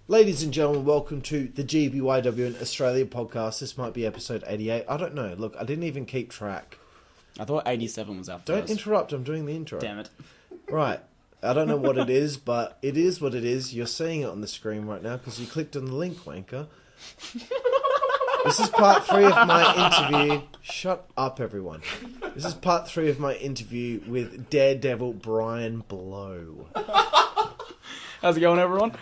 Ladies and gentlemen, welcome to the GBYWN Australia podcast. This might be episode 88. I don't know. Look, I didn't even keep track. I thought 87 was our first. Don't interrupt. I'm doing the intro. Damn it. Right. I don't know what it is, but it is what it is. You're seeing it on the screen right now because you clicked on the link, wanker. This is part 3 of my interview. Shut up, everyone. This is part 3 of my interview with Daredevil Brian Lowe. How's it going, everyone?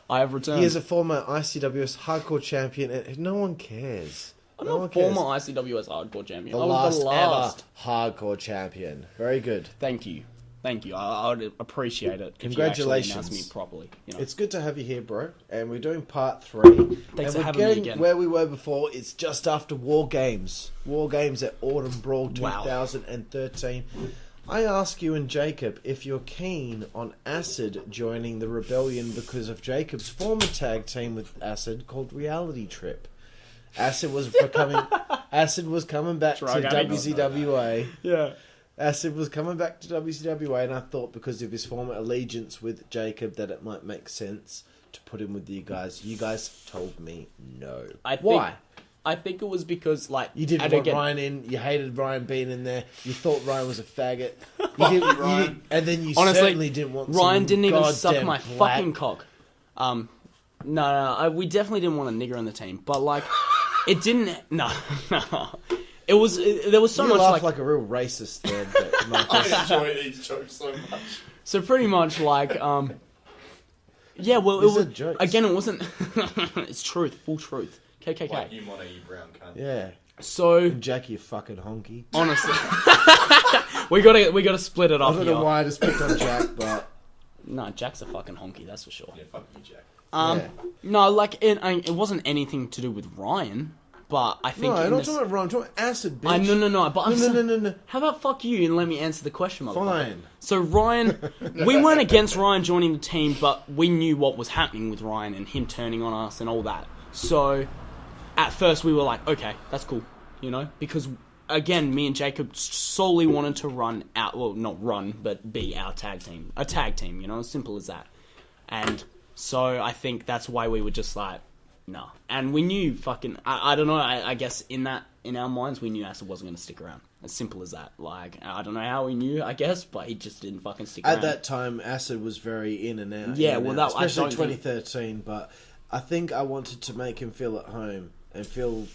I have returned. He is a former ICWS hardcore champion, and no one cares. I'm not a former ICWS hardcore champion. The I was the last ever hardcore champion. Very good. Thank you. Thank you. I would appreciate it. Congratulations. If you actually announce me properly. You know. It's good to have you here, bro. And we're doing part 3. Thanks and for having me again. Where we were before, it's just after War Games. War Games at Autumn Brawl 2013. Wow. I ask you and Jacob if you're keen on Acid joining the Rebellion because of Jacob's former tag team with Acid called Reality Trip. Acid was coming back to WZWA. Yeah. Acid was coming back to WZWA, and I thought because of his former allegiance with Jacob that it might make sense to put him with you guys. You guys told me no. Why? I think it was because, like... You didn't want Ryan in. You hated Ryan being in there. You thought Ryan was a faggot. And then you honestly, certainly didn't want Ryan didn't even suck my fucking cock. No, we definitely didn't want a nigger on the team. But, like, it didn't... No. There was so much, laugh like a real racist there. I enjoy these jokes so much. So pretty much, like... yeah, well, it was... Again, it wasn't... It's truth. Full truth. KKK. Like you mono, you brown cunt. Yeah. So Jackie, you fucking honky. Honestly, we gotta split it up. I don't know why I just picked on Jack, but no, Jack's a fucking honky. That's for sure. Yeah, fuck you, Jack. No, like it wasn't anything to do with Ryan, but I think I'm not talking about Ryan. I'm talking about Acid, bitch. No. But no. How about fuck you and let me answer the question, motherfucker? Fine. So Ryan, we weren't against Ryan joining the team, but we knew what was happening with Ryan and him turning on us and all that. So. At first, we were like, okay, that's cool, you know? Because, again, me and Jacob solely wanted to run out... Well, not run, but be our tag team. A tag team, you know? As simple as that. And so I think that's why we were just like, no. And we knew fucking... I don't know, I guess in our minds, we knew Acid wasn't going to stick around. As simple as that. Like, I don't know how we knew, I guess, but he just didn't fucking stick around. At that time, Acid was very in and out. Yeah, well, that... Especially 2013, but I think I wanted to make him feel at home. And feel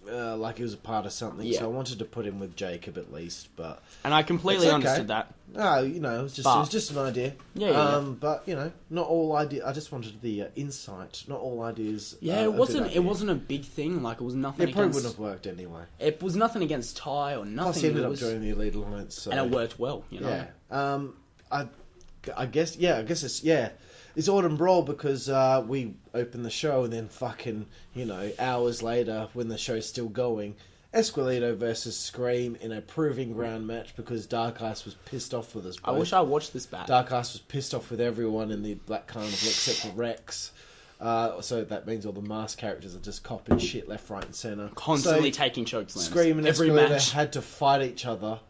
like he was a part of something, yeah. So I wanted to put him with Jacob at least, but and I completely understood that. No, you know, it was just an idea. Yeah. But you know, not all ideas. I just wanted the insight. Not all ideas. Yeah, it wasn't. It wasn't a big thing. Like it was nothing. It probably wouldn't have worked anyway. It was nothing against Ty or nothing. Plus, he ended up joining the Elite Alliance, so. And it worked well. You know. Yeah. I guess it's Autumn Brawl because we opened the show and then fucking, you know, hours later when the show's still going, Esqueleto versus Scream in a proving ground match because Dark Ice was pissed off with us both. I wish I watched this back. Dark Ice was pissed off with everyone in the Black Carnival except for Rex. So that means all the masked characters are just copping shit left, right and centre. Constantly taking chokeslams. Scream and Esqueleto had to fight each other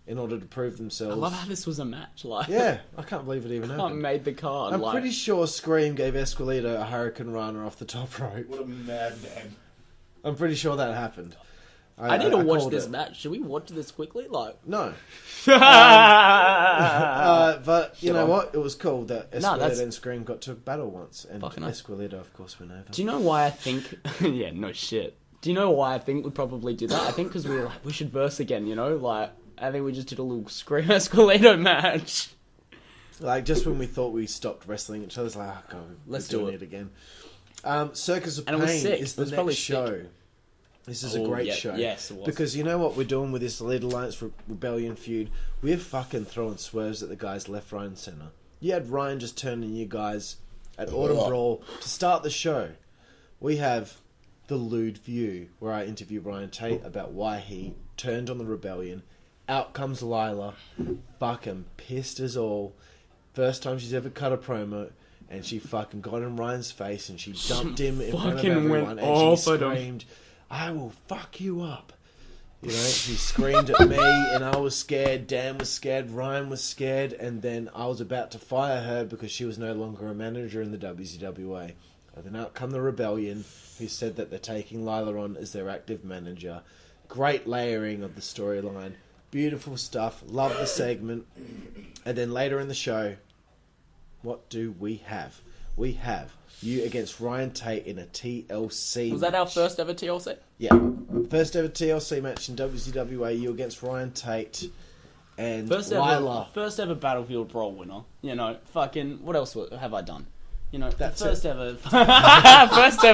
in order to prove themselves. I love how this was a match. Like, yeah, I can't believe it even happened. Made the card. I'm pretty sure Scream gave Esqueleto a Hurricane Runner off the top rope. What a madman. I'm pretty sure that happened. I need to watch this match. Should we watch this quickly? Like, no. But you know what? It was cool that Esqueleto and Scream got to battle once, and Esqueleto, of course, went over. Do you know why I think? Yeah, no shit. Do you know why I think we'd probably do that? I think because we were like, we should verse again. You know, like. I think we just did a little Scream Esqueleto match. Like, just when we thought we stopped wrestling each other, it's like, oh, God, let's do it again. Circus of Pain is the next show. This is a great show. Yes, it was. Because you know what we're doing with this Elite Alliance Rebellion feud? We're fucking throwing swerves at the guys left, right, and centre. You had Ryan just turning you guys at Autumn Brawl to start the show. We have the Lewd View, where I interview Ryan Tate about why he turned on the Rebellion. Out comes Lila, fucking pissed as all. First time she's ever cut a promo, and she fucking got in Ryan's face, and she dumped him in front of everyone, and she screamed, "I will fuck you up." You know, she screamed at me, and I was scared. Dan was scared. Ryan was scared, and then I was about to fire her because she was no longer a manager in the WZWA. And then out come the Rebellion, who said that they're taking Lila on as their active manager. Great layering of the storyline. Beautiful stuff. Love the segment. And then later in the show, what do we have? We have you against Ryan Tate in a TLC Was that our match. first ever TLC? Yeah. First ever TLC match in WZWA. You against Ryan Tate and Lila. First ever Battlefield Brawl winner. You know, fucking, what else have I done? You know, That's first it. ever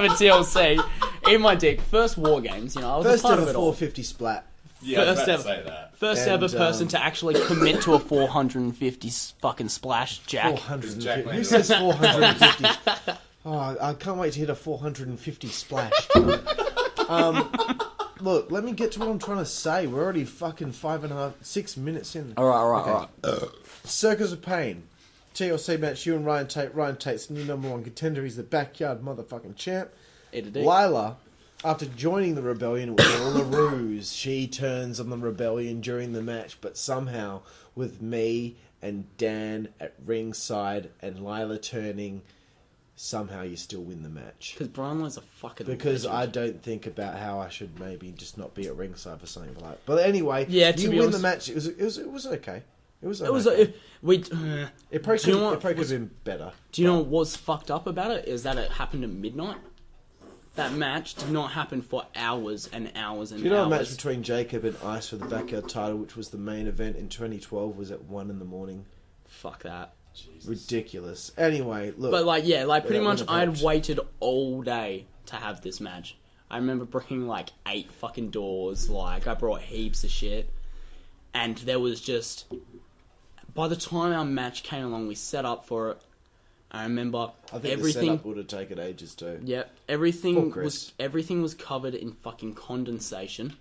TLC. Eat my dick. First War Games, you know, I was First a part ever of it all. 450 splat. Yeah, I was First about ever. to say that. First And, ever person to actually commit to a 450 fucking splash, Jack. 450. Jack Who Lane. says 450? Oh, I can't wait to hit a 450 splash. Look, let me get to what I'm trying to say. We're already fucking 6 minutes in. Alright. Circus of Pain. TLC match, you and Ryan Tate. Ryan Tate's the new number one contender. He's the backyard motherfucking champ. Lila, after joining the Rebellion, it was all a ruse. She turns on the Rebellion during the match, but somehow, with me and Dan at ringside and Lila turning, somehow you still win the match. Because Brian was a fucking Because legend. I don't think about how I should maybe just not be at ringside for something like that. But anyway, Yeah, to you be win honest- the match. It was okay. It was okay. It was It probably Do you know could what have was- been better. Do you know what was fucked up about it? Is that it happened at midnight. That match did not happen for hours and hours and You know, a hours. match between Jacob and Ice for the backyard title, which was the main event in 2012, was at 1 a.m. Fuck that. Jesus. Ridiculous. Anyway, look. But pretty that much wouldn't have I had helped. waited all day to have this match. I remember bringing 8 fucking doors, I brought heaps of shit. And there was just... By the time our match came along, we set up for it. I remember I think everything... the setup would have taken ages too. Yep, Poor everything Chris. was covered in fucking condensation.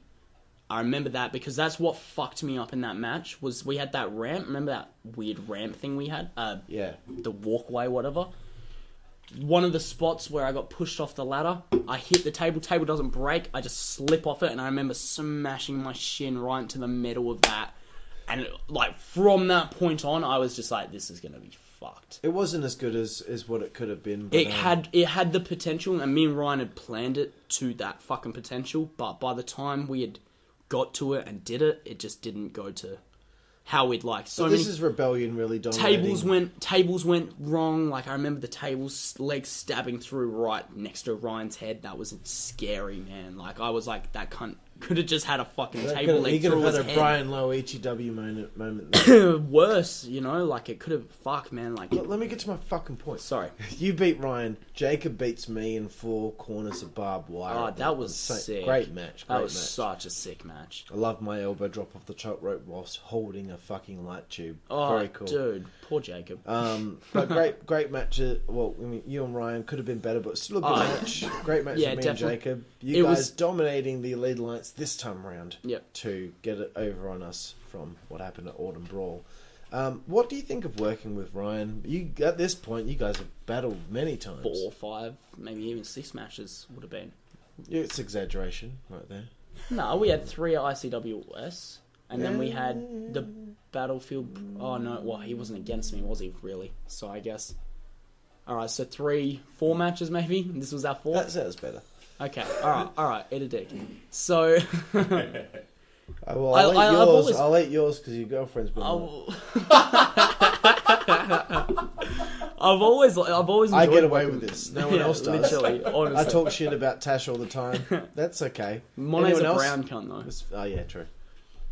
I remember that because that's what fucked me up in that match. Was we had that ramp? Remember that weird ramp thing we had? Yeah. The walkway, whatever. One of the spots where I got pushed off the ladder, I hit the table. Table doesn't break. I just slip off it, and I remember smashing my shin right into the middle of that. And from that point on, I was just like, "This is gonna be fucked." It wasn't as good as what it could have been. But, It had the potential, and me and Ryan had planned it to that fucking potential. But by the time we had got to it and did it, it just didn't go to how we'd like. So this many is Rebellion really dominating. tables went wrong. I remember the table's legs stabbing through right next to Ryan's head. That was scary, man. I was like, that cunt could have just had a fucking table He leg could through have his had a head. Brian Lowe ETW moment there. Worse, it could have. Fuck, man. But let me get to my fucking point. Sorry. You beat Ryan. Jacob beats me in 4 corners of barbed wire. Oh, that was sick. Great match. That was such a sick match. I love my elbow drop off the top rope whilst holding a fucking light tube. Oh, Very cool. dude, poor Jacob. But great match. Well, I mean, you and Ryan could have been better, but still a good match. Great match Yeah, with me definitely. and Jacob. It You guys was- dominating the Elite Alliance this time around. Yep. To get it over on us from what happened at Autumn Brawl. What do you think of working with Ryan? At this point, you guys have battled many times. 4, 5, maybe even 6 matches would have been. Yeah, it's exaggeration right there. No, we had 3 at ICWS, and then we had the Battlefield. Oh no, well, he wasn't against me, was he? Really? So I guess. All right, so 3, 4 matches maybe. This was our 4th. That sounds better. Okay, all right, eat a dick. So, Well, I've always- I'll eat yours because your girlfriend's been. I've always I enjoyed get away working- with this. No one else does. Literally, honestly. I talk shit about Tash all the time. That's okay. Mone's Anyone a else? brown cunt though. Oh yeah, true.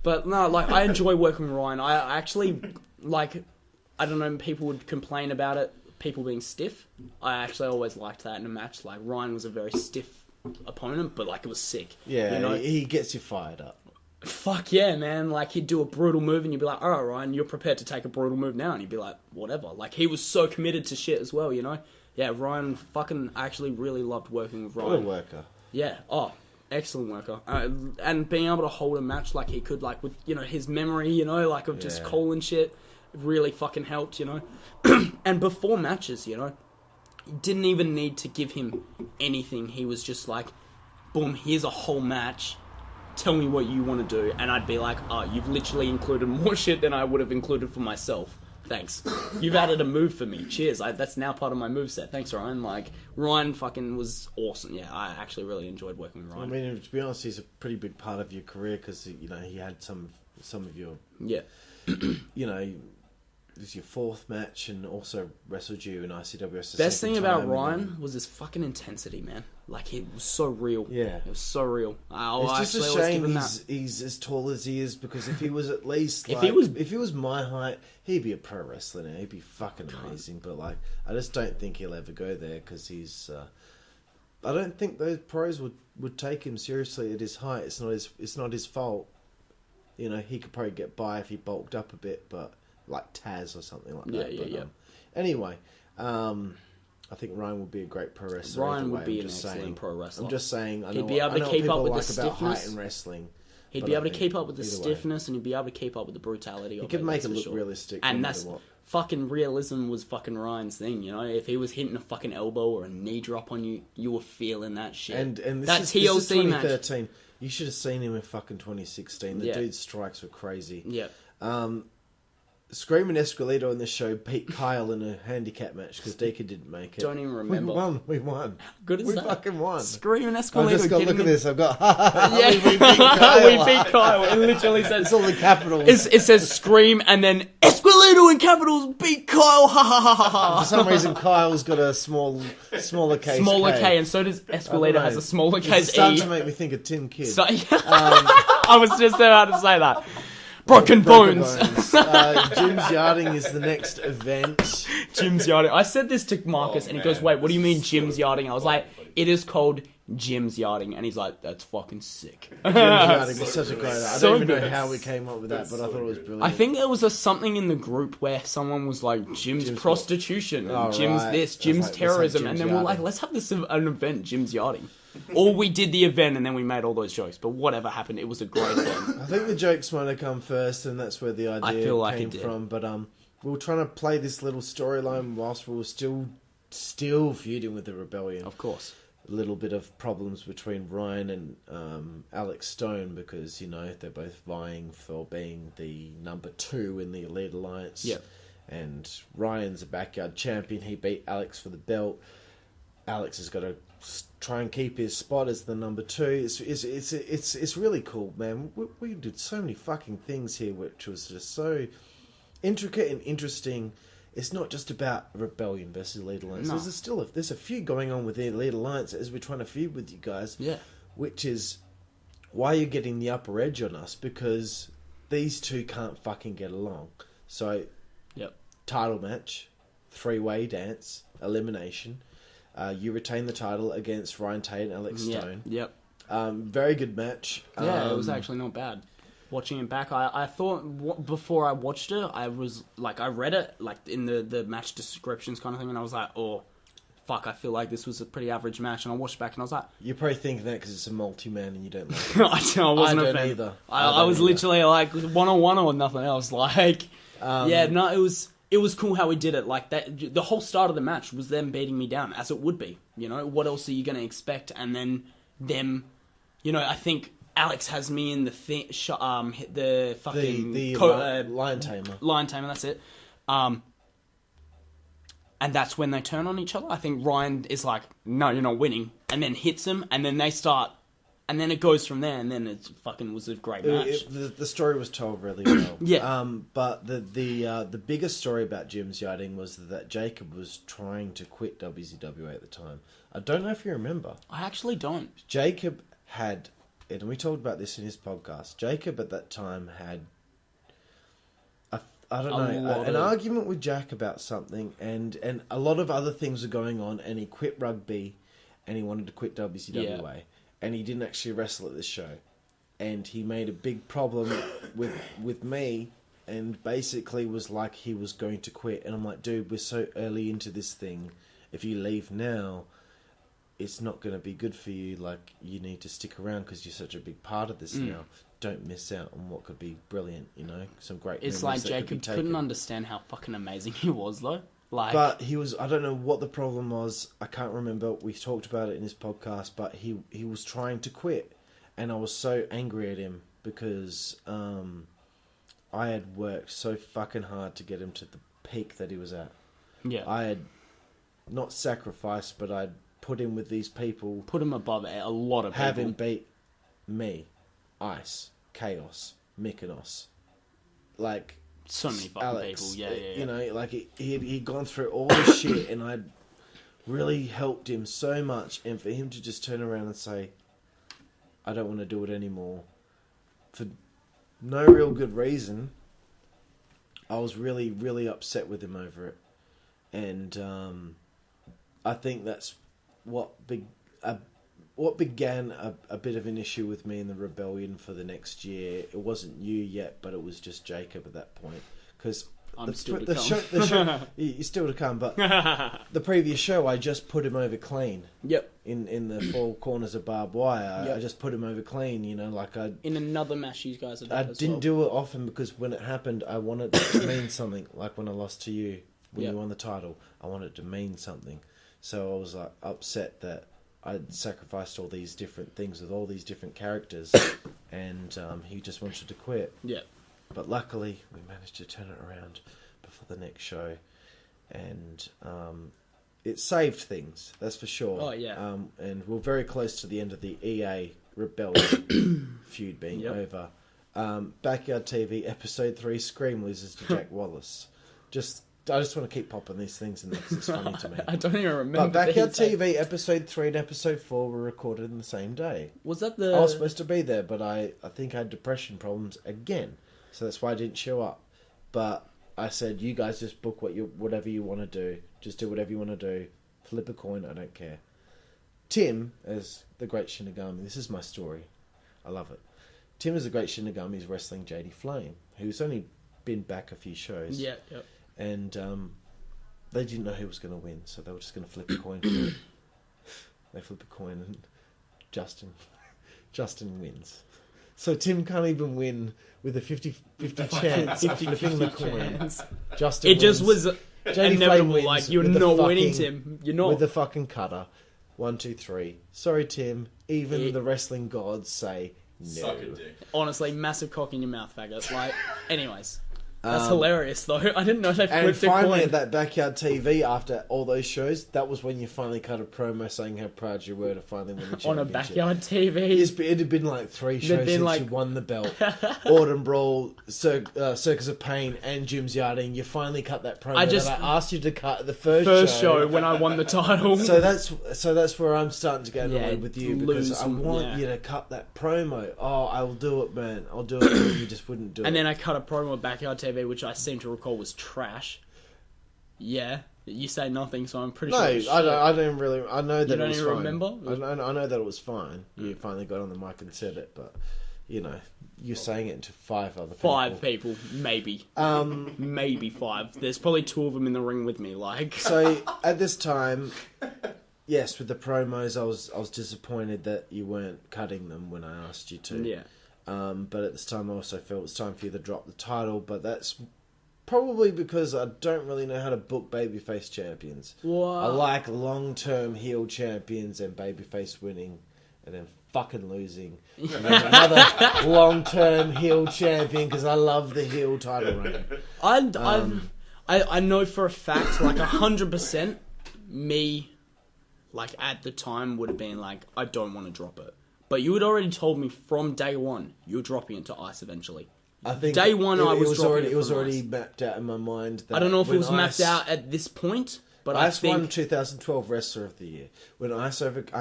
But no, I enjoy working with Ryan. I actually I don't know. People would complain about it. People being stiff. I actually always liked that in a match. Ryan was a very stiff opponent, but it was sick. Yeah, you know? he gets you fired up. Fuck yeah, man. He'd do a brutal move and you'd be like, alright, Ryan, you're prepared to take a brutal move now. And he'd be like, whatever. He was so committed to shit as well, you know? Yeah, Ryan, I actually really loved working with Ryan. What a worker. Yeah, excellent worker. And being able to hold a match like he could, with, his memory, of just Yeah. calling shit, really fucking helped, And before matches, you didn't even need to give him anything. He was just boom, here's a whole match. Tell me what you want to do. And I'd be like, oh, you've literally included more shit than I would have included for myself. Thanks. You've added a move for me. Cheers. That's now part of my moveset. Thanks, Ryan. Like, Ryan fucking was awesome. Yeah, I actually really enjoyed working with Ryan. I mean, to be honest, he's a pretty big part of your career because, you know, he had some of your... Yeah. You know, it was your fourth match and also wrestled you in ICWS. Best thing about Ryan was his fucking intensity, man. Like, it was so real. Yeah. It was so real. It's just a shame he's as tall as he is, because if he was at least... Like, if he was my height, he'd be a pro wrestler now. He'd be fucking amazing. But, like, I just don't think he'll ever go there because he's... I don't think those pros would take him seriously at his height. It's not his fault. You know, he could probably get by if he bulked up a bit, but... like Taz or something like that. Yeah. Anyway, I think Ryan would be a great pro wrestler. Ryan would be an excellent pro wrestler. I'm just saying, he'd be able to keep up with the stiffness. About height in wrestling. He'd be able to keep up with the stiffness, and he'd be able to keep up with the brutality. He could make it look realistic, and that's fucking realism was fucking Ryan's thing. You know, if he was hitting a fucking elbow or a knee drop on you, you were feeling that shit. And that this TLC is 2013. match. You should have seen him in fucking 2016. The dude's strikes were crazy. Yeah. Screaming Esqueleto in this show beat Kyle in a handicap match because Deacon didn't make it. Don't even remember. We won. How good is we that? fucking won. Screaming Esqueleto. I just got, look at this. I've got... yeah. we beat Kyle. We beat Kyle. It literally says... It's all in capitals. It says Scream and then Esqueleto in capitals beat Kyle. Ha ha ha ha ha. For some reason, Kyle's got a smaller K. Smaller K, and so does Esqueleto has a smaller K. It's starting to make me think of Tim Kidd. I was just about to say that. Broken Bones. Jim's Yarding is the next event. Jim's Yarding. I said this to Marcus, and he goes, "Wait, what do you mean Jim's Yarding?" I was like, "It is called Jim's Yarding," and he's like, "That's fucking sick." Jim's Yarding was such a great. I don't even know how we came up with that, but I thought it was brilliant. I think there was something in the group where someone was like, "Jim's prostitution," and Jim's this, Jim's terrorism, and then we're like, "Let's have this an event, Jim's Yarding." Or we did the event and then we made all those jokes. But whatever happened, it was a great event. I think the jokes might have come first, and that's where the idea came from. But we were trying to play this little storyline whilst we were still feuding with the Rebellion. Of course. A little bit of problems between Ryan and Alex Stone because, you know, they're both vying for being the number 2 in the Elite Alliance. Yep. And Ryan's a backyard champion. He beat Alex for the belt. Alex has got to try and keep his spot as the number 2. It's really cool, man. We did so many fucking things here, which was just so intricate and interesting. It's not just about Rebellion versus Elite Alliance. No. There's a feud going on with the Elite Alliance as we're trying to feud with you guys. Yeah. Which is why you're getting the upper edge on us, because these two can't fucking get along. So, title match, 3-way dance, elimination. You retain the title against Ryan Tate and Alex Stone. Yep. Very good match. Yeah, it was actually not bad. Watching it back, I thought before I watched it, I was like, I read it like in the match descriptions kind of thing, and I was like, oh, fuck, I feel like this was a pretty average match. And I watched it back and I was like, you're probably thinking that because it's a multi-man and you don't like it. I wasn't a fan. Don't either. I was literally like one-on-one or nothing else. Like, It was cool how we did it. Like that, the whole start of the match was them beating me down, as it would be. You know, what else are you going to expect? And then them, you know, I think Alex has me in the fucking lion tamer. Lion tamer, that's it. And that's when they turn on each other. I think Ryan is like, "No, you're not winning," and then hits him, and then they start. And then it goes from there, and then it fucking was a great match. The story was told really well. Yeah. But the biggest story about Jim's Yarding was that Jacob was trying to quit WZWA at the time. I don't know if you remember. I actually don't. Jacob had, and we talked about this in his podcast, Jacob at that time had, an argument with Jack about something, and a lot of other things were going on, and he quit rugby, and he wanted to quit WZWA. Yeah. And he didn't actually wrestle at this show. And he made a big problem with me and basically was like he was going to quit. And I'm like, dude, we're so early into this thing. If you leave now, it's not going to be good for you. Like, you need to stick around because you're such a big part of this now. Don't miss out on what could be brilliant, you know? Some great It's like Jacob couldn't understand how fucking amazing he was, though. But he was, I don't know what the problem was. I can't remember. We talked about it in his podcast, but he was trying to quit. And I was so angry at him because I had worked so fucking hard to get him to peak that he was at. Yeah. I had not sacrificed, but I'd put him with these people. Put him above a lot of people. Have him beat me, Ice, Chaos, Mykonos. Like, so many fucking Alex, people. Yeah. You know, like he'd gone through all this shit, and I'd really helped him so much, and for him to just turn around and say, I don't want to do it anymore, for no real good reason, I was really, really upset with him over it. And I think that's what began a bit of an issue with me in the rebellion for the next year. It wasn't you yet, but it was just Jacob at that point. Because the show, you're still to come, but the previous show, I just put him over clean. Yep. In the four corners of barbed wire, Yep. I just put him over clean. You know, like in another match, you guys have done I didn't do it often because when it happened, I wanted it to mean something. Like when I lost to you, when Yep. you won the title, I wanted it to mean something. So I was like upset that I'd sacrificed all these different things with all these different characters, and he just wanted to quit. Yeah. But luckily, we managed to turn it around before the next show, and it saved things. That's for sure. Oh yeah. And we're very close to the end of the EA Rebellion feud being Yep. over. Backyard TV episode 3: Scream loses to Jack Wallace. I just want to keep popping these things in there because it's funny to me. I don't even remember. But Backyard these. TV episode 3 and episode 4 were recorded in the same day. Was that I was supposed to be there, but I think I had depression problems again, so that's why I didn't show up. But I said, you guys just book whatever you want to do. Just do whatever you want to do. Flip a coin, I don't care. Tim, as the Great Shinigami, this is my story. I love it. Tim, as the Great Shinigami, is wrestling JD Flame, who's only been back a few shows. Yeah. Yep. And they didn't know who was going to win, so they were just going to flip a coin for it. They flip a coin, and Justin wins. So Tim can't even win with a 50-50 chance of flipping the coin. Justin It just wins. was JD inevitable. Flame Like wins you're with the not winning, fucking- Tim. You're not. with the fucking cutter. 1, 2, 3. Sorry, Tim. Even the wrestling gods say no. Suck a dick. Honestly, massive cock in your mouth, faggot. Like, anyways. That's hilarious, though. I didn't know they And flipped a finally, coin. at that Backyard TV, after all those shows, that was when you finally cut a promo saying how proud you were to finally win the championship. On a Backyard TV. It had been like 3 There'd shows been since like- you won the belt. Autumn Brawl, Circus of Pain, and Jim's Yarding. You finally cut that promo that I asked you to cut at the first show when I won the title. So that's where I'm starting to get annoyed Yeah, with you because I want you to cut that promo. Oh, I will do it, man. I'll do it. And you just wouldn't do it. And then I cut a promo at Backyard TV, which I seem to recall was trash. Yeah, you say nothing, so I'm pretty no, sure. I don't really. I know that You it don't was even fine. remember? I know that it was fine. You finally got on the mic and said it, but you know, you're saying it to 5 other people. 5 people, maybe. Maybe 5. There's probably 2 of them in the ring with me. Like, So at this time, yes, with the promos, I was disappointed that you weren't cutting them when I asked you to. yeah. But at this time, I also felt it was time for you to drop the title. But that's probably because I don't really know how to book babyface champions. What? I like long-term heel champions and babyface winning, and then fucking losing. And then another long-term heel champion because I love the heel title reign. I know for a fact, like 100%, me, like at the time would have been like, I don't want to drop it. But you had already told me from day one you're dropping it to ice eventually. I think day one I was dropping already it it was from already ice. mapped out in my mind. That I don't know if it when was mapped Ice- out at this point, but I Ice won think 2012 Wrestler of the Year. When I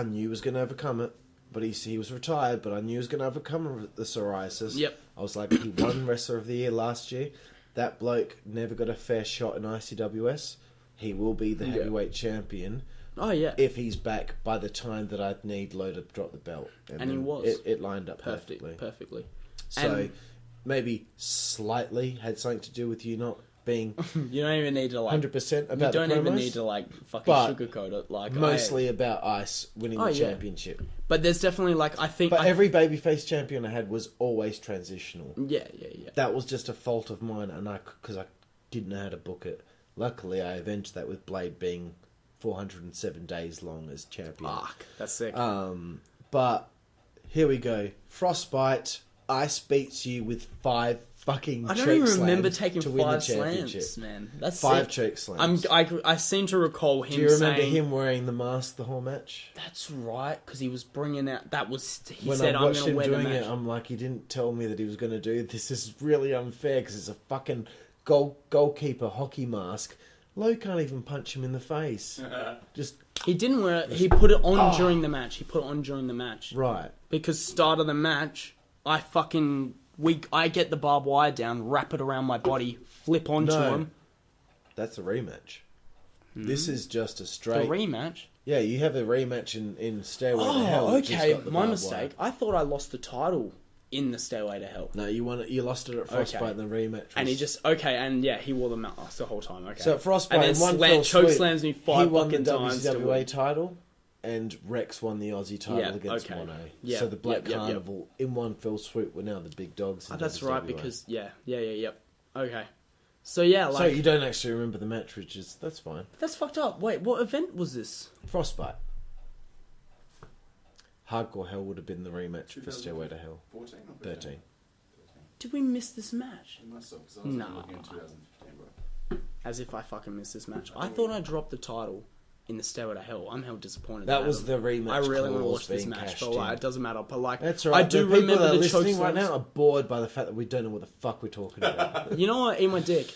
knew he was going to overcome it, but he was retired. But I knew he was going to overcome the psoriasis. Yep. I was like, he won Wrestler of the Year last year. That bloke never got a fair shot in ICWS. He will be the heavyweight champion. oh yeah, If he's back by the time that I'd need Lowe to drop the belt. And he then was. It lined up perfectly. So And- maybe slightly had something to do with you not being you don't even need to like 100% about you don't the even promos, need to like fucking but sugarcoat it. Like mostly about Ice winning the yeah. championship. but there's definitely like I think But every babyface champion I had was always transitional. yeah. That was just a fault of mine, and because I didn't know how to book it. Luckily, I avenged that with Blade being 407 days long as champion. Fuck, that's sick. But here we go. Frostbite. Ice beats you with 5 fucking I don't even choke remember slams taking to win the 5 championship. slams, man. That's 5 sick. choke slams. I seem to recall him Do you remember saying... him wearing the mask the whole match? That's right, because he was bringing out... He When said, I I'm watched going to him wear the doing match. it, I'm like, he didn't tell me that he was going to do this. Is really unfair because it's a fucking goalkeeper hockey mask. Lowe can't even punch him in the face. Just He didn't wear it. He put it on during the match. He put it on during the match. right. Because start of the match, I get the barbed wire down, wrap it around my body, flip onto No. him. That's a rematch. This is just a The straight. rematch. Yeah, you have a rematch in Stairway to Hell. Oh, which has okay. got the My barbed mistake. wire. I thought I lost the title in the Stairway to Hell. No, you won it. You lost it at Frostbite, Okay. and the rematch. And he just... Okay, and yeah, he wore the mask the whole time. Okay. So at Frostbite, and then in one fell choke swoop, slams me he 5 won the fucking times. to WZWA win. title, and Rex won the Aussie title Yeah, against okay. Mono. Yeah, So the Black yep. Carnival in one fell swoop were now the big dogs. In That's WZWA. right, because... Yep. Okay. So yeah, So like... you don't actually remember the match, which is that's fine. That's fucked up. Wait, what event was this? Frostbite. Hardcore Hell would have been the rematch for Stairway to Hell. 14 or 13. Did we miss this match? It must have, because I was Nah. looking in 2015, bro. As if I fucking missed this match. I thought I dropped the title in the Stairway to Hell. I'm hell disappointed. That I was haven't. the rematch. I really want to clause watch this being match, cashed but like, in. it doesn't matter. But like, That's right. I do the people remember that are the choke listening right slams. now are bored by the fact that we don't know what the fuck we're talking about. You know what? Eat my dick.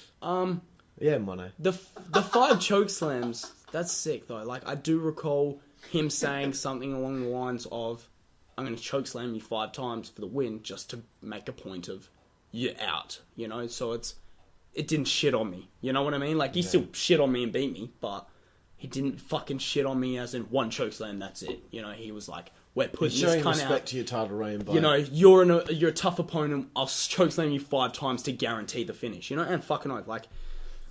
Yeah, Mono. The 5 choke slams. That's sick though. Like I do recall him saying something along the lines of, "I'm going to choke slam you 5 times for the win, just to make a point of you're out." You know, so it didn't shit on me. You know what I mean? Like he still shit on me and beat me, but he didn't fucking shit on me as in 1 choke slam. That's it. You know, he was like, "We're putting He's this showing cunt respect out. to your title reign by You know, you're a tough opponent. I'll choke slam you 5 times to guarantee the finish." You know, and fucking oath, like.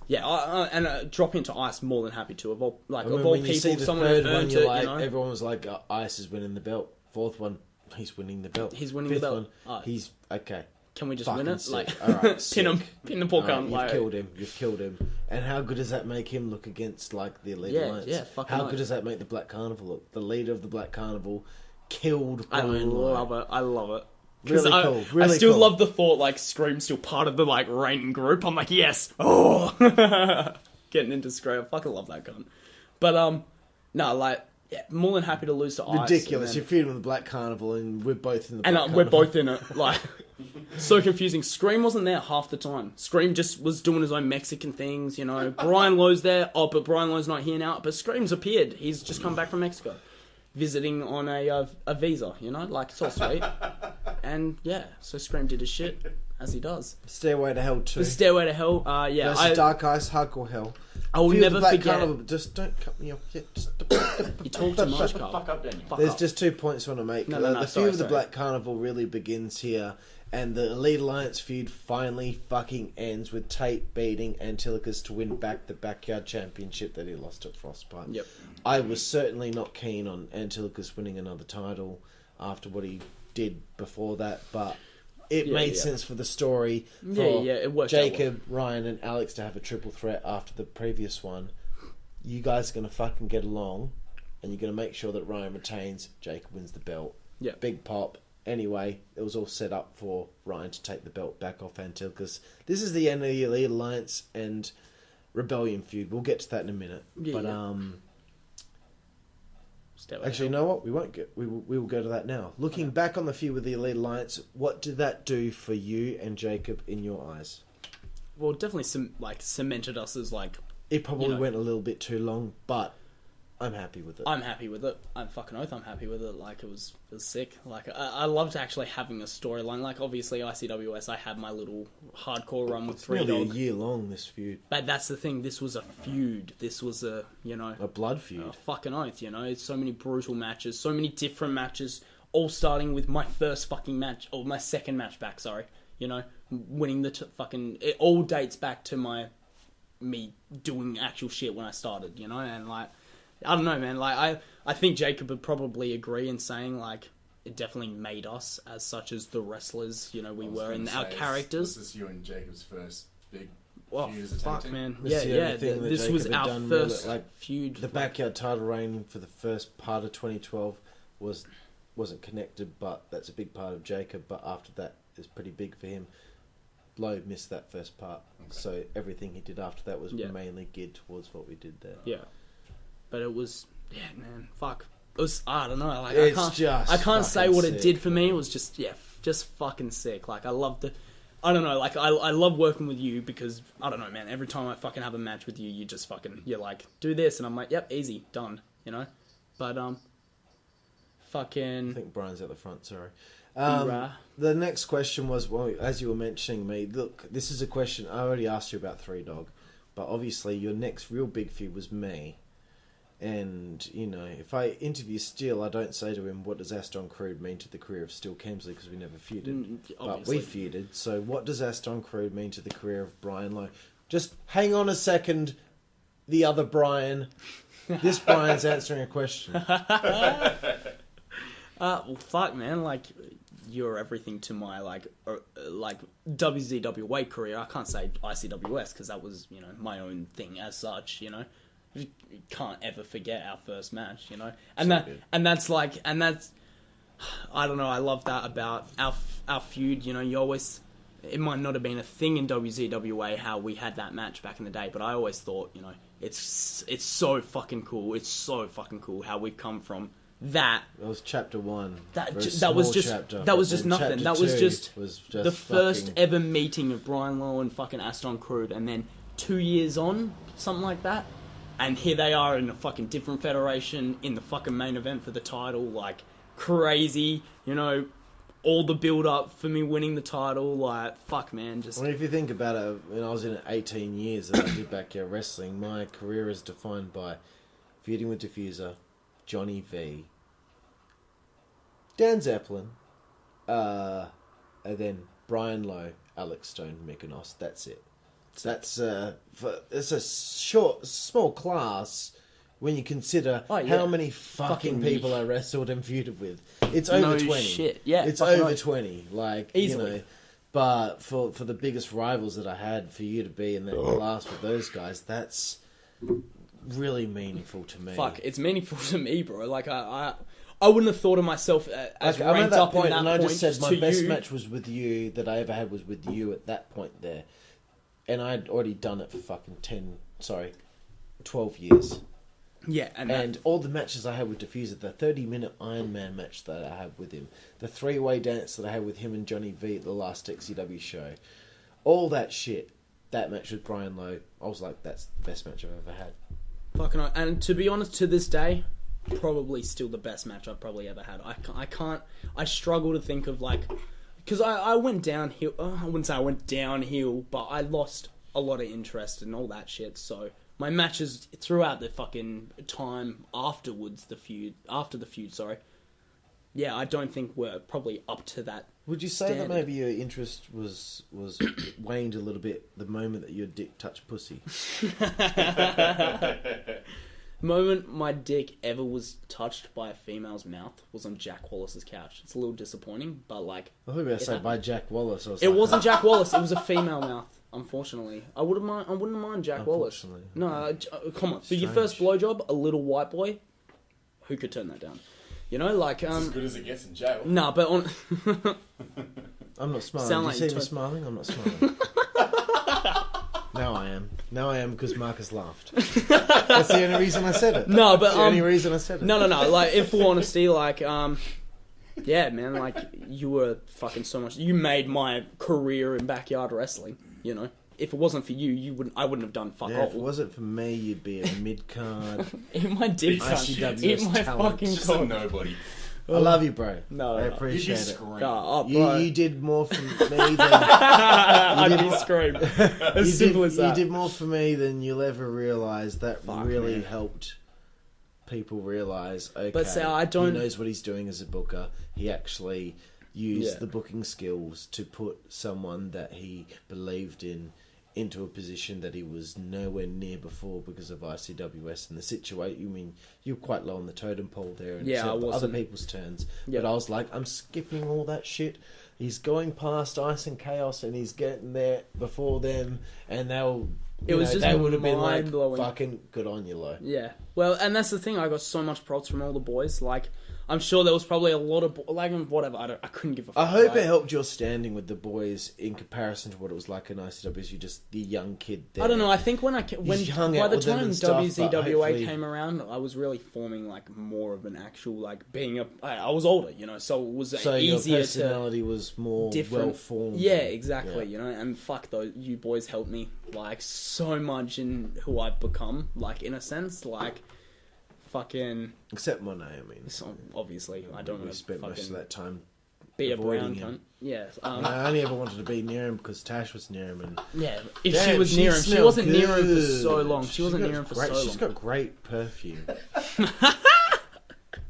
Yeah, and drop into Ice, more than happy to. Of all when you see people, the someone who third one, earned you're it, like, you know? everyone was like, Ice is winning the belt. 4th one, he's winning the belt. He's winning Fifth the belt. one, Alright. he's okay. Can we just Fucking win it? sick. Like, All right, pin him, sick. pin the poor All right, cunt. you've Like, killed him. You've killed him. And how good does that make him look against like the Elite Yeah, Alliance? yeah, fucking how right. good does that make the Black Carnival look? The leader of the Black Carnival killed. I Brian Lowe. love it. I love it. 'Cause Really cool. Really I still cool. love the thought, like, Scream's still part of the, like, reigning group. I'm like, yes! Oh! Getting into Scream. I fucking love that gun. But, no, like, yeah, more than happy to lose to Ice. Ridiculous. and You're feuding with the Black Carnival, and we're both in the. then- Black and we're Carnival. both in it. Like, so confusing. Scream wasn't there half the time. Scream just was doing his own Mexican things, you know. Brian Lowe's there. Oh, but Brian Lowe's not here now. But Scream's appeared. He's just come back from Mexico. Visiting on a visa, you know? Like, it's all sweet. And, yeah, so Scream did his shit, as he does. Stairway to Hell 2. The Stairway to Hell, yeah. Versus Dark Ice, Hardcore Hell. I will Feud with never Black forget. Carnival, but just don't cut me off yet. You talk too much, Fuck Carl. up, Daniel. Fuck There's up. just 2 points I want to make. No, the sorry, feud of the sorry. Black Carnival really begins here, and the Elite Alliance feud finally fucking ends with Tate beating Antilochus to win back the Backyard Championship that he lost at Frostbite. Yep. I was certainly not keen on Antilochus winning another title after what he did before that, but it Yeah, made yeah. sense for the story for It worked out Jacob, Ryan, and Alex to have a triple threat after the previous one. You guys are going to fucking get along, and you're going to make sure that Ryan retains, Jacob wins the belt. Yeah. Big pop. Anyway, it was all set up for Ryan to take the belt back off Antilochus. This is the end of the Elite Alliance and Rebellion feud. We'll get to that in a minute. Yeah, but yeah. Stairway to actually, you Hell. know what? We won't get. We will go to that now. Looking back on the feud with the Elite Alliance, what did that do for you and Jacob in your eyes? Well, it definitely cemented us as, like, It probably You know. went a little bit too long, but I'm happy with it. I'm happy with it. I'm fucking oath I'm happy with it. Like, it was sick. Like, I loved actually having a storyline. Like, obviously, ICWS, I had my little hardcore run with Three Nearly Dog. a year long, this feud. But that's the thing. This was a feud. This was a, you know, A blood feud. a fucking oath, you know. So many brutal matches. So many different matches. All starting with my first fucking match. Or my second match back, sorry. You know, winning the fucking... It all dates back to me doing actual shit when I started, you know? And, like... I don't know, man. Like, I think Jacob would probably agree in saying, like, it definitely made us as such as the wrestlers, you know, we were in our characters. Was this you and Jacob's first big Well, feud as a fuck, tag team? man. This Yeah, is the yeah. only thing that This Jacob was had our done first really, like, feud. The backyard title reign for the first part of 2012 wasn't connected, but that's a big part of Jacob. But after that, it's pretty big for him. Lowe missed that first part, so everything he did after that was Yeah. mainly geared towards what we did there. Yeah. But it was, man, fuck. It was, I don't know, like, It's I can't just say what fucking it did sick, for me. It was just, just fucking sick. Like, I loved the, I don't know, like, I love working with you because, I don't know, man, every time I fucking have a match with you, you just fucking, you're like, do this, and I'm like, yep, easy, done, you know? But, fucking... I think Brian's at the front, sorry. Hoorah. The next question was, well, as you were mentioning me, look, this is a question, I already asked you about Three Dog, but obviously your next real big feud was me. And, you know, if I interview Steel, I don't say to him, what does Aston Crude mean to the career of Steel Kemsley, because we never feuded. But we feuded, so what does Aston Crude mean to the career of Brian Lowe? Just hang on a second, the other Brian. This Brian's answering a question. Well, fuck, man, like, you're everything to my, like WZWA career. I can't say ICWS, because that was, you know, my own thing as such, you know? You can't ever forget our first match, you know? And that's, I don't know, I love that about our feud, you know, you always, it might not have been a thing in WZWA how we had that match back in the day, but I always thought, you know, it's so fucking cool, how we've come from that. That was chapter 1. That was just nothing. That was just the first ever meeting of Brian Lowe and fucking Aston Crude, and then 2 years on, something like that. And here they are in a fucking different federation, in the fucking main event for the title, like, crazy, you know, all the build-up for me winning the title, like, fuck, man, just... I mean, if you think about it, when I was in it 18 years that I did backyard wrestling, my career is defined by feuding with Diffuser, Johnny V, Dan Zeppelin, and then Brian Lowe, Alex Stone, Mykonos, that's it. That's it's a small class when you consider how many fucking people I wrestled and feuded with. It's over 20. Shit. Yeah, it's over 20. Like, easily. You know, but for the biggest rivals that I had, for you to be in that class with those guys, that's really meaningful to me. Fuck, it's meaningful to me, bro. Like, I wouldn't have thought of myself as I'm ranked at that up point, in that and I point just said my best you. match was with you that I ever had was with you at that point there. And I'd already done it for fucking 12 years. Yeah, and all the matches I had with Diffuser, the 30-minute Iron Man match that I had with him, the 3-way dance that I had with him and Johnny V at the last XCW show, all that shit, that match with Brian Lowe, I was like, that's the best match I've ever had. Fucking, and to be honest, to this day, probably still the best match I've probably ever had. I struggle to think of, like... Because I went downhill. I wouldn't say I went downhill, but I lost a lot of interest in all that shit. So my matches throughout the fucking time afterwards, after the feud, sorry. Yeah, I don't think we're probably up to that. Would you say standard. that maybe your interest was waned a little bit the moment that your dick touched pussy? The moment my dick ever was touched by a female's mouth was on Jack Wallace's couch. It's a little disappointing, but like... I thought you were going to say by Jack Wallace. It wasn't Jack Wallace, it was a female mouth, unfortunately. I wouldn't mind Jack Wallace. No, come on. For your first blowjob, a little white boy, who could turn that down? You know, like... It's as good as it gets in jail. Nah, but on... I'm not smiling. Sound Do like you see me smiling? I'm not smiling. Now I am because Marcus laughed. That's the only reason I said it. No, but that's the only reason I said it. No. Like, in full honesty, like, yeah, man, like, you were fucking so much. You made my career in backyard wrestling. You know, if it wasn't for you, I wouldn't have done fuck all. If it wasn't for me, you'd be a mid card. Eat my dick, son. Eat my fucking Just a nobody. I love you, bro. No, I appreciate it. Bro. You did more for me than... I'd be screamed. As simple as that. You did more for me than you'll ever realise. That really helped people realise, okay, but say, he knows what he's doing as a booker. He actually used the booking skills to put someone that he believed in into a position that he was nowhere near before because of ICWS and the situation. I mean, you're quite low on the totem pole there, and other people's turns. Yep. But I was like, I'm skipping all that shit. He's going past Ice and Chaos, and he's getting there before them, and they would have been like, fucking good on you, Lowe. Yeah, Well, and that's the thing. I got so much props from all the boys. Like, I'm sure there was probably a lot of whatever. I couldn't give a fuck. I hope it helped your standing with the boys in comparison to what it was like in ICW. You just the young kid there. I don't know. I think when hung by out the with them time and stuff, WZWA but hopefully- came around, I was really forming like more of an actual like being a. I was older, so it was So your easier to. personality was more Different. well formed. Yeah, exactly. Yeah. And fuck those, you boys helped me like so much in who I've become. Like in a sense, like fucking. Except Monet, I mean. So obviously, I don't We want to spent most of fucking that time be a avoiding brown him. cunt. Yeah. I only ever wanted to be near him because Tash was near him, and Yeah. If Damn, she was she near him, she smelled wasn't near him for good. so long. She wasn't got near him for great, so long. She's got great perfume,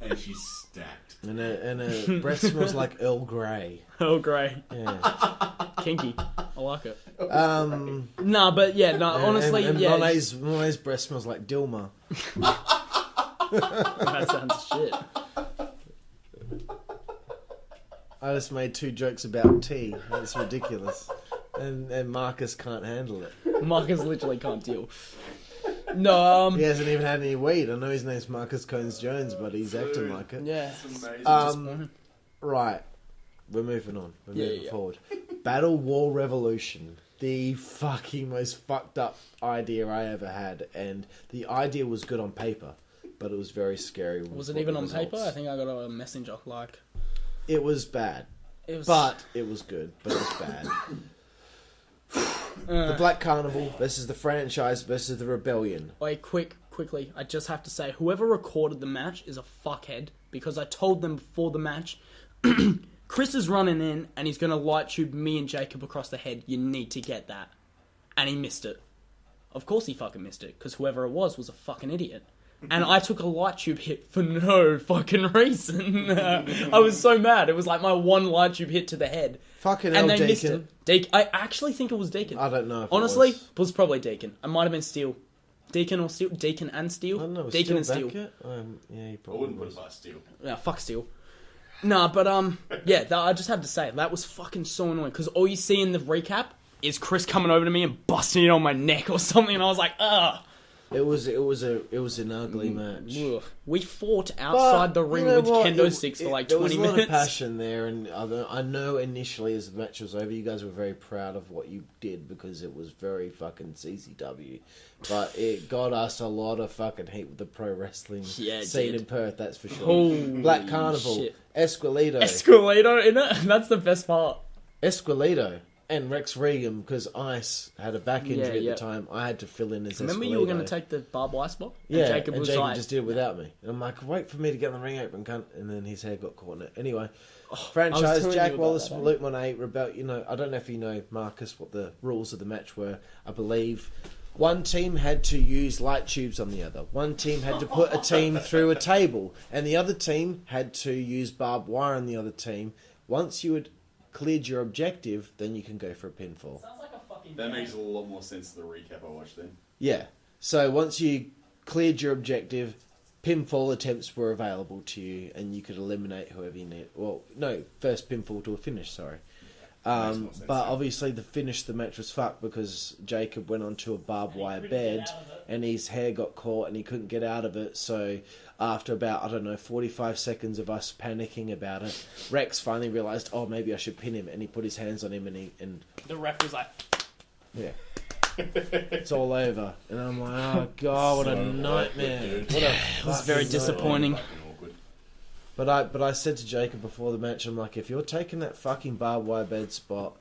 And she's stacked. and her breath smells like Earl Grey. Oh, great. Yeah. Kinky. I like it. Um. Nah, but yeah, no, honestly, and yeah. Monet's breath smells like Dilma. That sounds shit. I just made 2 jokes about tea. It's ridiculous, and Marcus can't handle it. Marcus literally can't deal. No, He hasn't even had any weed. I know his name's Marcus Cones Jones, but he's acting like it. yeah. It's amazing. Right. We're moving on. We're moving yeah. forward. Battle War Revolution. The fucking most fucked up idea I ever had. And the idea was good on paper, but it was very scary. Was it even on paper? I think I got a messenger. Like, It was bad. it was. But it was good. But it was bad. The Black Carnival versus the franchise versus the Rebellion. Wait, quickly. I just have to say, whoever recorded the match is a fuckhead because I told them before the match. Chris is running in and he's going to light tube me and Jacob across the head. You need to get that. And he missed it. Of course he fucking missed it, because whoever it was a fucking idiot. And I took a light tube hit for no fucking reason. I was so mad. It was like my one light tube hit to the head. Fucking And hell, they missed Deacon. it. I actually think it was Deacon. I don't know if Honestly, it it was probably Deacon. It might have been Steel. Deacon or Steel? Deacon and Steel? I don't know. Was Deacon Steel and back Steel. yet? Yeah, he I probably wouldn't put was. it past Steel. Yeah, fuck Steel. Nah, but yeah, I just have to say that was fucking so annoying because all you see in the recap is Chris coming over to me and busting it on my neck or something, and I was like, ugh. It was an ugly match. Ugh. We fought outside the ring with kendo sticks for like 20 there was a lot minutes. of passion there, and I know initially as the match was over, you guys were very proud of what you did because it was very fucking CCW. But it got us a lot of fucking heat with the pro wrestling Yeah, it scene did. in Perth, that's for sure. Holy Black Carnival, shit. Esqueleto, Escalator in it? That's the best part. Esqueleto, and Rex Regan, because Ice had a back injury Yeah. at the time. I had to fill in as Remember Esqueleto. you were going to take the barbed wire spot? Yeah, And Jacob was like, just did it without me. And I'm like, wait for me to get on the ring apron, cunt. And then his head got caught in it. Anyway, I was franchise, telling Jack you about Wallace, that, Luke Monet, Rebel. I don't know if you know, Marcus, what the rules of the match were. I believe one team had to use light tubes on the other. One team had to put a team through a table. And the other team had to use barbed wire on the other team. Once you had cleared your objective, then you can go for a pinfall. Sounds like a fucking That makes a lot more sense to the recap I watched then. Yeah. So once you cleared your objective, pinfall attempts were available to you, and you could eliminate whoever you need. Well, no, first pinfall to a finish. Sorry. Makes more sense, But yeah. obviously the finish of the match was fucked because Jacob went onto a barbed wire bed and his hair got caught and he couldn't get out of it. So after about, 45 seconds of us panicking about it, Rex finally realised, oh, maybe I should pin him, and he put his hands on him and The ref was like, yeah. It's all over. And I'm like, oh god, what a So nightmare. awkward, dude. What a it was very fucking disappointing. nightmare. Fucking awkward. But I said to Jacob before the match, I'm like, if you're taking that fucking barbed wire bed spot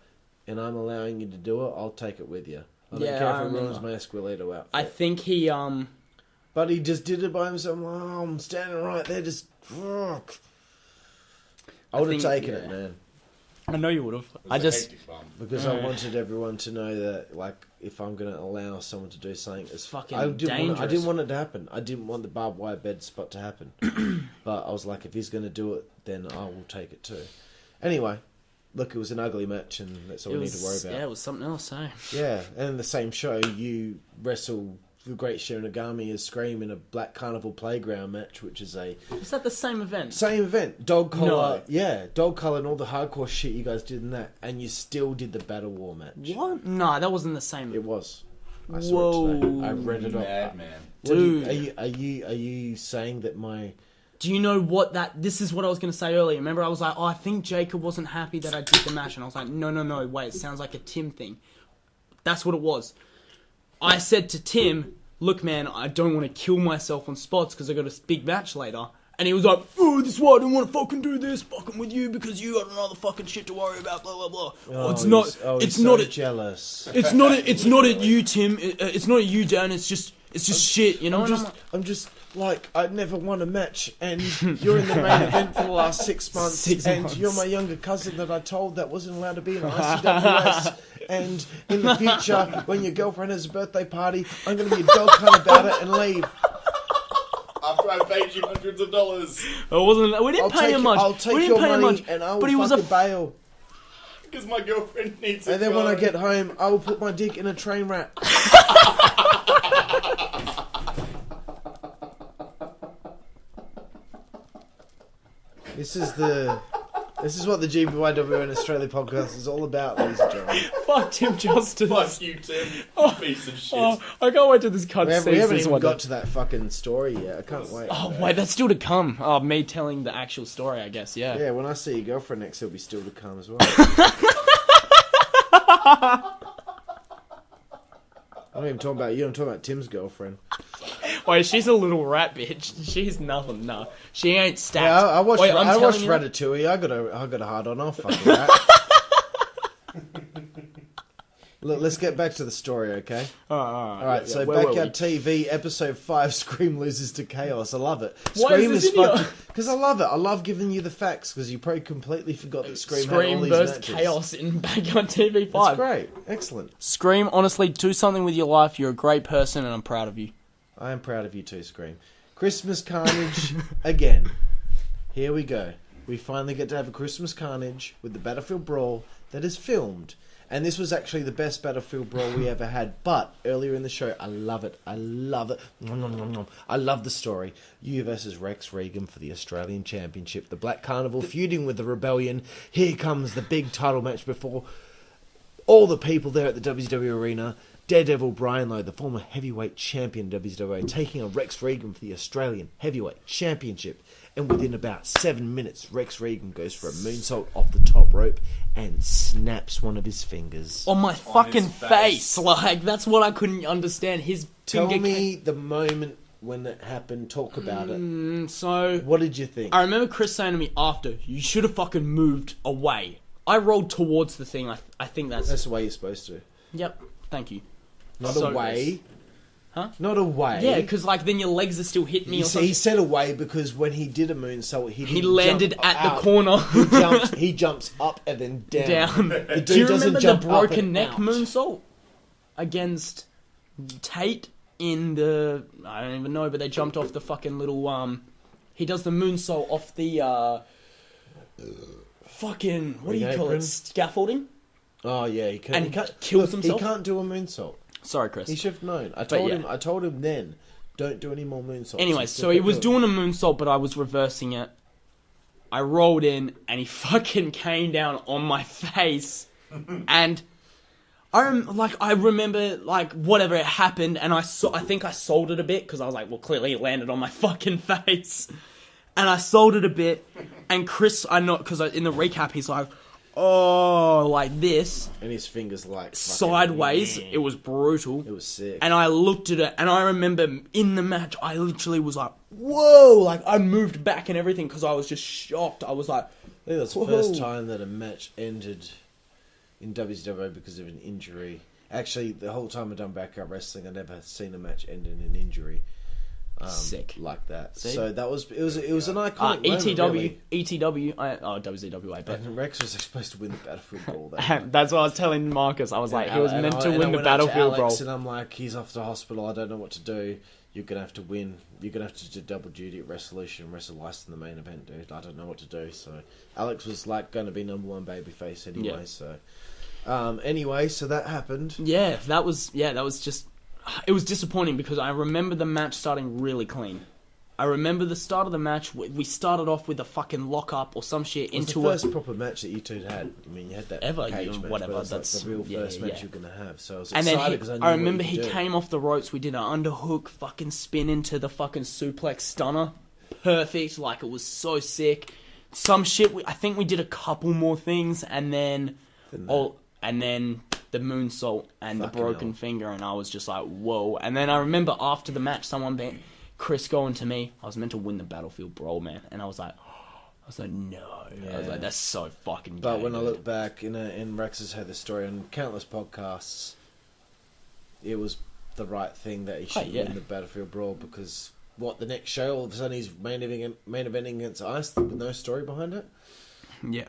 and I'm allowing you to do it, I'll take it with you. I don't Yeah, care I if it ruins remember. my Esqueleto outfit. I think he, But he just did it by himself. I'm like, oh, I'm standing right there, just fuck. I would have think, taken yeah. it, man. I know you would have. It was I a just, hectic bum. Because I wanted everyone to know that, like, if I'm going to allow someone to do something, it's fucking I dangerous. didn't want it to happen. I didn't want the barbed wire bed spot to happen. But I was like, if he's going to do it, then I will take it too. Anyway, look, it was an ugly match, and that's all we need to worry about. Yeah, it was something else, eh? Yeah, and in the same show, you wrestle the Great Shiranagami as Scream in a Black Carnival Playground match, which is a Is that the same event? same event. Dog collar, No. yeah, dog collar and all the hardcore shit you guys did in that, and you still did the Battle War match. What? No, that wasn't the same. It was. I saw it today. Whoa. I read it up. Madman. Dude. Are you saying that my... Do you know what this is what I was going to say earlier. Remember, I was like, I think Jacob wasn't happy that I did the match. And I was like, no, wait, it sounds like a Tim thing. That's what it was. I said to Tim, look, man, I don't want to kill myself on spots because I got a big match later. And he was like, oh, this is why I don't want to fucking do this fucking with you because you got another fucking shit to worry about, blah, blah, blah. he's it's so not jealous. It's not at you, Tim. It's not at you, Dan. It's just shit, you know? I'm just like, I never won a match, and you're in the main event for the last 6 months, and you're my younger cousin that I told that wasn't allowed to be in ICWS. And in the future, when your girlfriend has a birthday party, I'm going to be a dog cunt about it and leave. After I paid you hundreds of dollars. We didn't pay him much. I'll take your money and I will fucking bail. Because my girlfriend needs it. And then when I get home, I will put my dick in a train wrap. This is what the GBYWN Australia podcast is all about, ladies and gentlemen. Fuck Tim Justice. Fuck you, Tim. Piece of shit. Oh, I can't wait till this cunt sees We haven't this even one. got to that fucking story yet. I can't wait. Oh, wait, that's still to come. Oh, me telling the actual story, I guess, yeah. Yeah, when I see your girlfriend next, it'll be still to come as well. I'm not even talking about you, I'm talking about Tim's girlfriend. Wait, she's a little rat bitch. She's nothing, no. She ain't stacked. Yeah, I watched you. Ratatouille. I got a hard on. I'll fucking rat. Look, let's get back to the story, okay? Alright, so Backyard TV, episode 5, Scream loses to Chaos. I love it. Why Scream is this is in fucking... here? Because I love it. I love giving you the facts, because you probably completely forgot that Scream had all Scream these versus matches. Chaos in Backyard TV 5. That's great. Excellent. Scream, honestly, do something with your life. You're a great person and I'm proud of you. I am proud of you too, Scream. Christmas Carnage again. Here we go. We finally get to have a Christmas Carnage with the Battlefield Brawl that is filmed. And this was actually the best Battlefield Brawl we ever had. But earlier in the show, I love it. I love it. I love the story. You versus Rex Regan for the Australian Championship. The Black Carnival feuding with the Rebellion. Here comes the big title match before all the people there at the WZWA arena. Daredevil Brian Lowe, the former heavyweight champion WZWA, taking on Rex Regan for the Australian Heavyweight Championship. And within about 7 minutes, Rex Regan goes for a moonsault off the top rope and snaps one of his fingers. On my fucking face. Like, that's what I couldn't understand. His Tell finger me the moment when it happened. Talk about it. So, What did you think? I remember Chris saying to me after, you should have fucking moved away. I rolled towards the thing. I think That's the way you're supposed to. Yep, thank you. Not So away. Huh? Not away. Yeah, because like then your legs are still hitting me or something. He said away because when he did a moonsault, He landed jump at out. the corner. He jumps up and then down. Down. The dude Do you doesn't remember the jump up broken and neck out. moonsault against Tate in the... I don't even know, but they jumped off the fucking little... He does the moonsault off the... fucking... What do you call apron? it? Scaffolding? Oh yeah, he can't. And He can't, kills himself? He can't do a moonsault. Sorry, Chris. He should have known. I yeah. told him then. Don't do any more moonsaults. Anyway, so he was doing a moonsault, but I was reversing it. I rolled in, and he fucking came down on my face. And I remember, like, whatever it happened, and I think I sold it a bit, because I was like, well, clearly it landed on my fucking face. And I sold it a bit, and Chris, I know, because in the recap, he's like, oh, like this. And his fingers like Sideways. It was brutal. It was sick. And I looked at it, and I remember in the match, I literally was like, whoa! Like, I moved back and everything, because I was just shocked. I was like, I think that's the whoa. first time that a match ended in WZWA because of an injury. Actually, the whole time I've done backyard wrestling, I've never seen a match end in an injury. Sick. Like that. See? So that was it was an iconic moment, really. ETW, WZWA, but And Rex was supposed to win the Battlefield Brawl. That that's what I was telling Marcus. I was like, he was And meant to I win the went up to Battlefield Alex Brawl. and I'm like, he's off to hospital. I don't know what to do. You're gonna have to win. You're gonna have to do double duty at Resolution, wrestle Ice in the main event, dude. I don't know what to do. So Alex was like going to be number one babyface anyway. Yeah. So anyway, so that happened. Yeah, that was just. It was disappointing because I remember the match starting really clean. I remember the start of the match. We started off with a fucking lock up or some shit It was into the first proper match that you two had. I mean, you had that Ever, cage you- match, whatever, but it's like that's- the real yeah, first yeah, match yeah. you're gonna have. So I was And excited then because I I remember knew he what you could do. came off the ropes. We did an underhook, fucking spin into the fucking suplex stunner. Perfect. Like, it was so sick. Some shit. I think we did a couple more things, and then and then the moonsault and the Fucking broken hell. finger, and I was just like, whoa. And then I remember after the match, Chris going to me. I was meant to win the Battlefield Brawl, man, and I was like, no. I was Yeah. like, that's so fucking. But gay, when I dude. look back, and Rex has heard this story on countless podcasts, it was the right thing that he should yeah. win the Battlefield Brawl because the next show, all of a sudden he's main eventing against Ice with no story behind it. Yeah.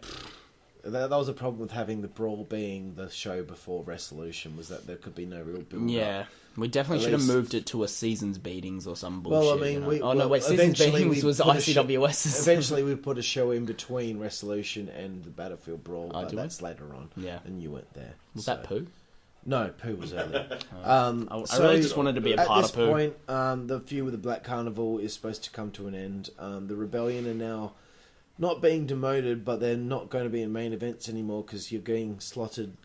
That was a problem with having the Brawl being the show before Resolution, was that there could be no real build. Yeah, we definitely At should have least- moved it to a seasons beatings or some bullshit. Well, I mean, you know? Seasons eventually beatings we was put a show- ICWS's. Eventually, we put a show in between Resolution and the Battlefield Brawl, but do we? that's later on. Yeah. And you weren't there. Was that poo? No, Pooh was earlier. I really just wanted to be a part of Pooh. At this point, the feud with the Black Carnival is supposed to come to an end. The Rebellion are now not being demoted, but they're not going to be in main events anymore because you're getting slotted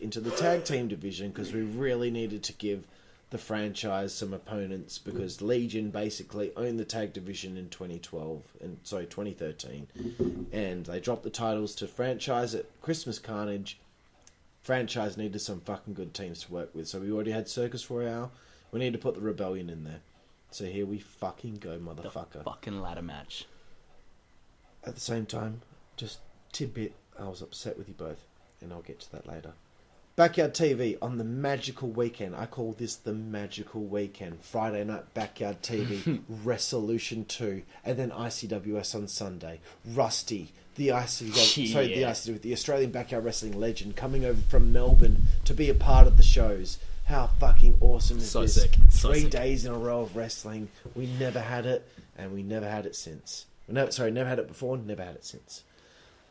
into the tag team division because we really needed to give the franchise some opponents because Legion basically owned the tag division in 2013, and they dropped the titles to franchise at Christmas Carnage. Franchise needed some fucking good teams to work with, so we already had Circus Royale. We need to put the Rebellion in there. So here we fucking go, motherfucker. Fucking ladder match. At the same time, just tidbit, I was upset with you both, and I'll get to that later. Backyard TV on the magical weekend. I call this the magical weekend. Friday night Backyard TV, Resolution 2, and then ICWS on Sunday. Rusty, the Australian Backyard Wrestling legend, coming over from Melbourne to be a part of the shows. How fucking awesome is So this? sick. So 3 sick. days in a row of wrestling. We never had it, and we never had it since. Never had it before, never had it since.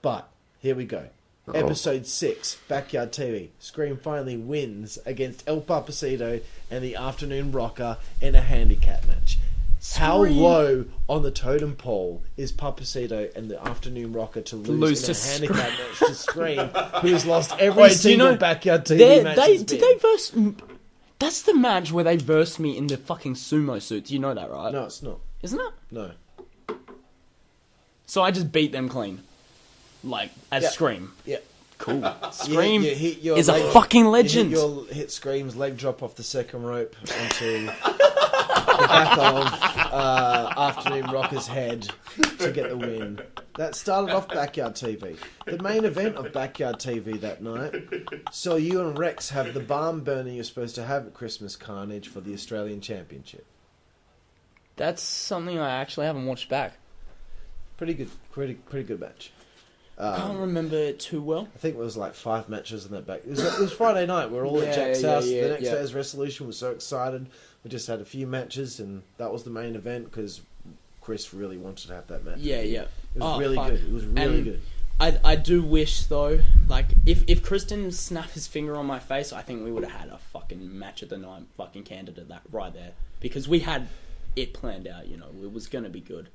But, here we go. Episode 6, Backyard TV. Scream finally wins against El Papacito and the Afternoon Rocker in a handicap match. How low on the totem pole is Papacito and the Afternoon Rocker to lose in a handicap match to Scream, who's lost every single Backyard TV match he's Did been? they verse... That's the match where they versed me in the fucking sumo suits. You know that, right? No, it's not. Isn't it? No. So I just beat them clean. Like, as Yeah. Scream. Yeah. Cool. Scream You hit your is a leg- fucking legend. You hit Scream's leg drop off the second rope onto the back of Afternoon Rocker's head to get the win. That started off Backyard TV. The main event of Backyard TV that night saw you and Rex have the barn burner you're supposed to have at Christmas Carnage for the Australian Championship. That's something I actually haven't watched back. Pretty good match. I can't remember it too well. I think it was like 5 matches in that back. It was Friday night. We were all at Jack's house. The next day's Resolution was so excited. We just had a few matches, and that was the main event because Chris really wanted to have that match. Yeah. It was really fuck. good. It was really And good. I do wish, though, like, if Chris didn't snap his finger on my face, I think we would have had a fucking match of the night fucking candidate that right there. Because we had it planned out, you know. It was going to be good.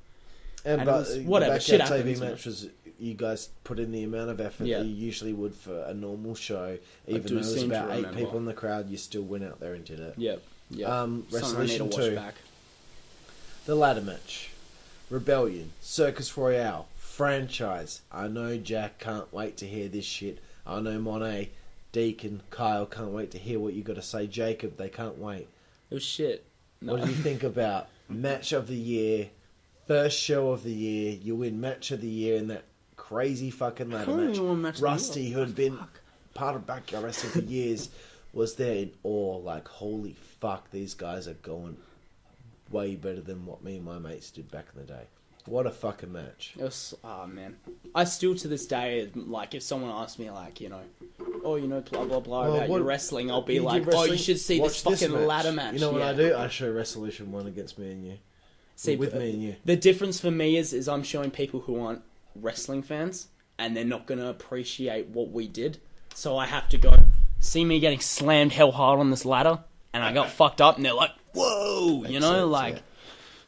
And it but was- whatever, the shit Backyard TV happens, match was you guys put in the amount of effort Yeah. that you usually would for a normal show. Even do though it was seem to about 8 remember. people in the crowd, you still went out there and did it. Yeah. Resolution Something I need to 2. watch back. The ladder match. Rebellion. Circus Royale. Franchise. I know Jack can't wait to hear this shit. I know Monet, Deacon, Kyle can't wait to hear what you got to say. Jacob, they can't wait. It was shit. No. What do you think about match of the year, first show of the year, you win match of the year in that crazy fucking ladder Can't match. even win match of the Rusty, year. who had been part of Backyard Wrestling for years, was there in awe, like, holy fuck, these guys are going way better than what me and my mates did back in the day. What a fucking match. It was, oh man. I still to this day, like, if someone asks me, like, you know, oh, you know, blah, blah, blah, Well, about what- your wrestling, I'll be You like, did oh, you wrestling? should see Watch this fucking match. ladder match. You know what yeah. I do? I show Resolution 1 against me and you. See, with me and you. The difference for me is I'm showing people who aren't wrestling fans, and they're not going to appreciate what we did. So I have to go, see me getting slammed hell hard on this ladder, and I got fucked up, and they're like, whoa, you know, sense, like... yeah.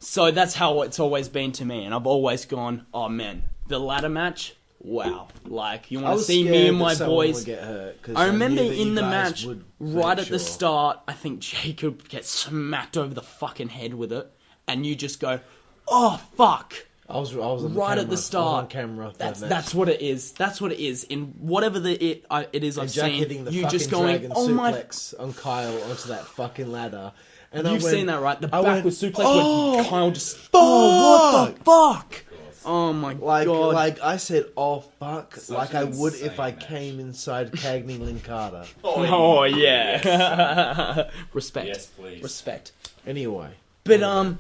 So that's how it's always been to me, and I've always gone, oh man, the ladder match, wow. Like, you want to see me and my boys. Get hurt, I remember in the match, right at the start, I think Jacob gets smacked over the fucking head with it, and you just go, oh fuck. I was on right the at the start. Camera. That's what it is. That's what it is. In whatever it is I've Jack seen, hitting the you fucking just going, dragon oh my. suplex on Kyle onto that fucking ladder. And You've seen that, right? The I went, backward suplex oh, where Kyle just, fuck! oh, what the fuck? Oh my god. Like I said, oh fuck, Such like an I would if I insane came inside Cagney Linkada. Oh yeah. Respect. Yes, please. Respect. Anyway. But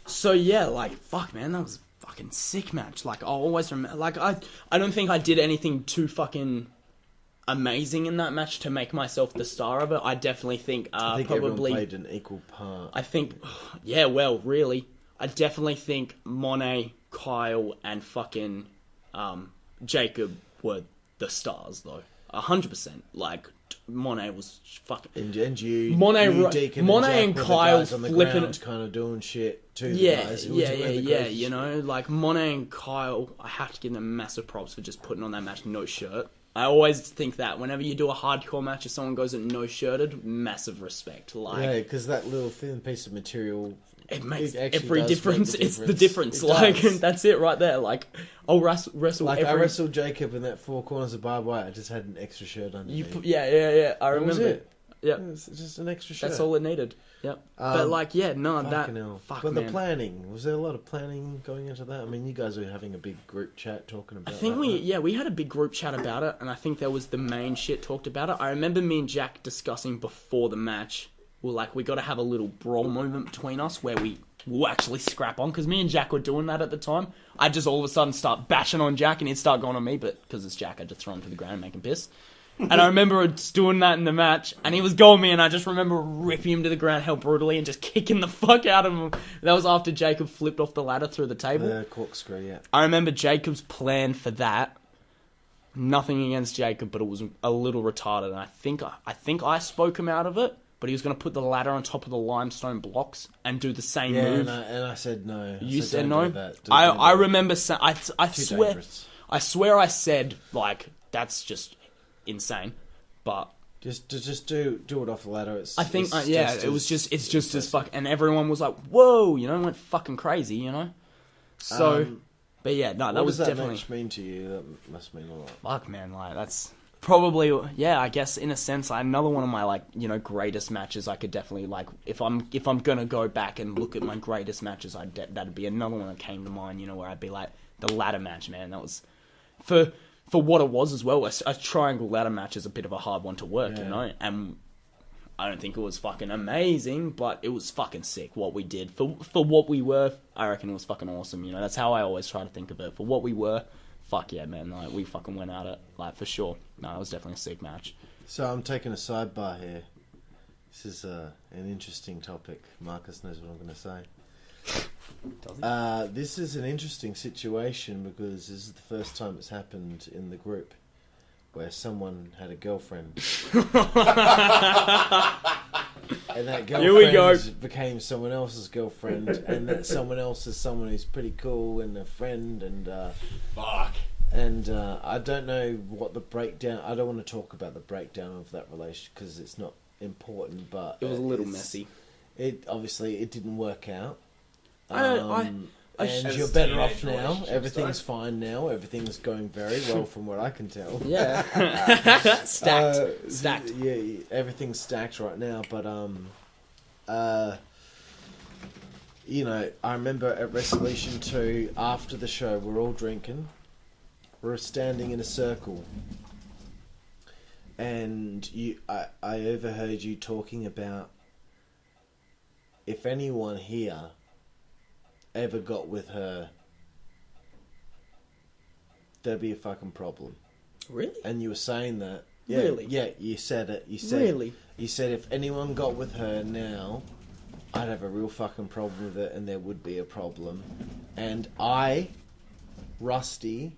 so yeah, like fuck man, that was a fucking sick match. Like I always remember, like I don't think I did anything too fucking amazing in that match to make myself the star of it. I definitely think, I think probably everyone played an equal part. I think, yeah, well, really, I definitely think Monet, Kyle, and fucking Jacob were the stars, though. 100%. Like, Monet was fucking... And you, Monet, Deacon Monet and and Jack Kyle were the guys on the flipping ground it. kind of doing shit to the Yeah, guys. yeah, you know, like, Monet and Kyle, I have to give them massive props for just putting on that match no shirt. I always think that whenever you do a hardcore match, if someone goes in no-shirted, massive respect. Like, yeah, because that little thin piece of material... It makes actually every does difference. make the It's the difference. It Like, does. that's it right there. Like, I'll wrestle Like, every... I wrestled Jacob in that four corners of barbed wire. I just had an extra shirt underneath. Yeah. I That was remember. it. Yeah, It's just an extra shirt. that's all it needed. Yep. But like, yeah, no, Fucking hell. fuck, But man. the planning, was there a lot of planning going into that? I mean, you guys were having a big group chat talking about I think that, right? we had a big group chat about it, and I think there was the main shit talked about it. I remember me and Jack discussing before the match. We're like, we got to have a little brawl moment between us where we'll actually scrap on, because me and Jack were doing that at the time. I'd just all of a sudden start bashing on Jack, and he'd start going on me, but because it's Jack, I'd just throw him to the ground and make him piss. And I remember just doing that in the match, and he was going me, and I just remember ripping him to the ground hell brutally and just kicking the fuck out of him. That was after Jacob flipped off the ladder through the table. The corkscrew, yeah. I remember Jacob's plan for that. Nothing against Jacob, but it was a little retarded, and I think I spoke him out of it. But he was going to put the ladder on top of the limestone blocks and do the same move. And I said no. You said said don't no. do that. I remember saying, I Too swear, dangerous. I swear I said like that's just insane, but Just do it off the ladder. It's I think it's it's just as fuck, and everyone was like, whoa, you know, went fucking crazy, you know. So, but yeah, no, that what was does that definitely match mean to you? That must mean a lot. fuck, man. Like that's probably, yeah, I guess in a sense, another one of my like, you know, greatest matches. I could definitely like if I'm gonna go back and look at my greatest matches, that'd be another one that came to mind. You know, where I'd be like the ladder match, man. That was for what it was as well. A triangle ladder match is a bit of a hard one to work, you know, and I don't think it was fucking amazing, but it was fucking sick what we did for what we were. I reckon it was fucking awesome. You know, that's how I always try to think of it. For what we were. Fuck yeah, man! Like we fucking went at it, like for sure. No, it was definitely a sick match. So I'm taking a sidebar here. This is an interesting topic. Marcus knows what I'm going to say. This is an interesting situation because this is the first time it's happened in the group where someone had a girlfriend. And that Here we go. girlfriend became someone else's girlfriend, and that someone else is someone who's pretty cool and a friend, and Fuck. and I don't know what the breakdown. I don't want to talk about the breakdown of that relationship because it's not important, but It was a little messy. It obviously it didn't work out. I And As you're better off teenage now. relationships Everything's go. fine now. Everything's going very well from what I can tell. Yeah, stacked. Yeah, everything's stacked right now. But you know, I remember at Resolution 2 after the show, we're all drinking. We're standing in a circle, and I overheard you talking about if anyone here ever got with her, there'd be a fucking problem. Really? And you were saying that. Yeah, Really? Yeah, you said it. You said Really? You said if anyone got with her now, I'd have a real fucking problem with it, and there would be a problem. And I, Rusty,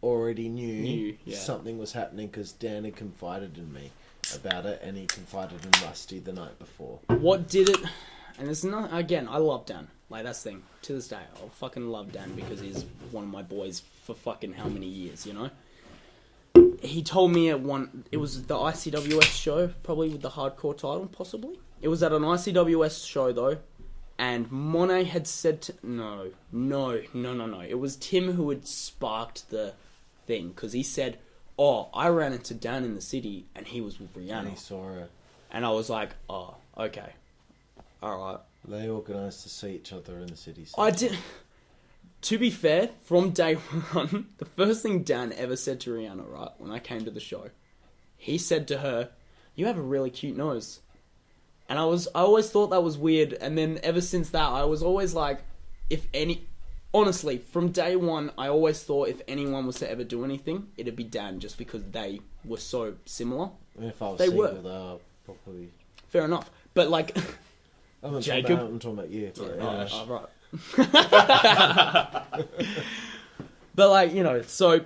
already knew yeah. something was happening because Dan had confided in me about it, and he confided in Rusty the night before. What did it? And it's not, again, I love Dan. Like, that's the thing. To this day, I'll fucking love Dan because he's one of my boys for fucking how many years, you know? He told me it was the ICWS show, probably with the hardcore title, possibly. It was at an ICWS show, though, and Monet had said to... No. It was Tim who had sparked the thing, because he said, oh, I ran into Dan in the city, and he was with Rihanna. And he saw her. And I was like, oh, okay. Alright. They organised to see each other in the city. I did... To be fair, from day one, the first thing Dan ever said to Rihanna, right, when I came to the show, he said to her, you have a really cute nose. And I always thought that was weird, and then ever since that, I was always like, honestly, from day one, I always thought if anyone was to ever do anything, it'd be Dan, just because they were so similar. I mean, if I was They single, were. probably... Fair enough. But like... I'm Jacob. talking about you. Right. But like, you know, so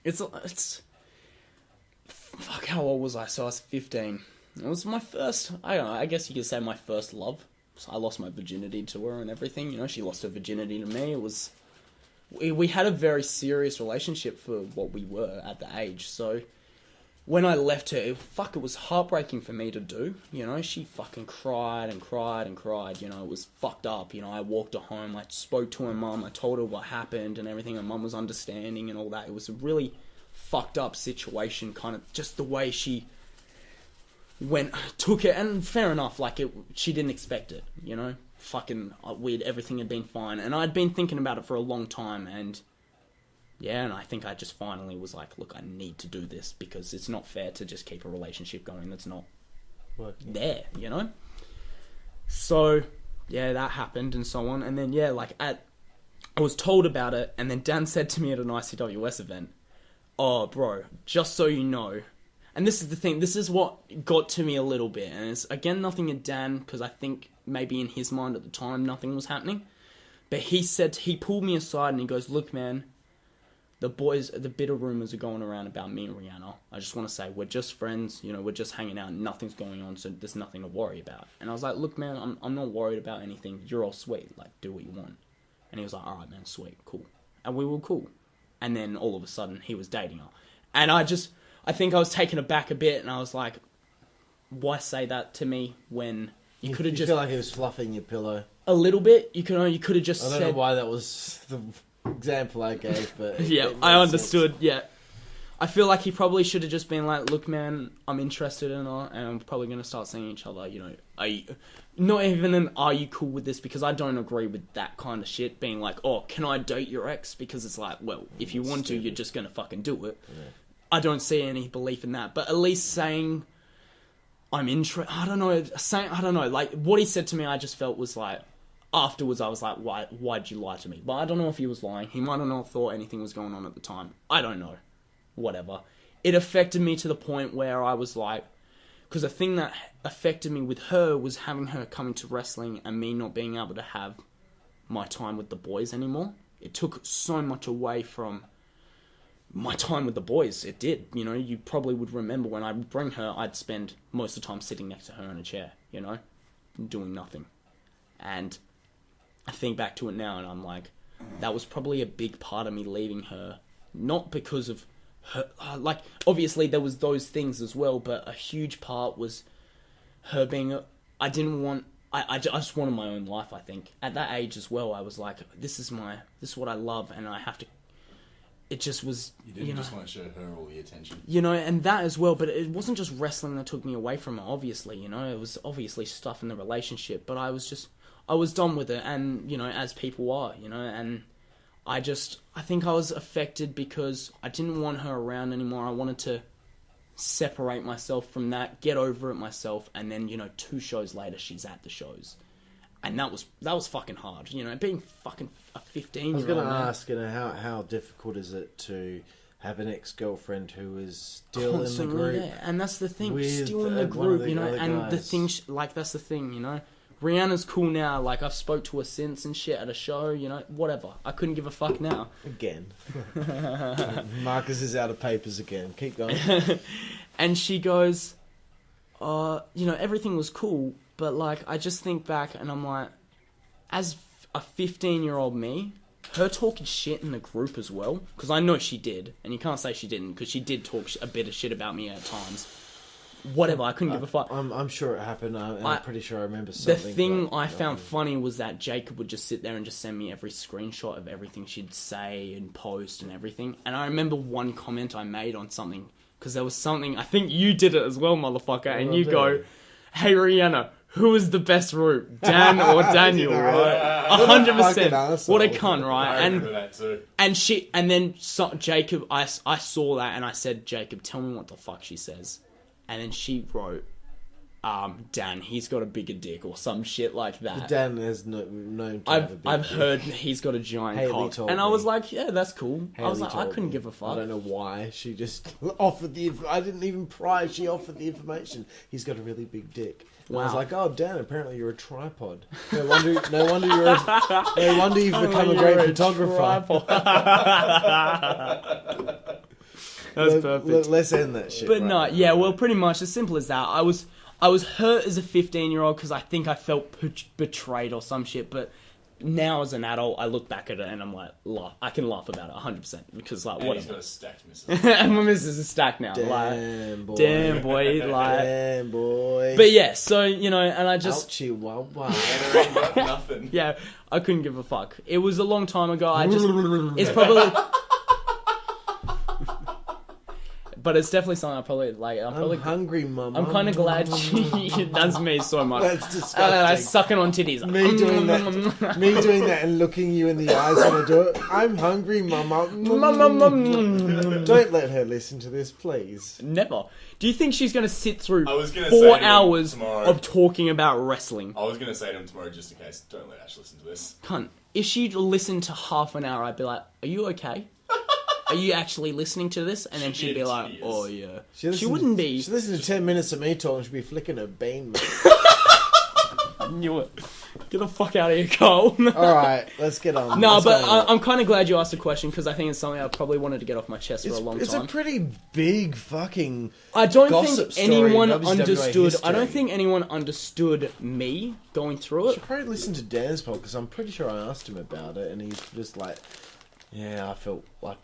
it's fuck, how old was I? So I was 15. It was my first, I don't know, I guess you could say my first love. So I lost my virginity to her and everything, you know, she lost her virginity to me. We had a very serious relationship for what we were at the age, so when I left her, it was heartbreaking for me to do, you know, she fucking cried and cried and cried, you know, it was fucked up, you know, I walked her home, I spoke to her mum, I told her what happened and everything, her mum was understanding and all that, it was a really fucked up situation, kind of, just the way she took it, and fair enough, like, she didn't expect it, you know, fucking, everything had been fine, and I'd been thinking about it for a long time, and yeah, and I think I just finally was like, look, I need to do this because it's not fair to just keep a relationship going that's not there, you know? So, yeah, that happened and so on. And then, yeah, like, I was told about it, and then Dan said to me at an ICWS event, oh, bro, just so you know, and this is the thing, this is what got to me a little bit, and it's, again, nothing at Dan, because I think maybe in his mind at the time, nothing was happening, but he pulled me aside and he goes, look, man, the bitter rumours are going around about me and Rihanna. I just want to say, we're just friends, you know, we're just hanging out, nothing's going on, so there's nothing to worry about. And I was like, look, man, I'm not worried about anything, you're all sweet, like, do what you want. And he was like, alright, man, sweet, cool. And we were cool. And then, all of a sudden, he was dating her. And I think I was taken aback a bit, and I was like, why say that to me when you could have just... You feel like he was fluffing your pillow? A little bit, you could have just said... I don't know why that was the example I gave, but... Yeah, I understood, sense. Yeah. I feel like he probably should have just been like, look, man, I'm interested in her, and I'm probably going to start seeing each other, you know, not even are you cool with this, because I don't agree with that kind of shit, being like, oh, can I date your ex? Because it's like, well, if you want to, you're just going to fucking do it. Yeah. I don't see any belief in that, but at least saying, I'm interested, I don't know, like, what he said to me, I just felt was like, afterwards, I was like, why'd you lie to me? But I don't know if he was lying. He might have not thought anything was going on at the time. I don't know. Whatever. It affected me to the point where I was like... Because the thing that affected me with her was having her coming to wrestling and me not being able to have my time with the boys anymore. It took so much away from my time with the boys. It did. You know, you probably would remember when I would bring her, I'd spend most of the time sitting next to her in a chair, you know, doing nothing. And... I think back to it now and I'm like, that was probably a big part of me leaving her. Not because of her, like, obviously there was those things as well, but a huge part was her being, I just wanted my own life, I think. At that age as well, I was like, this is what I love, and I have to, it just was, you didn't just want to show her all the attention. You know, and that as well, but it wasn't just wrestling that took me away from her, obviously, you know, it was obviously stuff in the relationship, but I was done with it, and, you know, as people are, you know, and I think I was affected because I didn't want her around anymore. I wanted to separate myself from that, get over it myself, and then, you know, 2 shows later, she's at the shows. And that was fucking hard, you know, being fucking a 15-year-old. I was going to ask, you know, how difficult is it to have an ex-girlfriend who is still constantly in the group? Yeah. And that's the thing, still in the group, you know, and guys. The thing, like, that's the thing, you know. Rihanna's cool now, like, I've spoke to her since and shit at a show, you know, whatever. I couldn't give a fuck now. Again. Marcus is out of papers again. Keep going. And she goes, you know, everything was cool, But, like, I just think back and I'm like, as a 15-year-old me, her talking shit in the group as well, because I know she did, and you can't say she didn't, because she did talk a bit of shit about me at times. Whatever, I couldn't give a fuck. I'm sure it happened, and I'm pretty sure I remember something. The thing I found funny was that Jacob would just sit there and just send me every screenshot of everything she'd say and post and everything. And I remember one comment I made on something, because there was something, I think you did it as well, motherfucker, and you go, hey, Rihanna, who is the best route, Dan or Daniel, right? 100%. What a cunt, right? I remember that too. And then Jacob, I saw that and I said, Jacob, tell me what the fuck she says. And then she wrote, Dan, he's got a bigger dick or some shit like that. Dan has known to have a big I've dick. heard he's got a giant Haley cock. told And I me. was like, yeah, that's cool. I was Haley like, I told couldn't me. give a fuck. I don't know why. She just offered I didn't even pry. She offered the information. He's got a really big dick. And I was Wow. like, oh, Dan, apparently you're a tripod. No wonder you've become a great photographer. That's perfect. Let's end that shit. But right no, now. yeah, well, pretty much as simple as that. I was hurt as a 15-year-old because I think I felt betrayed or some shit. But now as an adult, I look back at it and I'm like, I can laugh about it 100% because like, And what? he's got a stacked missus. And my missus is stacked now. Damn, boy. Damn boy, like. Damn, boy. But yeah, so you know, and I just Ouchie, wow, wow. And there ain't got nothing. yeah, I couldn't give a fuck. It was a long time ago. It's probably. But it's definitely something I probably like. I'm hungry, mum. I'm kind of glad that's me so much. That's disgusting. Sucking on titties. Me doing that, and looking you in the eyes when I do it. I'm hungry, mama. Don't let her listen to this, please. Never. Do you think she's going to sit through I was gonna 4 say to him hours tomorrow. of talking about wrestling? I was going to say to him tomorrow, just in case, don't let Ash listen to this. Cunt. If she'd listen to half an hour, I'd be like, are you okay? Are you actually listening to this? And then she'd be like, oh yeah. She wouldn't be. She listened to 10 minutes of me talking. She'd be flicking her bean. I knew it. Get the fuck out of here, Cole. Alright, let's get on. No, Let's but go on. I'm kind of glad you asked the question because I think it's something I probably wanted to get off my chest for a long It's time. a pretty big fucking I don't gossip think story in anyone WZWA understood. I don't history. think anyone understood me going through You it. should probably listen to Dan's pod because I'm pretty sure I asked him about it and he's just like, yeah, I felt like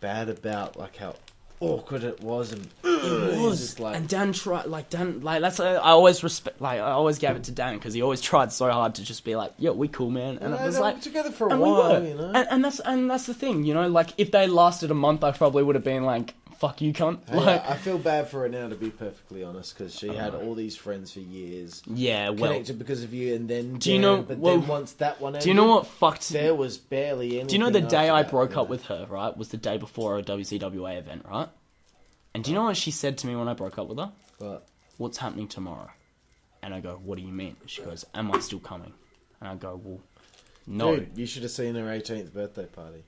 bad about like how awkward it was and It he's was, just like, and Dan tried. That's I always respect. Like I always gave it to Dan because he always tried so hard to just be like, "Yeah, we cool, man." And it was they were like, together for a and while, we were, you know. and that's the thing, you know. Like if they lasted a month, I probably would have been like, "Fuck you, cunt." Like, I feel bad for her now, to be perfectly honest, because she had all these friends for years. yeah, well, Connected because of you, and then Do you know- But well, then once that one ended, do you know what fucked? there was barely anything. Do you know the day after I that, broke you know? up with her, right, was the day before a WZWA event, right? And do you know what she said to me when I broke up with her? But What's happening tomorrow? And I go, what do you mean? She goes, am I still coming? And I go, well, no. dude, you should have seen her 18th birthday party.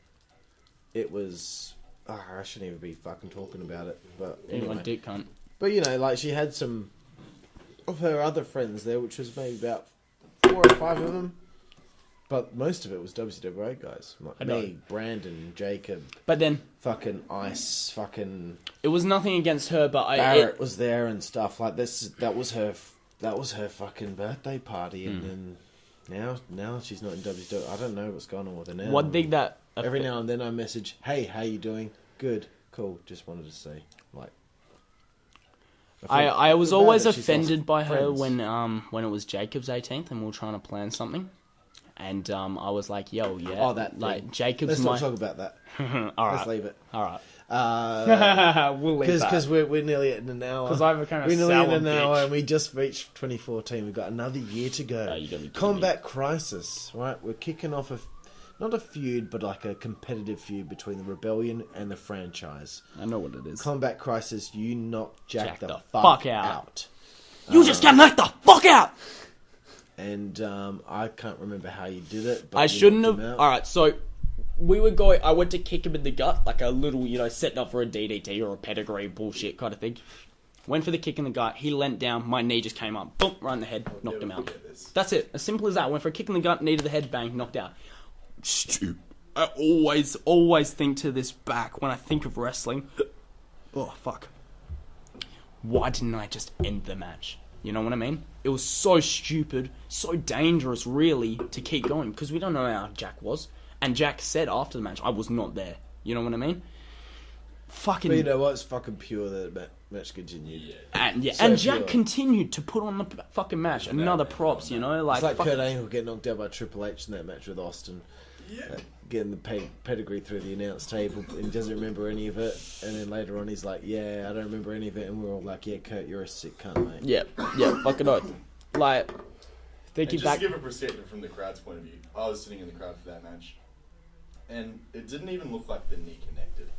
It was. I shouldn't even be fucking talking about it, but Eat my anyway. dick, cunt. But you know, like she had some of her other friends there, which was maybe about 4 or 5 of them. But most of it was WZWA guys. Like I know. me, Brandon, Jacob, But then, fucking Ice, fucking it was nothing against her, but Barrett was there and stuff like this. That was her fucking birthday party, and then now she's not in WZWA. I don't know what's going on with her now. one thing that... Every now and then I message, hey, how you doing? Good, cool. Just wanted to say, like. I was feel bad always that she's offended lost by her friends. when it was Jacob's 18th and we were trying to plan something. And I was like, yo, yeah. Oh, that like, thing. Jacob's Let's my... not talk about that. All Let's right. leave it. All right. We'll leave that. Because we're nearly at an hour. Because I've become a We're nearly sour at an hour bitch. and we just reached 2014. We've got another year to go. Oh, you're gonna be kidding Combat Crisis, right? We're kicking off not a feud, but like a competitive feud between the Rebellion and the franchise. I know what it is. Combat Crisis, you knocked Jack the fuck fuck out. You just got knocked the fuck out! And I can't remember how you did it. But I you shouldn't knocked have... him out. Alright, so... I went to kick him in the gut, like a little, setting up for a DDT or a pedigree bullshit kind of thing. Went for the kick in the gut, he leant down, my knee just came up, boom, right in the head, knocked him out. That's it, as simple as that. Went for a kick in the gut, knee to the head, bang, knocked out. Stupid. I always think to this back when I think of wrestling. Oh, fuck. Why didn't I just end the match? You know what I mean? It was so stupid, so dangerous, really, to keep going, because we don't know how Jack was. And Jack said after the match, I was not there. You know what I mean? Fucking... But you know what? It's fucking pure that match continued. And So Jack pure. continued to put on the fucking match. Another props, you know? It's like fucking... Kurt Angle getting knocked out by Triple H in that match with Austin. Yeah. Getting the pedigree through the announce table, and he doesn't remember any of it. And then later on, he's like, "Yeah, I don't remember any of it." And we're all like, "Yeah, Kurt, you're a sick cunt, mate." Yeah, fucking oath. Like, thinking Just back... to give a perspective from the crowd's point of view, I was sitting in the crowd for that match, and it didn't even look like the knee connected.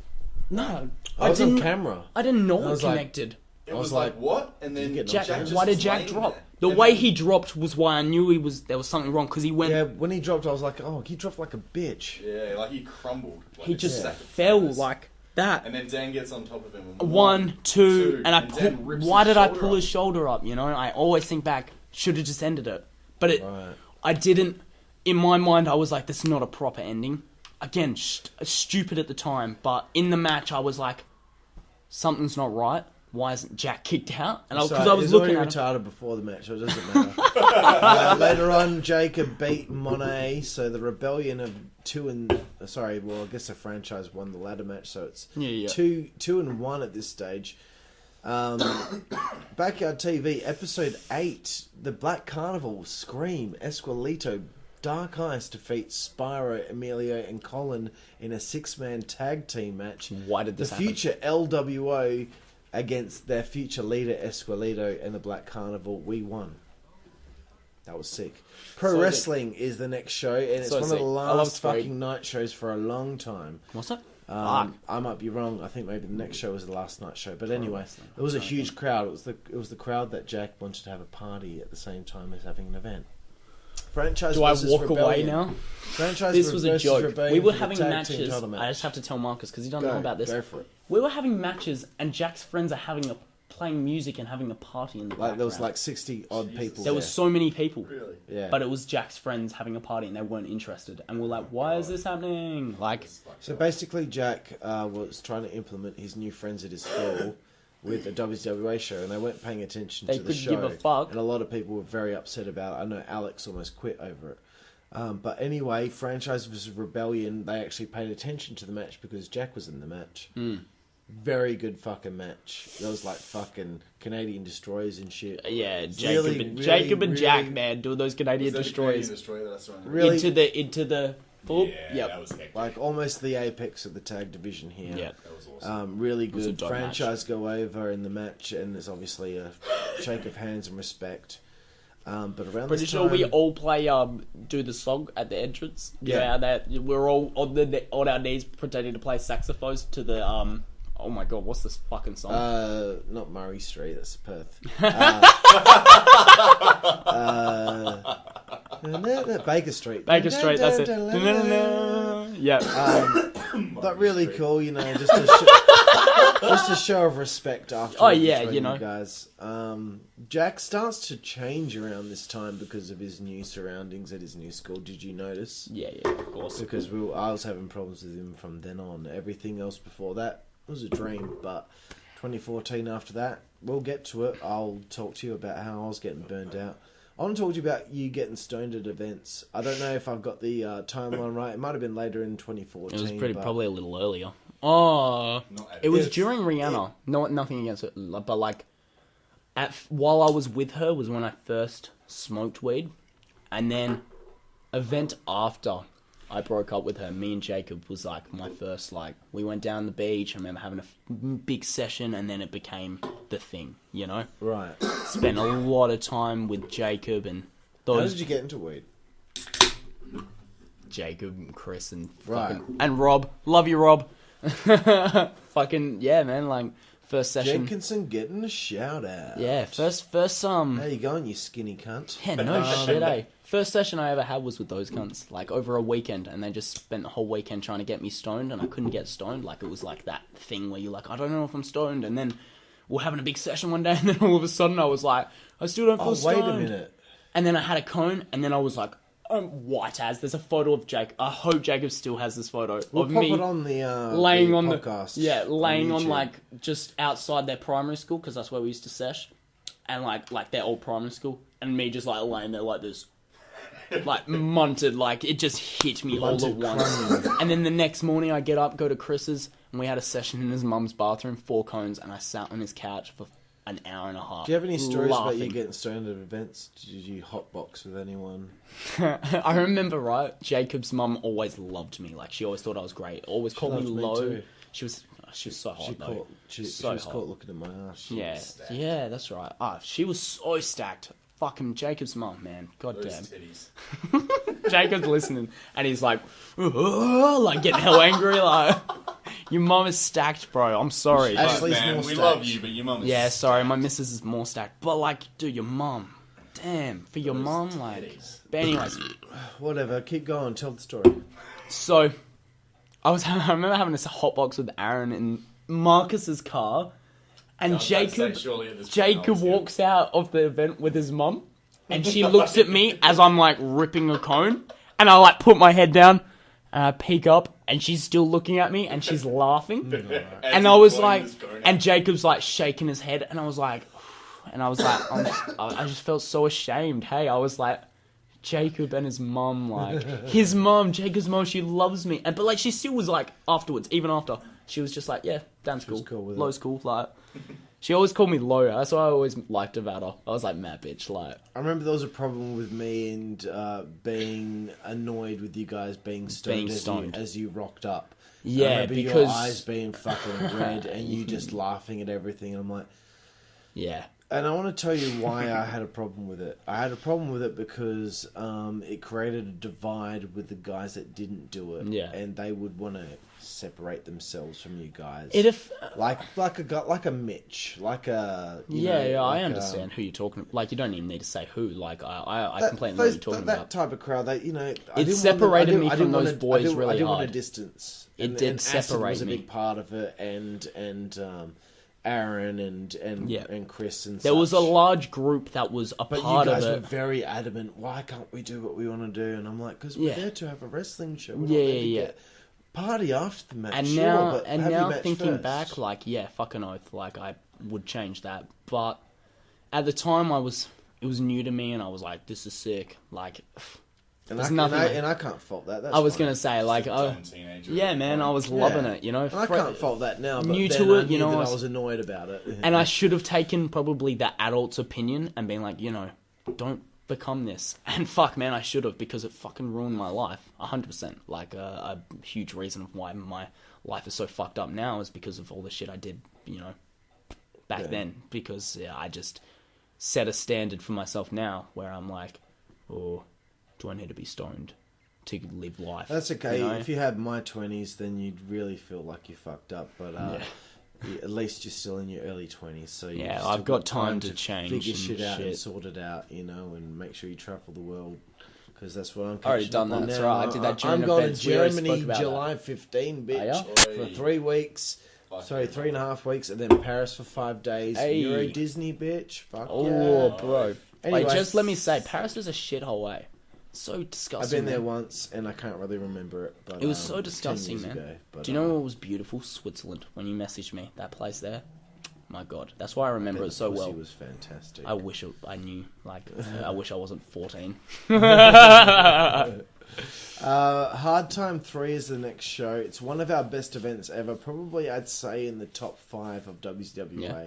No, I was on camera. I didn't know I it was like- connected. It I was was like, like, what? And then you get Jack, knocked out. just why did was Jack laying drop? there. The And way then- he dropped was why I knew there was something wrong, because he went... Yeah, when he dropped, I was like, "Oh, he dropped like a bitch." Yeah, like he crumbled. Like he a just sack of fell potatoes. like that. And then Dan gets on top of him. And One, two, and I Dan pull. rips Why his did I shoulder pull up. his shoulder up? You know, I always think back. Should have just ended it, but Right. I didn't. In my mind, I was like, "This is not a proper ending." Again, stupid at the time, but in the match, I was like, "Something's not right. Why isn't Jack kicked out?" And because I was he's looking already at him. retarded before the match, so it doesn't matter. Later on, Jacob beat Monet, so the Rebellion of I guess the franchise won the ladder match, so it's Yeah. 2-1 at this stage. Backyard TV, episode 8, the Black Carnival, Scream, Esquelito, Dark Ice defeats Spyro, Emilio, and Colin in a 6-man tag team match. Why did this The happen? future LWO against their future leader Esquelito and the Black Carnival. We won. That was sick. Pro So Wrestling is the next show, and it's So one of sick. the I love last Scream. fucking night shows for a long time. What's that? I might be wrong. I think maybe the next show was the last night show. But anyway, Wrestling. it was a huge crowd. It was the crowd that Jack wanted to have a party at the same time as having an event. Franchise Do I versus walk away Rebellion. now? Franchise This was a versus joke. Rebellion We were for the having tag team matches. title match. I just have to tell Marcus because he doesn't Go, know about this. Go for it. We were having matches, and Jack's friends are playing music and having a party in the background. Like there was like 60 odd people. There was so many people. Really? yeah. But it was Jack's friends having a party, and they weren't interested. And we're like, why is this happening? Like, So basically, Jack was trying to implement his new friends at his school with the WZWA show, and they weren't paying attention They to the couldn't show. give a fuck. And a lot of people were very upset about it. I know Alex almost quit over it. But anyway, Franchise vs. Rebellion, they actually paid attention to the match because Jack was in the match. Very good fucking match. There was like fucking Canadian destroyers and shit. yeah, Jacob and Jack, man, doing those Canadian Was that destroyers the Canadian destroyer that I saw in the Really? into the. Boop. Yeah, Yep. that was hectic. Like almost the apex of the tag division here. Yeah. That was awesome. Really was a good. dope Franchise go over in the match, and there's obviously a shake of hands and respect. But around Pretty this sure time, we all play do the song at the entrance. Yeah. Yeah, that we're all on our knees pretending to play saxophones to the Oh my god, what's this fucking song? Not Murray Street, that's Perth. Baker Street. Baker Street, that's it. Yeah. But really cool, you know, just a show of respect after. Oh, yeah, between you know. guys. Jack starts to change around this time because of his new surroundings at his new school. Did you notice? Yeah, of course. Because I was having problems with him from then on. Everything else before that was a dream, but 2014 after that, we'll get to it. I'll talk to you about how I was getting burned out. I want to talk to you about you getting stoned at events. I don't know if I've got the timeline right. It might have been later in 2014. It was but probably a little earlier. Oh, Not at it was It's- during Rihanna. Nothing against it, but like, while I was with her was when I first smoked weed, and then event after I broke up with her, me and Jacob was like my first, like, we went down the beach. I remember having a big session, and then it became the thing, you know? Right. Spent a lot of time with Jacob and How those did you get into weed? Jacob and Chris and Right. and Rob. Love you, Rob. Fucking yeah, man, like first session. Jenkinson getting a shout out. Yeah, first How you going, you skinny cunt? Yeah, no shit, eh? First session I ever had was with those cunts, like over a weekend, and they just spent the whole weekend trying to get me stoned, and I couldn't get stoned. Like, it was like that thing where you're like, I don't know if I'm stoned, and then we're having a big session one day, and then all of a sudden I was like, I still don't feel Oh, stoned. wait a minute. And then I had a cone, and then I was like, white as. There's a photo of Jake. I hope Jacob still has this photo We'll of pop me it on the laying the on podcast. laying on YouTube. like just outside their primary school, because that's where we used to sesh. and like their old primary school, and me just like laying there like this, like munted, like it just hit me all at once. And then the next morning I get up, go to Chris's, and we had a session in his mum's bathroom, 4 cones, and I sat on his couch for an hour and a half. Do you have any stories laughing. about you getting stoned at events? Did you hotbox with anyone? I remember, right? Jacob's mum always loved me. Like, she always thought I was great. Always called me Lowe. She was so hot, though. She was caught looking at my ass. Yeah, that's right. She was so stacked. Fucking Jacob's mum, man. God damn. Jacob's listening, and he's like getting hell angry, like... Your mum is stacked, bro. I'm sorry. Ashley's man, we love you, but your mum is stacked. Sorry, my missus is more stacked. But, like, dude, your mum. Damn, for your mum, like... But anyways. Whatever, keep going. Tell the story. So, I remember having this hotbox with Aaron in Marcus's car. And Jacob walks out of the event with his mum. And she looks at me as I'm, like, ripping a cone. And I, like, put my head down. And I peek up, and she's still looking at me, and she's laughing. And I was like, and Jacob's like shaking his head, and I was like, I just felt so ashamed. Hey, I was like, Jacob and his mum, like, Jacob's mum, she loves me. But like, she still was like, afterwards, even after, she was just like, yeah, Dan's cool. Lowe's cool. Like, she always called me Lowe. That's what I always liked about her. I was like, mad bitch. Like, I remember there was a problem with me and being annoyed with you guys being stoned, as you rocked up. Yeah, because your eyes being fucking red and you just laughing at everything. And I'm like, yeah. And I want to tell you why I had a problem with it. I had a problem with it because it created a divide with the guys that didn't do it. Yeah. And they would want to separate themselves from you guys. Like a Mitch, I understand who you're talking about. Like, you don't even need to say who. Like, I completely know what you're talking about. That type of crowd, it separated me from those boys really hard. I didn't want a distance. It did separate me. Was a big part of it, and Aaron and Chris and there was a large group that was a part of it. But you guys were very adamant. Why can't we do what we want to do? And I'm like, because we're there to have a wrestling show. We're not there to get party after the match. And now thinking back, like, yeah, fucking oath, like I would change that. But at the time, it was new to me, and I was like, this is sick. Like. And I can't fault that. I was going to say, like, yeah, man, I was loving it, you know. And I can't fault that now, but new then to it, I knew that I was annoyed about it. And I should have taken probably the adult's opinion and been like, you know, don't become this. And fuck, man, I should have, because it fucking ruined my life, 100%. Like, a huge reason of why my life is so fucked up now is because of all the shit I did, you know, back then. Because I just set a standard for myself now where I'm like, oh... do I need to be stoned to live life? That's okay. You know? If you had my 20s, then you'd really feel like you fucked up. But at least you're still in your early 20s. So I've got time to change. Figure shit out and sort it out, you know, and make sure you travel the world. Because that's what I'm already done that. That's right. I did that during I'm going to Germany July 15, bitch, for 3 weeks. Sorry, 3.5 weeks, and then Paris for 5 days. Hey. Euro Disney, bitch. Fuck bro. Anyway, Wait, just let me say, Paris is a shithole, eh? So disgusting. I've been there once, and I can't really remember it. But, it was so disgusting, man. Ago, but, do you know what was beautiful? Switzerland. When you messaged me, that place there. My God, that's why I remember it so well. It was fantastic. I wish I knew. Like, I wish I wasn't 14. Hard Time 3 is the next show. It's one of our best events ever. Probably, I'd say, in the top 5 of WZWA. Yeah.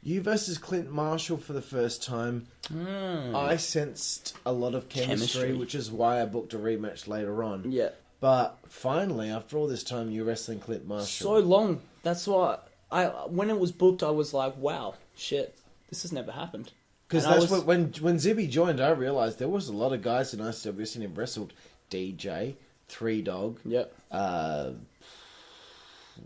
You versus Clint Marshall for the first time. I sensed a lot of chemistry, which is why I booked a rematch later on. Yeah. But finally, after all this time, you're wrestling Clint Marshall. So long. That's why when it was booked, I was like, wow, shit, this has never happened. Because that's when Zibby joined, I realised there was a lot of guys in ICW seen him wrestled. DJ, 3 Dog. Yep.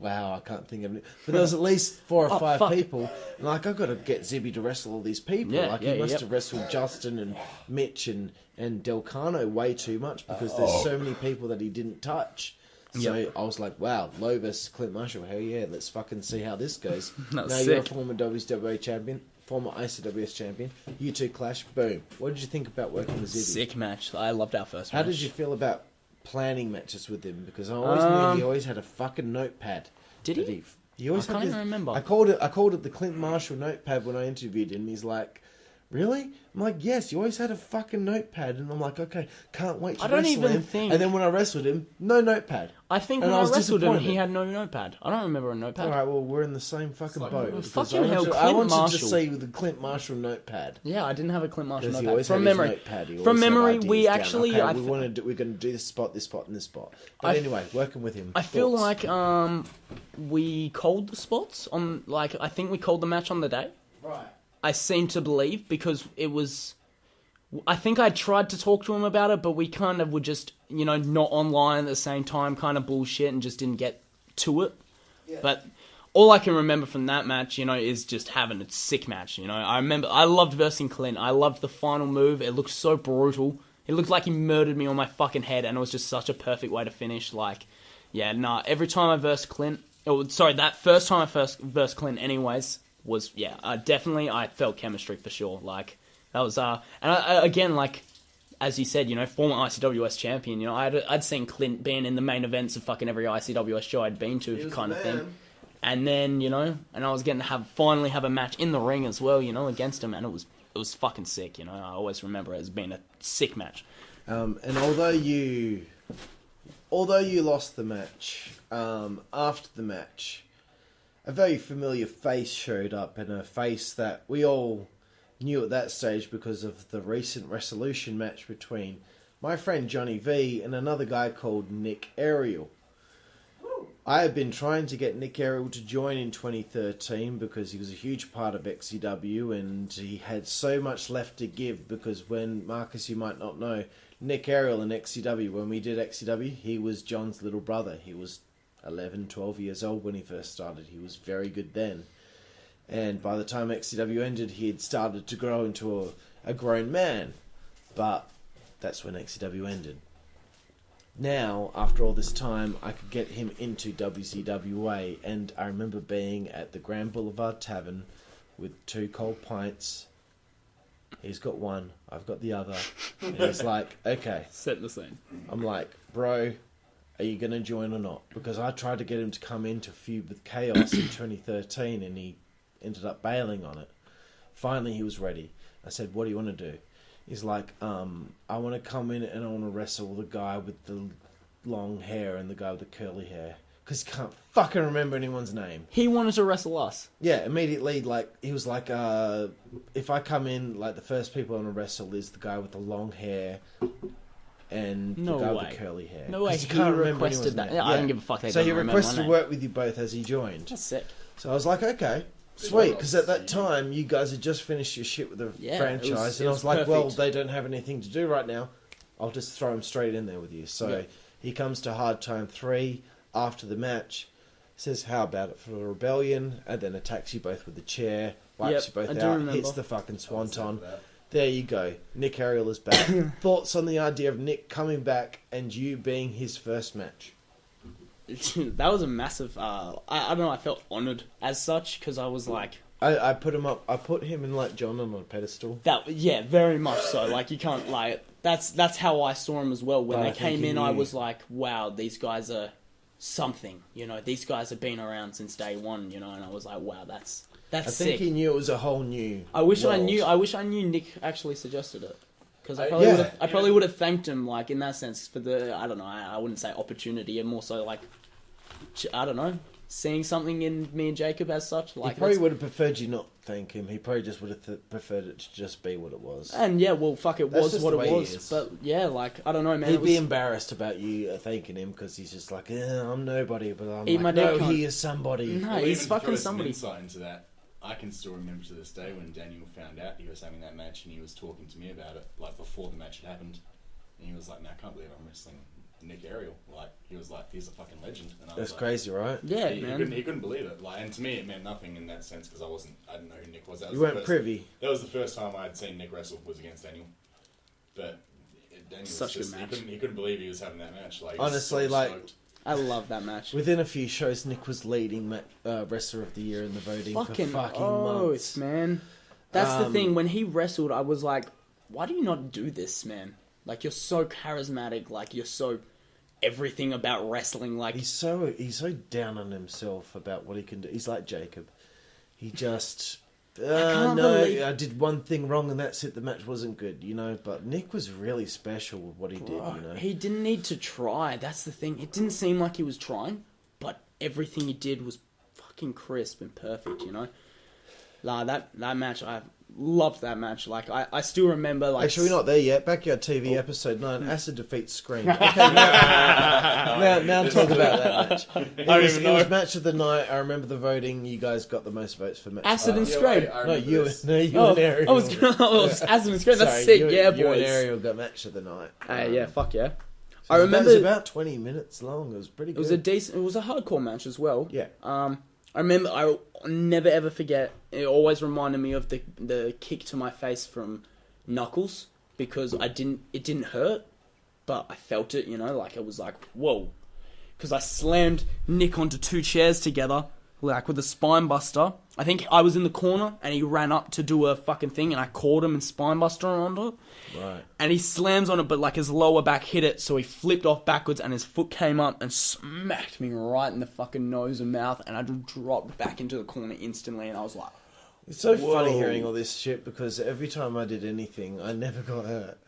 Wow, I can't think of it. But there was at least 4 or 5 people. And like, I've got to get Zibby to wrestle all these people. He must have wrestled Justin and Mitch and Delcano way too much because there's so many people that he didn't touch. So I was like, wow, Lowe versus Clint Marshall. Hell yeah, let's fucking see how this goes. Now you're a former WZWA champion, former ICWS champion. You two clash, boom. What did you think about working with Zibby? Sick match. I loved our first match. How did you feel about planning matches with him? Because I always knew he always had a fucking notepad. Did he? He always I had can't this, even remember. I called it the Clint Marshall notepad when I interviewed him. He's like, really? I'm like, yes, you always had a fucking notepad. And I'm like, okay, can't wait to I don't wrestle even him. think- And then when I wrestled him, no notepad. I think And when I I was wrestled him, he disappointed. had no notepad. I don't remember a notepad. All right, well, we're in the same fucking like- boat. Well, because fucking I hell, wanted, I Clint wanted Marshall. to see with the Clint Marshall notepad. Yeah, I didn't have a Clint Marshall Because he notepad. always From had his memory. notepad. He From always had memory, ideas we down. actually- Okay, I we th- want to do. We're going to do this spot, and this spot. But I f- anyway, working with him. I feel Thoughts? like we called the spots on, like, I think we called the match on the day. Right. I seem to believe, because it was... I think I tried to talk to him about it, but we kind of were just, not online at the same time, kind of bullshit, and just didn't get to it. Yeah. But all I can remember from that match, is just having a sick match, I remember, I loved versing Clint. I loved the final move. It looked so brutal. It looked like he murdered me on my fucking head, and it was just such a perfect way to finish. Like, yeah, nah, every time I versed Clint... that first time I first versed Clint anyways, was, definitely, I felt chemistry for sure. Like, that was, and again, like, as you said, former ICWS champion, I'd seen Clint being in the main events of fucking every ICWS show I'd been to, kind of thing. And then, and I was getting to finally have a match in the ring as well, against him, and it was fucking sick, I always remember it as being a sick match. And although you lost the match, after the match, a very familiar face showed up, and a face that we all knew at that stage because of the recent resolution match between my friend Johnny V and another guy called Nick Ariel. I had been trying to get Nick Ariel to join in 2013 because he was a huge part of XCW, and he had so much left to give because when, Marcus, you might not know, Nick Ariel in XCW, when we did XCW, he was John's little brother. He was 11, 12 years old when he first started. He was very good then. And by the time XCW ended, he had started to grow into a grown man. But that's when XCW ended. Now, after all this time, I could get him into WZWA, and I remember being at the Grand Boulevard Tavern with 2 cold pints. He's got one, I've got the other. And he's like, okay. Set the scene. I'm like, bro, are you going to join or not? Because I tried to get him to come in to feud with Chaos in 2013, and he ended up bailing on it. Finally, he was ready. I said, what do you want to do? He's like, I want to come in and I want to wrestle the guy with the long hair and the guy with the curly hair. Because he can't fucking remember anyone's name. He wanted to wrestle us. Yeah, immediately, like, he was like, if I come in, like, the first people I want to wrestle is the guy with the long hair and No the guy way. with the curly hair. No way, 'Cause he can't remember requested anyone's that. name. Yeah, I don't give a fuck. They So he don't remember my requested to name. work with you both as he joined. That's sick. So I was like, okay, sweet, because at that time you guys had just finished your shit with the Yeah, franchise, it and I was was like, well, perfect. they don't have anything to do right now. I'll just throw him straight in there with you. So Yeah. he comes to Hard Time 3 after the match, says, how about it for the Rebellion, and then attacks you both with the chair, wipes Yep, you I both do out, remember. hits the fucking swanton. That. There you go. Nick Ariel is back. Thoughts on the idea of Nick coming back and you being his first match? That was a massive... I don't know, I felt honoured as such, because I was like... I put him up. I put him and like John on a pedestal. Yeah, very much so. Like, you can't, like... That's how I saw him as well. When But they I think came he in, I knew. was like, wow, these guys are something. These guys have been around since day one, and I was like, wow, that's I sick. think he knew it was a whole new. I wish I world. knew Nick actually suggested it. Because I Yeah. probably would have thanked him, like, in that sense, for the, I don't know, I wouldn't say opportunity, and more so, like, I don't know, seeing something in me and Jacob as such. Like, He probably that's- would have preferred you not thank him. He probably just would have preferred it to just be what it was. And yeah, well, fuck, it That's was just what the it way he was. is. But yeah, like, I don't know, man. He'd It was, be embarrassed about you thanking him because he's just like, I'm nobody, but I'm Eat my like, dick, no, cunt. he is somebody. No, Well, he's even fucking to give us somebody. Some insight into that. I can still remember to this day when Daniel found out he was having that match and he was talking to me about it, like before the match had happened. And he was like, "Man, I can't believe I'm wrestling Nick Ariel." Like, he was like, "He's a fucking legend." And I was That's like, crazy, right? Yeah, he man. couldn't believe it. Like, and to me, it meant nothing in that sense because I didn't know who Nick was. That was You the weren't first- privy. That was the first time I had seen Nick wrestle was against Daniel. But Daniel was Such a just, good match. He couldn't believe he was having that match. Like, he was Honestly, so like, stoked. I love that match. Within a few shows, Nick was leading Wrestler of the Year in the voting for fucking months. Man. That's the Um, thing. When he wrestled, I was like, why do you not do this, man? Like, you're so charismatic. Like, you're so everything about wrestling. Like he's so down on himself about what he can do. He's like Jacob. He just I did one thing wrong and that's it. The match wasn't good, you know. But Nick was really special with what he did. You know, he didn't need to try. That's the thing. It didn't seem like he was trying, but everything he did was fucking crisp and perfect. You know, that match I loved that match. Like I still remember. Like, actually, we're not there yet. Backyard TV episode 9. Acid defeats Scream. Okay, now talk about that match. It was match of the night. I remember the voting. You guys got the most votes for match. Acid and Scream. You and Ariel. I was Acid and Scream. That's Sorry, sick. You boys. and Ariel got match of the night. Yeah, fuck yeah. So I remember it was about 20 minutes long. It was pretty good. It was a hardcore match as well. Yeah. I remember, I'll never ever forget, it always reminded me of the kick to my face from Knuckles, because it didn't hurt, but I felt it, you know, like it was like, whoa. Because I slammed Nick onto 2 chairs together, like with a spine buster. I think I was in the corner and he ran up to do a fucking thing and I caught him and spine buster onto it. Right. And he slams on it, but like his lower back hit it, so he flipped off backwards and his foot came up and smacked me right in the fucking nose and mouth, and I just dropped back into the corner instantly, and I was like, it's so whoa. funny hearing all this shit, because every time I did anything, I never got hurt.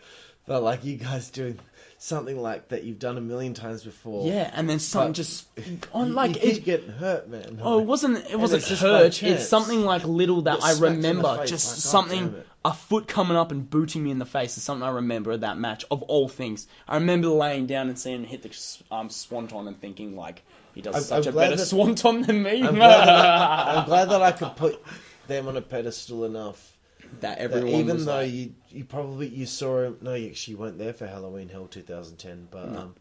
But like you guys doing something like that you've done a million times before. yeah, and then something just on like you keep getting hurt, man. Oh, it wasn't it's just by hurt. chance. It's something like little that Get I smacked in the remember. face, Just like, God something, damn it. a foot coming up and booting me in the face is something I remember of that match, of all things. I remember laying down and seeing him hit the swanton and thinking, like, he does such a better swanton than me. I'm glad that I could put them on a pedestal enough that everyone even was though like, you saw him. No, you actually weren't there for Halloween Hell 2010, but No.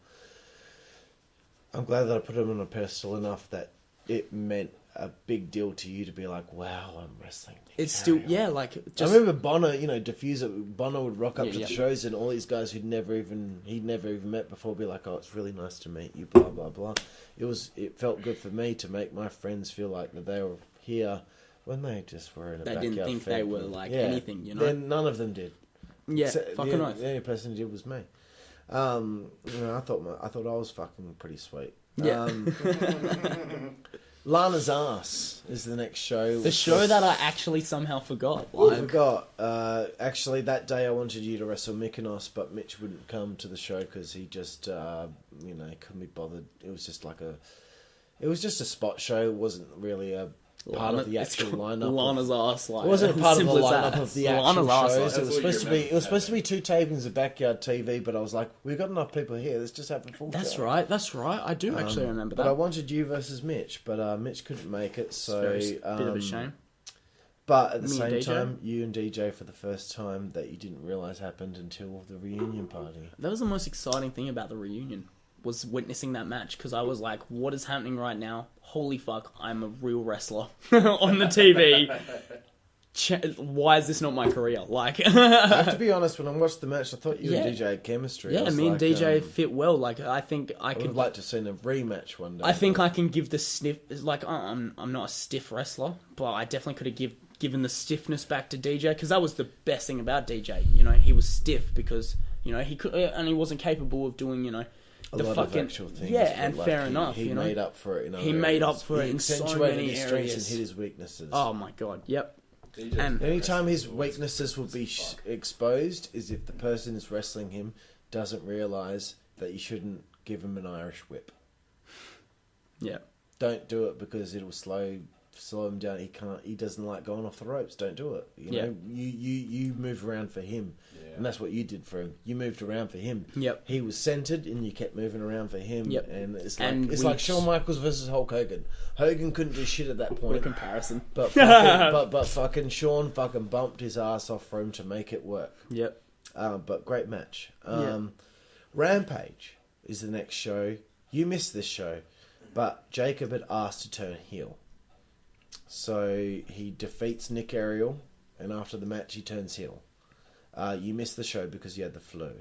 I'm glad that I put him on a pedestal enough that it meant a big deal to you to be like, wow, I'm wrestling. it's still, yeah, like, I remember Bonner, you know, Diffuser. Bonner would rock up to the Yeah. shows, and all these guys he'd never even met before be like, "Oh, it's really nice to meet you." Blah blah blah. It felt good for me to make my friends feel like that they were here when they just were in a They backyard. didn't think they were like anything, you know. Then none of them did. Yeah, So fucking oath. the only person who did was me. You know, I thought I was fucking pretty sweet. Yeah. Lana's Ass is the next show. The show that I actually somehow forgot. I Like, forgot. Actually, that day I wanted you to wrestle Mykonos, but Mitch wouldn't come to the show because he just, you know, couldn't be bothered. It was just a spot show. It wasn't really a part of the actual lineup. Lana's ass. Like, It wasn't a part of the simple as lineup that. of the Lana's actual ass, shows. like- It was That's supposed what to you be. It was supposed to be remember. 2 tapings of backyard TV, but I was like, we've got enough people here. Let's just have a full. That's show. right. That's right. I do actually remember that. But I wanted you versus Mitch, but Mitch couldn't make it, so It's a bit of a shame. But at the Me and same DJ? time, you and DJ for the first time that you didn't realise happened until the reunion party. That was the most exciting thing about the reunion, was witnessing that match, because I was like, what is happening right now? Holy fuck, I'm a real wrestler on the TV. Why is this not my career? Like, I have to be honest, when I watched the match, I thought you and DJ had chemistry. I yeah, was me and like, DJ fit well. Like, I think I I would could have liked to have seen a rematch one day. I think I can give the stiff. Like, I'm not a stiff wrestler, but I definitely could have given the stiffness back to DJ, because that was the best thing about DJ. You know, he was stiff because, you know, he could, and he wasn't capable of doing, you know, a lot of actual things. Yeah, but, and like, fair enough. He you know? made up for it. In other He made areas. up for it He in so accentuated many his strengths areas. and hid his weaknesses. Oh my god, yep. DJ And- Anytime his weaknesses would be exposed is if the person who's wrestling him doesn't realise that you shouldn't give him an Irish whip. Yeah. Don't do it because it'll slow him down. He doesn't like going off the ropes. Don't do it. You know, you move around for him. Yeah. And that's what you did for him. You moved around for him. Yep. He was centered and you kept moving around for him. Yep. And it's And like we- Shawn Michaels versus Hulk Hogan. Hogan couldn't do shit at that What a point. comparison. But fucking Shawn fucking bumped his ass off for him to make it work. Yep. But great match. Rampage is the next show. You missed this show, but Jacob had asked to turn heel. So he defeats Nick Ariel, and after the match he turns heel. You missed the show because you had the flu.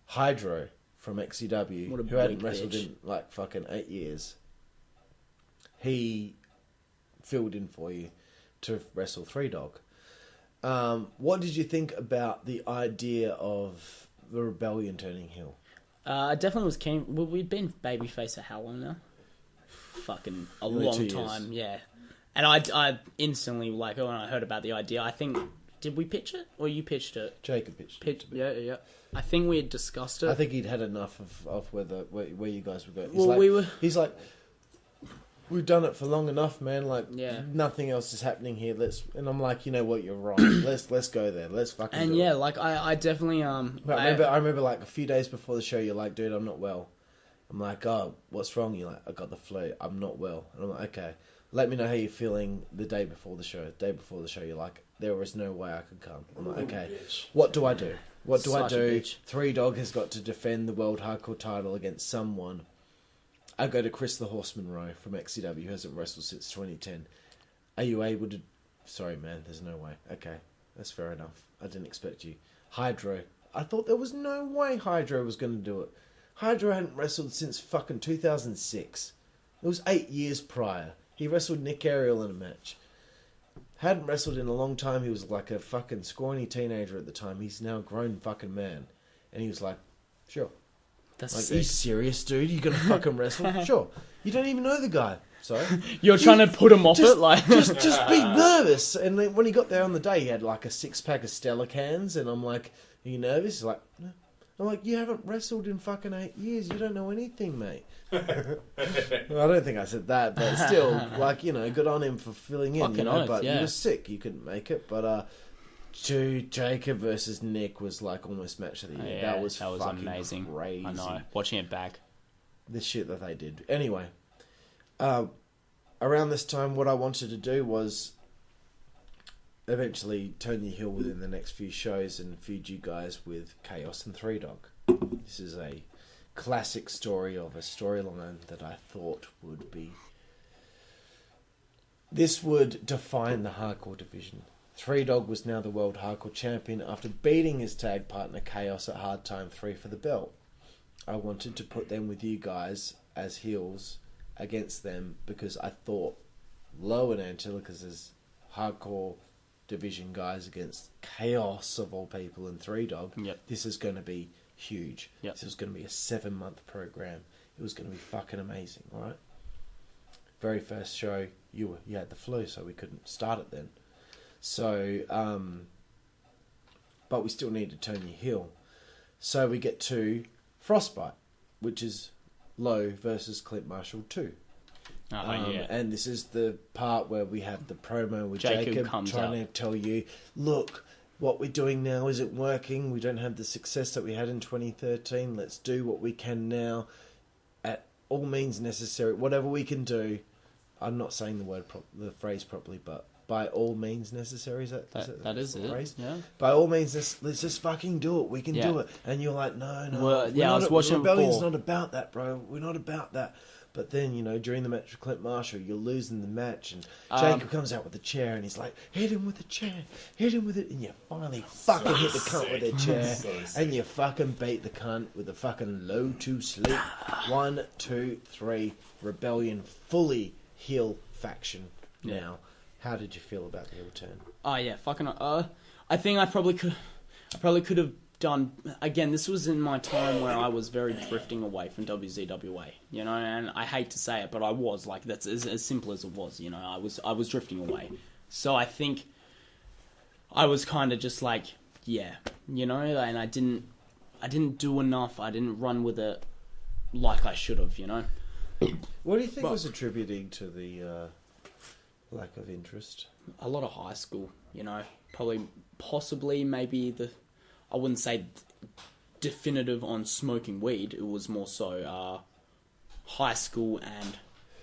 Hydro from XCW, What a who hadn't weak wrestled bitch. in like fucking 8 years, he filled in for you to wrestle Three Dog. What did you think about the idea of the Rebellion turning heel? I definitely was keen. Well, we'd been babyface for how long now? Fucking a Nearly long 2 years. time, yeah. And I instantly, like, when I heard about the idea, I think, did we pitch it? Or you pitched it? Jacob pitched. Yeah. I think we had discussed it. I think he'd had enough of where you guys were going. He's like, we've done it for long enough, man. Like, nothing else is happening here. And I'm like, you know what? You're right. let's go there. Let's fucking. And do it. like I definitely But I remember like a few days before the show, you're like, dude, I'm not well. I'm like, oh, what's wrong? You're like, I got the flu. I'm not well. And I'm like, okay. Let me know how you're feeling the day before the show. The day before the show, you're like, there is no way I could come. I'm like, okay. What do I do? What do I do? Three Dog has got to defend the World Hardcore title against someone. I go to Chris the Horseman Rowe from XCW, who hasn't wrestled since 2010. Are you able to... Sorry, man, there's no way. Okay, that's fair enough. I didn't expect you. Hydro. I thought there was no way Hydro was going to do it. Hydro hadn't wrestled since fucking 2006. It was 8 years prior. He wrestled Nick Ariel in a match. Hadn't wrestled in a long time. He was like a fucking scrawny teenager at the time. He's now a grown fucking man. And he was like, sure. That's Like, sick. are you serious, dude? You gonna fucking wrestle? Sure. You don't even know the guy. So You're trying to put him off it, like just be nervous. And then when he got there on the day, he had like a 6-pack of Stella cans, and I'm like, "Are you nervous?" He's like, "No." I'm like, "You haven't wrestled in fucking 8 years. You don't know anything, mate." Well, I don't think I said that, but still, like, you know, good on him for filling in. Fucking You know, oath, but yeah. he was sick. He couldn't make it. But Jacob versus Nick was like almost match of the year. Yeah, that was fucking amazing. crazy. I know. Watching it back. The shit that they did. Anyway, around this time, what I wanted to do was eventually turn you heel within the next few shows and feud you guys with Chaos and Three Dog. This is a classic story of a storyline that I thought would be... This would define the hardcore division. Three Dog was now the World Hardcore Champion after beating his tag partner Chaos at Hard Time 3 for the belt. I wanted to put them with you guys as heels against them because I thought Lowe and Antilicus as hardcore division guys against Chaos of all people and Three Dog. Yep. This is going to be huge. Yep. This was going to be a 7-month program. It was going to be fucking amazing, alright? Very first show, you had the flu, so we couldn't start it then. So, but we still need to turn you heel. So we get to Frostbite, which is Lowe versus Clint Marshall 2. Yeah. And this is the part where we have the promo with Jacob Jacob comes trying out. to tell you, look, what we're doing now isn't working. We don't have the success that we had in 2013. Let's do what we can now at all means necessary. Whatever we can do. I'm not saying the phrase properly, but by all means necessary. Is that is the it. phrase? Yeah. By all means, let's just fucking do it. We can Yeah. do it. And you're like, no. Well, yeah, I was watching it Rebellion's before. not about that, bro. We're not about that. But then, you know, during the match with Clint Marshall, you're losing the match, and Jacob comes out with the chair, and he's like, hit him with the chair, hit him with it, and you finally fucking hit the cunt with the chair, and you fucking beat the cunt with the fucking low to sleep. 1, 2, 3, Rebellion fully heel faction now. How did you feel about the return? Oh yeah, fucking. I think I probably could have done. Again, this was in my time where I was very drifting away from WZWA. You know, and I hate to say it, but I was like that's as simple as it was. You know, I was drifting away. So I think I was kind of just like, yeah, you know, and I didn't do enough. I didn't run with it like I should have. You know. What do you think was attributing to the lack of interest? A lot of high school, you know, possibly maybe I wouldn't say definitive on smoking weed. It was more so high school and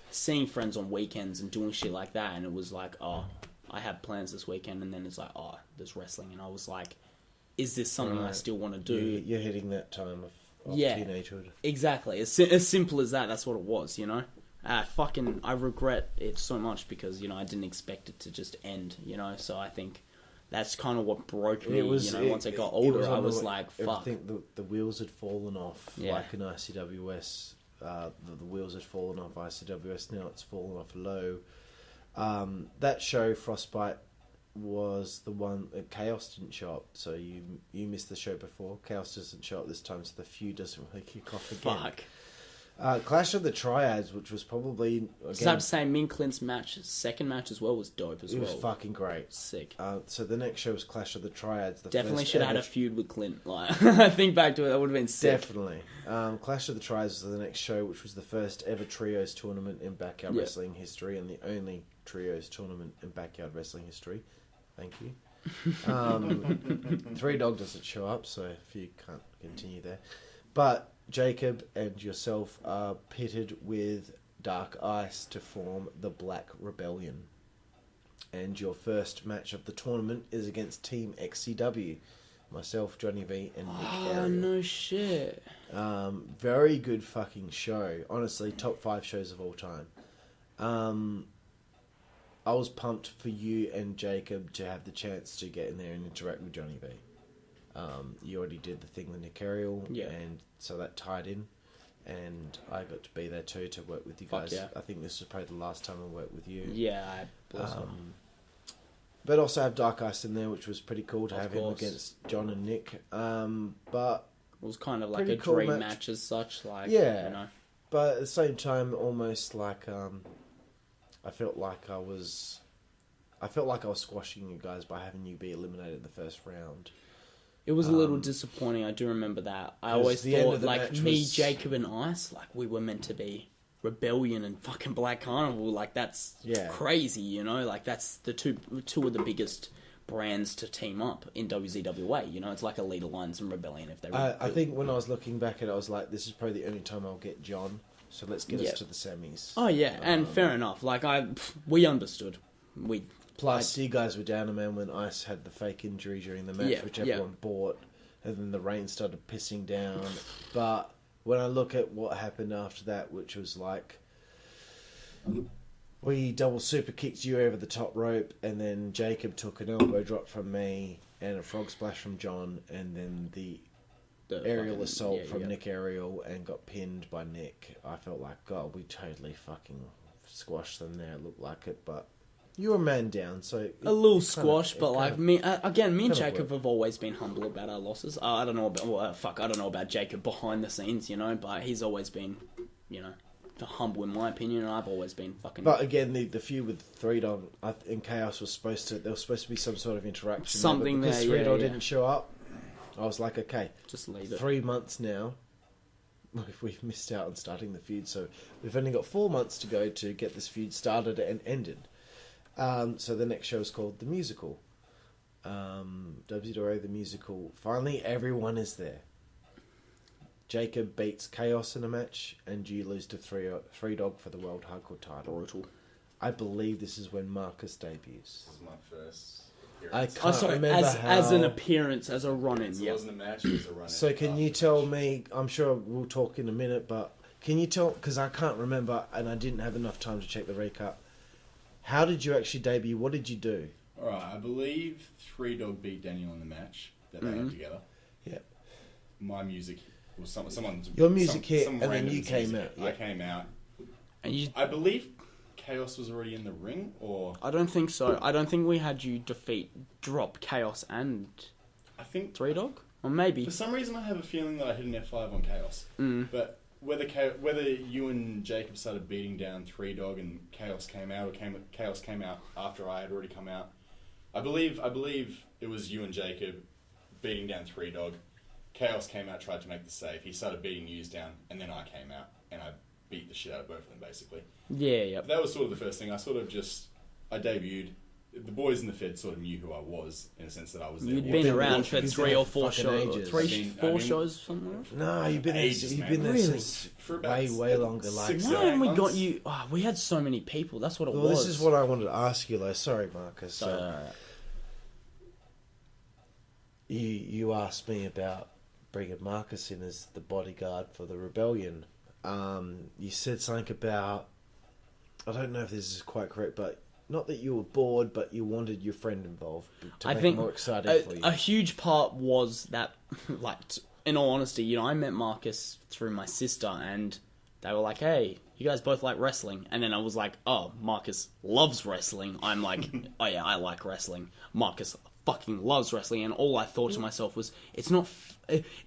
seeing friends on weekends and doing shit like that. And it was like, oh, I have plans this weekend. And then it's like, oh, there's wrestling. And I was like, is this something I still want to do? You're hitting that time of teenagehood. Exactly. As simple as that. That's what it was, you know. I regret it so much because, you know, I didn't expect it to just end, you know. So I think that's kind of what broke me. Once I got older, I was like, fuck. Everything, the wheels had fallen off, Yeah. like in ICWS. The wheels had fallen off ICWS. Now it's fallen off Lowe. That show, Frostbite, was the one Chaos didn't show up, so you missed the show before. Chaos doesn't show up this time, so the feud doesn't really kick off again. Fuck. Clash of the Triads, which was probably again, I have to say, me and Clint's second match as well was dope as well. It was fucking great. Sick. So the next show was Clash of the Triads. Definitely should have had a feud with Clint. Like, I think back to it, that would have been sick. Definitely. Clash of the Triads was the next show, which was the first ever trios tournament in backyard wrestling history, and the only trios tournament in backyard wrestling history. Thank you. Three Dog doesn't show up, so if you can't continue there. But Jacob and yourself are pitted with Dark Ice to form the Black Rebellion. And your first match of the tournament is against Team XCW. Myself, Johnny V, and Nick Ariel. No shit. Very good fucking show. Honestly, top 5 shows of all time. I was pumped for you and Jacob to have the chance to get in there and interact with Johnny V. You already did the thing with Nick Ariel, and so that tied in. And I got to be there too to work with you guys. Yeah. I think this was probably the last time I worked with you. Yeah, I but also have Dark Ice in there, which was pretty cool to have him against John and Nick. But it was kind of like a cool dream match as such. Like, yeah, you know. But at the same time, almost like I felt like I was squashing you guys by having you be eliminated in the first round. It was a little disappointing. I do remember that. I always thought, like, me, Jacob, and Ice, like, we were meant to be Rebellion and fucking Black Carnival. Like, that's crazy, you know? Like, that's the two of the biggest brands to team up in WZWA. You know, it's like Elite Alliance and Rebellion if they were. I think when I was looking back at it, I was like, this is probably the only time I'll get John. So let's get us to the semis. Oh yeah, and fair enough. Like we understood. Plus, you guys were down a man when Ice had the fake injury during the match, which everyone bought, and then the rain started pissing down. But when I look at what happened after that, which was like, we double super kicked you over the top rope, and then Jacob took an elbow drop from me, and a frog splash from John, and then the aerial assault from Nick Ariel, and got pinned by Nick. I felt like, God, we totally fucking squashed them there. It looked like it, but you were a man down, so a little squash. But like me and Jacob have always been humble about our losses. I don't know about Jacob behind the scenes, you know, but he's always been, you know, humble in my opinion, and I've always been fucking. But again, the feud with Three Dog in Chaos was supposed to be some sort of interaction. Something because there, Three Dog didn't show up. I was like, okay, just leave it. 3 months now. We've missed out on starting the feud, so we've only got 4 months to go to get this feud started and ended. So the next show is called The Musical. WZWA The Musical. Finally, everyone is there. Jacob beats Chaos in a match, and you lose to Three Dog for the World Hardcore title. Brutal. I believe this is when Marcus debuts. This is my first appearance. I can't remember as an appearance, as a run-in. It wasn't a match, it was a run-in. So can you tell me, I'm sure we'll talk in a minute, but can you tell, because I can't remember, and I didn't have enough time to check the recap, how did you actually debut? What did you do? Alright, I believe Three Dog beat Daniel in the match that they had together. Yep. My music was someone's... Your music hit, and then you came out. I came out. And I believe Chaos was already in the ring, or... I don't think so. I don't think we had you drop Chaos and I think Three Dog? Or maybe. For some reason I have a feeling that I hit an F5 on Chaos. But whether you and Jacob started beating down Three Dog and Chaos came out, or Chaos came out after I had already come out, I believe it was you and Jacob beating down Three Dog. Chaos came out, tried to make the save. He started beating yous down, and then I came out, and I beat the shit out of both of them, basically. Yeah. That was sort of the first thing. I debuted. The boys in the Fed sort of knew who I was, in a sense that I was there. You'd been around for 3 or 4 shows. Ages. 4 shows, something like that? No, you've been ages, there. You've been there Really? since For about way longer. Like, 6 No, or 8 and we got months. you... Oh, we had so many people. That's what it well, was. this is what I wanted to ask you, though. Sorry, Marcus. You asked me about bringing Marcus in as the bodyguard for the rebellion. You said something about... I don't know if this is quite correct, but not that you were bored, but you wanted your friend involved to make it more exciting for you. A huge part was that, like, in all honesty, you know, I met Marcus through my sister, and they were like, hey, you guys both like wrestling. And then I was like, oh, Marcus loves wrestling. I'm like, oh yeah, I like wrestling. Marcus fucking loves wrestling. And all I thought to myself was, it's not,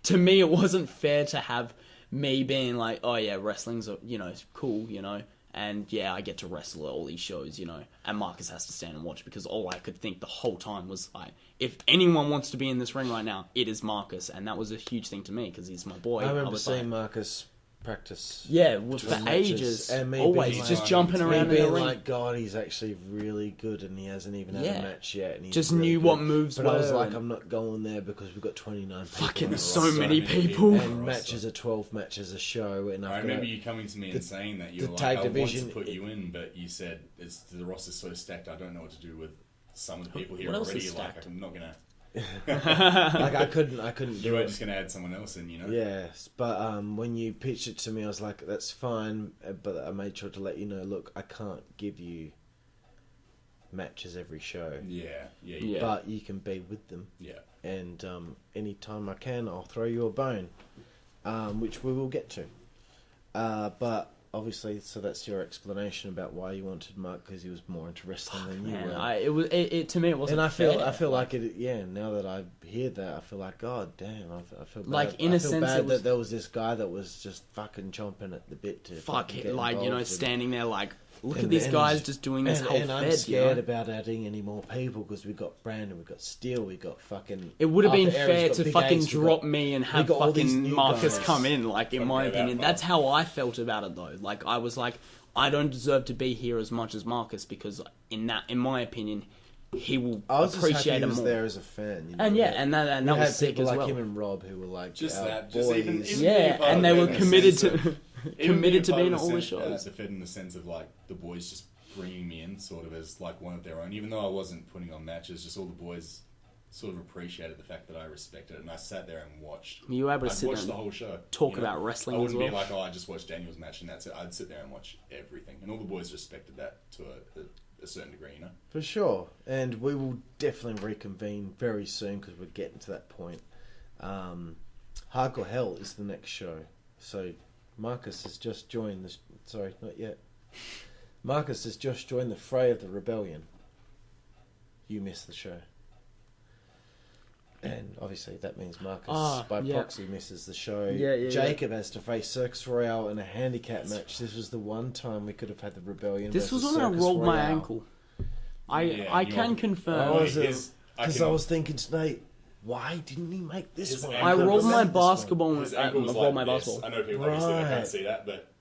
to me, it wasn't fair to have me being like, oh yeah, wrestling's, you know, cool, you know. And yeah, I get to wrestle at all these shows, you know. And Marcus has to stand and watch, because all I could think the whole time was like, if anyone wants to be in this ring right now, it is Marcus. And that was a huge thing to me, because he's my boy. I remember was seeing like, Marcus practice. yeah, for matches, ages, and me always being just like- jumping me around in the being ring. like, God, he's actually really good, and he hasn't even had Yeah. a match yet. And he's Just really knew good. what moves But were. I was like, and I'm not going there because we've got 29 people. fucking on the so roster. many people. And matches are 12 matches a show. And I I've remember got you coming to me the- and saying that you the were tag like, division- I want to put you in, but you said the roster's so stacked, I don't know what to do with some of the people here What else already. is Like, stacked? I'm not gonna. like I couldn't You do were it. just gonna add someone else in, you know. Yes, but when you pitched it to me, I was like, "That's fine," but I made sure to let you know. Look, I can't give you matches every show, Yeah. but you can be with them, yeah. and anytime I can, I'll throw you a bone, which we will get to. But obviously, so that's your explanation about why you wanted Mark, because he was more into wrestling than you Man, were. it to me it wasn't And fair. I feel like it. Yeah, now that I hear that, I feel like, God damn, I feel bad. Like, in I a feel sense, bad it was- that there was this guy that was just fucking chomping at the bit to fuck fucking it, get like, you know, involved and- standing there like, look at and- these and- guys just doing this whole and I'm fed, scared you know? about adding any more people because we've got Brandon, we've got Steel, we've got fucking. It would have been Arthur Aries, fair we've got to Big fucking Ace, we've drop got- me and have got all these fucking new Marcus guys. come in, like, in Fucking my go that opinion. far. That's how I felt about it, though. Like, I was like, I don't deserve to be here as much as Marcus, because in my opinion, he will I was just happy appreciate he it was more. there as a fan. You know? And yeah, and that we was had sick people as like well. him and Rob who were like Just our that, boys. just even being Yeah, a part and of they it were in the committed sense to of- committed to part of being at the all the sense- shows. The Fed in the sense of like the boys just bringing me in, sort of as like one of their own. Even though I wasn't putting on matches, just all the boys sort of appreciated the fact that I respected it, and I sat there and watched. You were able to I'd sit watch there the and whole show. talk about wrestling I as wouldn't well. be like, oh, I just watched Daniel's match and that's it. I'd sit there and watch everything, and all the boys respected that to a certain degree, you know. For sure. And we will definitely reconvene very soon because we're getting to that point. Hardcore Hell is the next show. So Marcus has just joined the... Sorry, not yet. Marcus has just joined the fray of the rebellion. You missed the show. And obviously that means Marcus, by proxy, misses the show. Yeah. Jacob has to face Circus Royale in a handicap match. This was the one time we could have had the rebellion. This was versus when I Circus rolled my Royale. ankle. I Yeah, can you're- confirm. Oh, Because I I was thinking today, why didn't he make this His one? ankle I rolled was- my This one. basketball. His I ankle was rolled like my this. basketball. I know people obviously Right. can't see that, but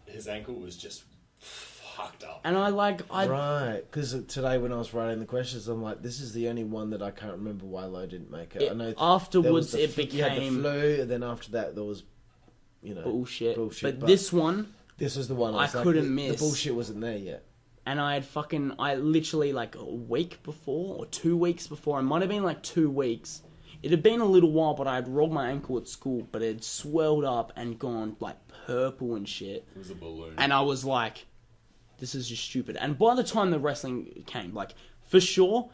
his ankle was just fucked up. And Right, because today when I was writing the questions, I'm like, this is the only one that I can't remember why Lowe didn't make it. I know afterwards there was it you had the became flu, and then after that there was, bullshit. bullshit. But this one, this was the one I, was I like, couldn't the miss. bullshit wasn't there yet. and I literally like a week before or 2 weeks before, it might have been like 2 weeks. It had been a little while, but I had rolled my ankle at school, but it had swelled up and gone like purple and shit. It was a balloon. And I was like, this is just stupid. And by the time the wrestling came, like, for sure,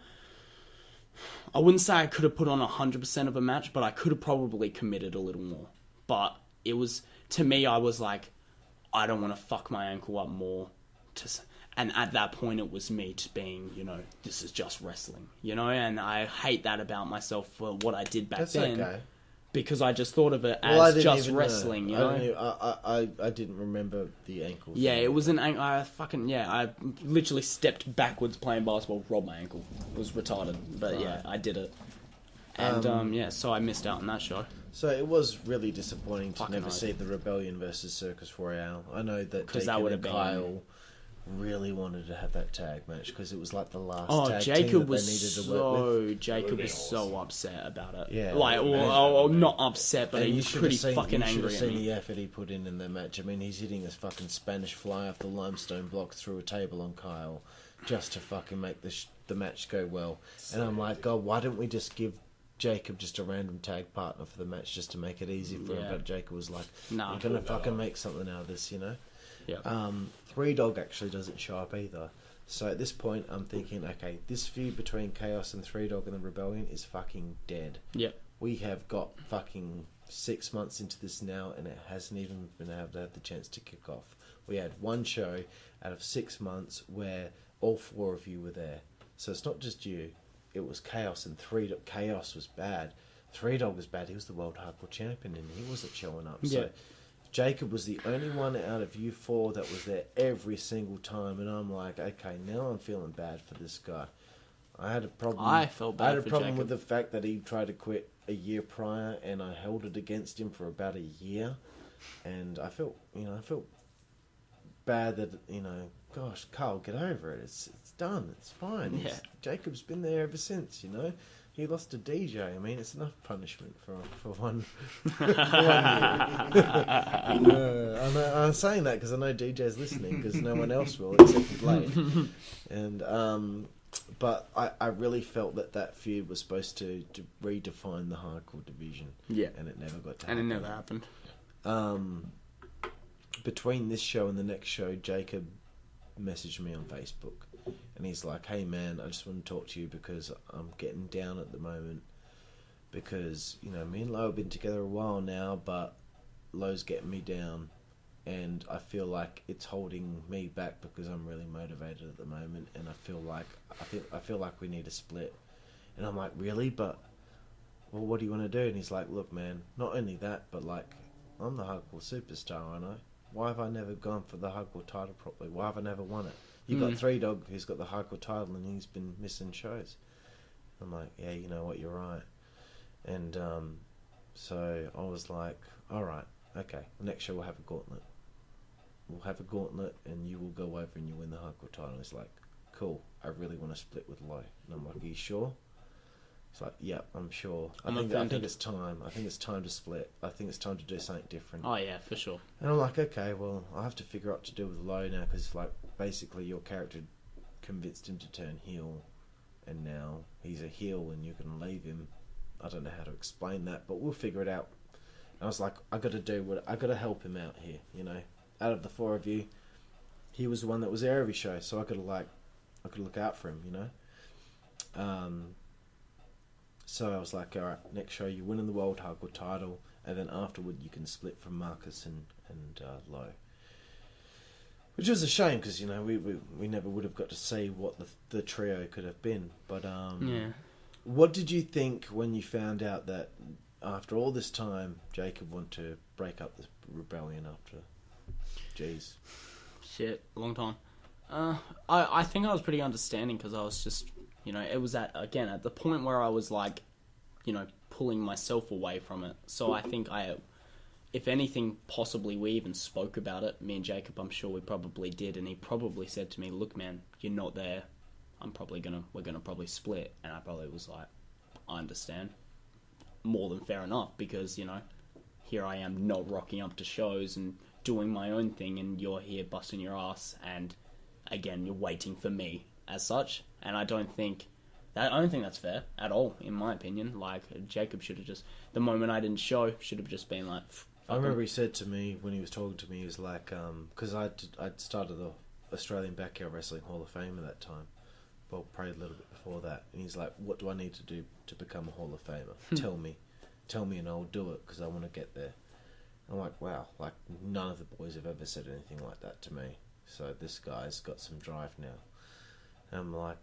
I wouldn't say I could have put on 100% of a match, but I could have probably committed a little more. But it was, to me, I was like, I don't want to fuck my ankle up more. And at that point, it was me just being, this is just wrestling, and I hate that about myself for what I did back That's then. okay. Because I just thought of it Well, I as didn't just even wrestling, know. I didn't remember the ankle. Yeah, thing. it was I literally stepped backwards playing basketball, robbed my ankle. It was retarded, but yeah, I did it. And so I missed out on that show. So it was really disappointing to Fucking never oath. see the Rebellion versus Circus Royale. I know that 'Cause Jacob that would and have been- Kyle really wanted to have that tag match because it was like the last Oh, tag team Jacob that was they needed to work with. Jacob Would've was been so awesome. upset about it. Yeah. Like, not upset, but And he you was should pretty have seen, fucking you should angry have at seen me. the effort he put in the match. I mean, he's hitting this fucking Spanish fly off the limestone block through a table on Kyle just to fucking make the match go well. And I'm like, God, why don't we just give Jacob just a random tag partner for the match just to make it easy for him? Yeah. But Jacob was like, Nah. we're going to fucking make something out of this, Yeah. Three Dog actually doesn't show up either. So at this point, I'm thinking, okay, this feud between Chaos and Three Dog and the Rebellion is fucking dead. Yep. We have got fucking 6 months into this now, and it hasn't even been able to have the chance to kick off. we had one show out of 6 months where all 4 of you were there. So it's not just you. It was Chaos, and Chaos was bad. 3 Dog was bad. He was the World Hardcore Champion, and he wasn't showing up. Yeah. So Jacob was the only one out of you 4 that was there every single time, and I'm like, okay, now I'm feeling bad for this guy. I had a problem. I felt bad I had a for problem Jacob. with the fact that he tried to quit a year prior, and I held it against him for about a year, and I felt bad that, gosh, Carl, get over it. It's done. It's fine. Yeah. Jacob's been there ever since. He lost to DJ. I mean, it's enough punishment for one. For 1 year. I'm saying that because I know DJ's listening, because no one else will except for Blade. And but I really felt that feud was supposed to redefine the hardcore division. Yeah. And it never got to And happen. it never happened. Between this show and the next show, Jacob messaged me on Facebook, and he's like, hey man, I just want to talk to you because I'm getting down at the moment, because me and Lowe have been together a while now, but Lowe's getting me down, and I feel like it's holding me back because I'm really motivated at the moment, and I feel like we need a split. And I'm like, really? But well, what do you want to do? And he's like, look man, not only that, but like, I'm the hardcore superstar, aren't I? Why have I never gone for the hardcore title properly? Why have I never won it? You got 3 Dog, who's got the hardcore title, and he's been missing shows. I'm like, yeah, you know what, you're right. And so I was like, all right, okay, next show we'll have a gauntlet. We'll have a gauntlet, and you will go over and you win the hardcore title. And it's like, cool, I really want to split with Lowe. And I'm like, are you sure? It's like, yeah, I'm sure. I think it's time. I think it's time to split. I think it's time to do something different. Oh, yeah, for sure. And I'm like, okay, well, I have to figure out what to do with Lowe now, because, like, basically your character convinced him to turn heel, and now he's a heel and you're going to leave him. I don't know how to explain that, but we'll figure it out. And I was like, I got to help him out here, Out of the 4 of you, he was the one that was there every show, so I could look out for him, So I was like, all right, next show you're winning the World Hardcore title, and then afterward you can split from Marcus and Lowe. Which was a shame, because we never would have got to see what the trio could have been. But Yeah. What did you think when you found out that after all this time Jacob wanted to break up the rebellion after? Jeez. Shit, long time. I think I was pretty understanding, because I was just, it was at the point where I was like, pulling myself away from it. So I think if anything, possibly we even spoke about it. Me and Jacob, I'm sure we probably did, and he probably said to me, look man, you're not there. We're gonna probably split. And I probably was like, I understand. More than fair enough, because, here I am not rocking up to shows and doing my own thing, and you're here busting your ass, and again, you're waiting for me as such. And I don't think that's fair at all, in my opinion. Like, Jacob should have just, the moment I didn't show, should have just been like, I remember he said to me when he was talking to me, he was like, because I'd started the Australian Backyard Wrestling Hall of Fame at that time. Well, probably a little bit before that. And he's like, what do I need to do to become a Hall of Famer? Tell me and I'll do it, because I want to get there. I'm like, wow, like none of the boys have ever said anything like that to me. So this guy's got some drive now. And I'm like,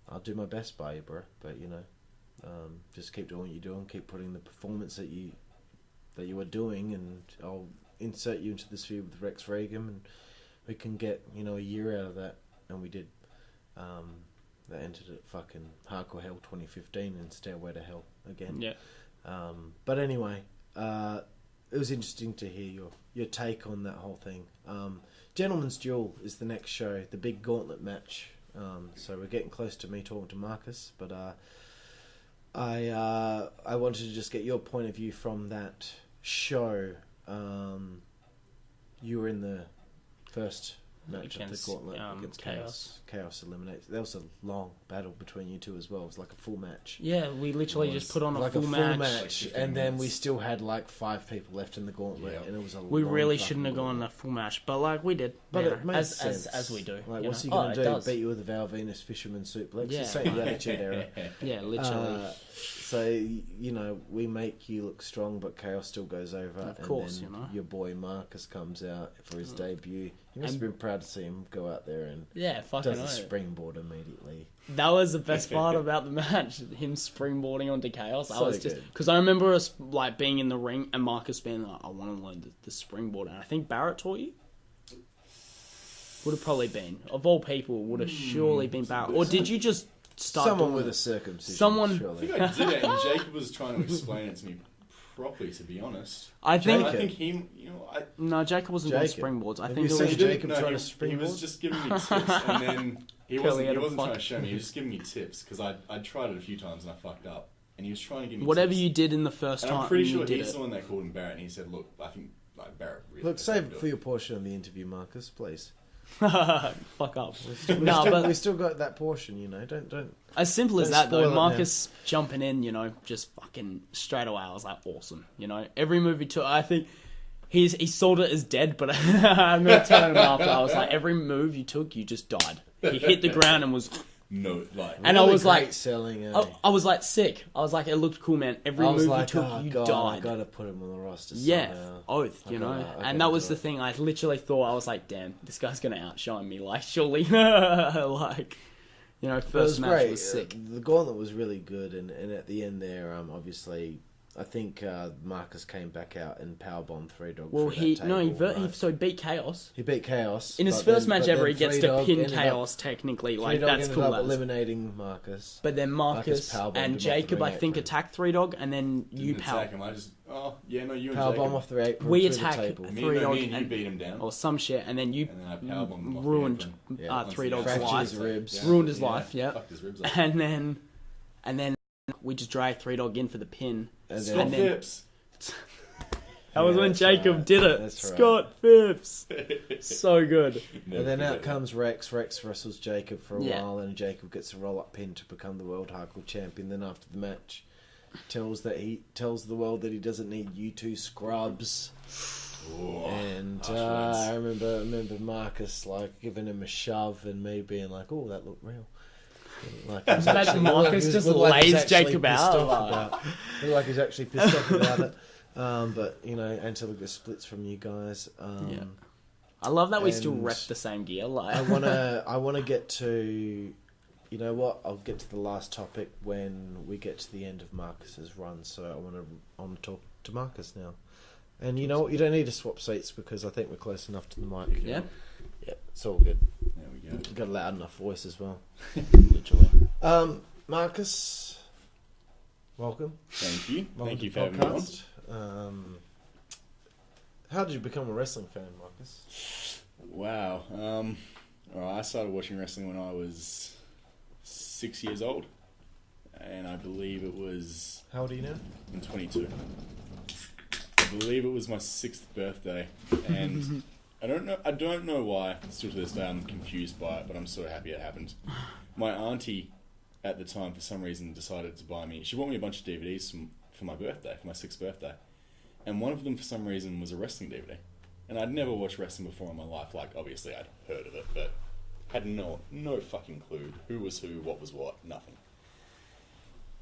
I'll do my best by you, bro. But just keep doing what you're doing. Keep putting the performance that you are doing, and I'll insert you into this feud with Rex Reagan, and we can get a year out of that. And we did. That entered at fucking Hardcore Hell 2015 and Stairway to Hell again. yeah. But anyway, it was interesting to hear your take on that whole thing. Gentleman's Duel is the next show, the big gauntlet match. So we're getting close to me talking to Marcus, but I wanted to just get your point of view from that show. You were in the first match at the against, gauntlet against Chaos. Chaos eliminates. There was a long battle between you two as well. It was like a full match. Yeah, we literally just put on a Like full a full match. match, Like and then 15 we minutes. still had like 5 people left in the gauntlet, Yeah. and it was a. We long really fucking shouldn't have gone gauntlet. a full match, but like we did. But you it know, makes as sense. we do. Like, you what's know? he gonna it do? does. Beat you with a Val Venus Fisherman suplex? Yeah. It's like the Attitude Era. Yeah, literally. So you know, we make you look strong, but Chaos still goes over. Of course, and then you know. your boy Marcus comes out for his debut. You must have been proud to see him go out there and Yeah, fucking does a right. springboard immediately. That was the best part about the match. Him springboarding onto Chaos. I So was just good. because I remember us like being in the ring and Marcus being like, "I want to learn the springboard," and I think Barrett taught you. Would have probably been of all people. Would have surely been Barrett, or did you just start Someone doing with it? a circumcision. Someone- I surely. think I did it, and Jacob was trying to explain it to me properly. To be honest, I think I think he, you know, no, Jacob wasn't doing Jacob. springboards. I Have think you it seen was Jacob no, trying to he springboard? was just giving me tips, and then he Curly wasn't. had He a wasn't fuck. trying to show me. He was just giving me tips because I tried it a few times and I fucked up, and he was trying to give me whatever tips. you did in the first And time. I'm pretty you sure did he's it. the one that called him Barrett, and he said, "Look, I think like Barrett really." Look, knows save how to it do for your portion of the interview, Marcus, please. Fuck up. We No, still, but we still got that portion, you know. Don't. as simple as Don't that spoil though, it Marcus jumping in, you know, just fucking straight away. I was like, awesome, you know. Every move he took, I think he sold it as dead, but I'm gonna tell him after. I was like, every move you took, you just died. He hit the ground and was. No, like And I was great like- selling. I was like sick. I was like, it looked cool, man. Every I was move like, you took, oh you god, I died. gotta put him on the roster. Yeah, somehow. oath, I you know. gotta- I And gotta that was do the it. thing. I literally thought, I was like, damn, this guy's gonna outshine me. Like, surely, like, you know, It was first match great. was sick. The gauntlet was really good, and at the end there, obviously, I think Marcus came back out and powerbombed Three Dog. Well, through that table, he beat Chaos. He beat Chaos In his but first then- match but ever, then he gets Three to Dog pin ended up- Chaos technically. Three Like, Dog that's ended cool. up As. eliminating Marcus. But then Marcus powerbombed him and off the Jacob, ring I think, apron. attacked Three Dog, and then you didn't power. attack him. I just you and Powerbomb Jacob. off the apron. We through the attack table. Me, Three no, Dog me and you and- beat him down. or some shit, and then you And then I powerbombed him off the ruined apron. Yeah. Three Dog's Fractured life. his ribs. Ruined his life, yeah. Fucked his ribs up. and then we just dragged Three Dog in for the pin. And Scott then- Phipps. That was Yeah, when that's Jacob right. did it. That's right. Scott Phipps. So good. Never And then out forget comes Rex. Rex wrestles Jacob for a Yeah. while, and Jacob gets a roll-up pin to become the world hardcore champion. Then after the match, tells the world that he doesn't need you two scrubs. that. Ooh, And harsh words. I remember Marcus like giving him a shove, and me being like, "Oh, that looked real." Like, he was Imagine actually- Marcus he was- just looked like he's lays actually Jacob pissed out, off like- about- looked like he's actually pissed off about it. But you know, until it gets splits from you guys. Yeah. I love that we still And rep the same gear. Like, I wanna get to, you know what? I'll get to the last topic when we get to the end of Marcus's run. So I want to talk to Marcus now. And you know what? You don't need to swap seats because I think we're close enough to the mic. yeah, Yeah, it's all good. There we go. You've got a loud enough voice as well. literally. Marcus, welcome. Thank you. Welcome Thank to you the for having me on. podcast. How did you become a wrestling fan, Marcus? Wow. I started watching wrestling when I was 6 years old, and I believe it was How old are you now? I'm 22. I believe it was my 6th birthday, and I don't know why. Still to this day, I'm confused by it, but I'm so happy it happened. My auntie, at the time, for some reason, decided to buy me. She bought me a bunch of DVDs for my birthday, for my 6th birthday, and one of them, for some reason, was a wrestling DVD. And I'd never watched wrestling before in my life. Like, obviously, I'd heard of it, but had no fucking clue who was who, what was what, nothing.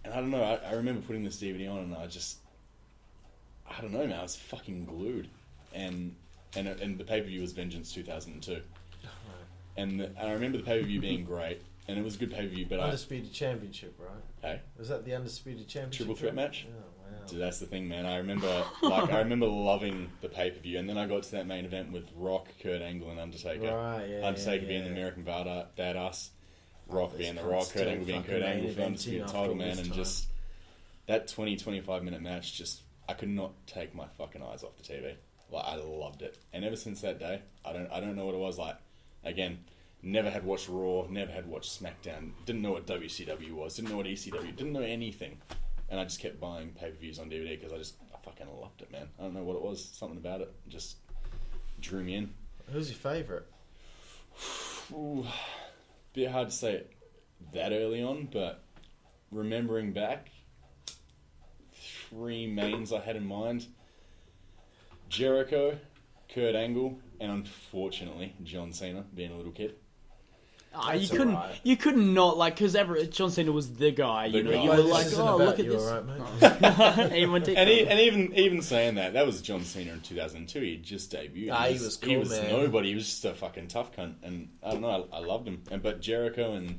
And I don't know. I remember putting this DVD on, and I don't know, man. I was fucking glued. And the pay-per-view was Vengeance 2002. And I remember the pay-per-view being great, and it was a good pay-per-view, but Undisputed Championship, right? Hey? Was that the Undisputed Championship? Triple threat match? Oh, wow. Dude, that's the thing, man. I remember loving the pay-per-view, and then I got to that main event with Rock, Kurt Angle, and Undertaker. Right, yeah. Undertaker yeah, being the yeah. American Badass, Rock this being the cunt's Rock, Kurt still Angle being fucking Kurt Angle main for the Undisputed eventing title, after all man, this and time. just that 25 minute match, just I could not take my fucking eyes off the TV. Like, I loved it, and ever since that day, I don't know what it was like. Again, never had watched Raw, never had watched SmackDown, didn't know what WCW was, didn't know what ECW, didn't know anything, and I just kept buying pay-per-views on DVD because I fucking loved it, man. I don't know what it was, something about it just drew me in. Who's your favourite? Ooh, bit hard to say it that early on, but remembering back, 3 mains I had in mind: Jericho, Kurt Angle, and unfortunately John Cena. Being a little kid, You That's couldn't, alright. you couldn't not like because John Cena was the guy. The You know, guy. you were This like, isn't oh, about look at you, this. alright, mate? Anyone take and that? even saying that was John Cena in 2002. He just debuted. Ah, he was He cool, was man. nobody. He was just a fucking tough cunt, and I don't know. I loved him. But Jericho and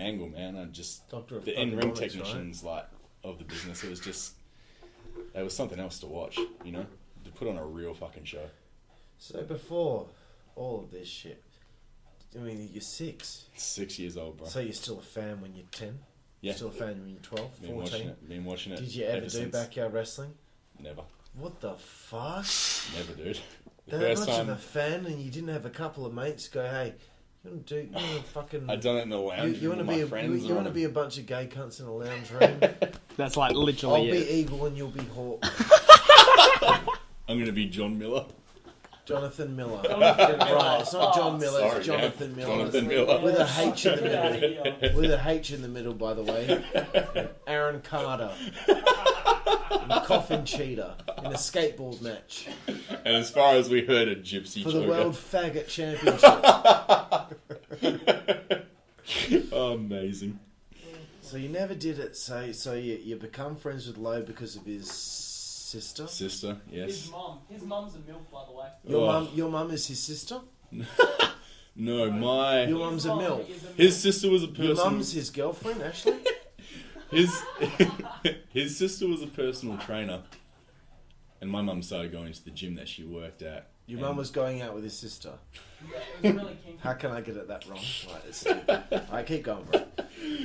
Angle, man, I just Doctor of the in-ring Thuganomics, technicians like of the business. It was just there was something else to watch. You know, to put on a real fucking show. So before all of this shit, I mean, you're 6. 6 years old, bro. So you're still a fan when you're 10? Yeah. Still a fan when you're 12, Been watching 14? it. Been watching it. Did you ever ever do since. backyard wrestling? Never. What the fuck? Never, dude. The That first much time of a fan, and you didn't have a couple of mates go, hey, you want to fucking... I'd done it in the lounge You with want to my be friends. you want to be a bunch of gay cunts in a lounge room? That's like I'll literally be it. Eagle and you'll be Hawk. I'm gonna be John Miller. Jonathan Miller. Right, it's not John Miller, Sorry, it's Jonathan man. Miller. Jonathan Miller. With a H in the middle. With a H in the middle, by the way. Aaron Carter. And Coffin Cheetah in a skateboard match And as far as we heard, a gypsy for the choker. World Faggot Championship. Oh, amazing. So you never did it. So you become friends with Lowe because of his sister. Sister, yes. His mum's a milf, by the way. Your mum is his sister. No, Your mum's a milf. his sister was a Your person. mum's his girlfriend, Ashley. His sister was a personal trainer, and my mum started going to the gym that she worked at. Your and- mum was going out with his sister. Yeah, it was really kinky. How can I get it that wrong? Right, it's stupid. Alright, keep going, bro.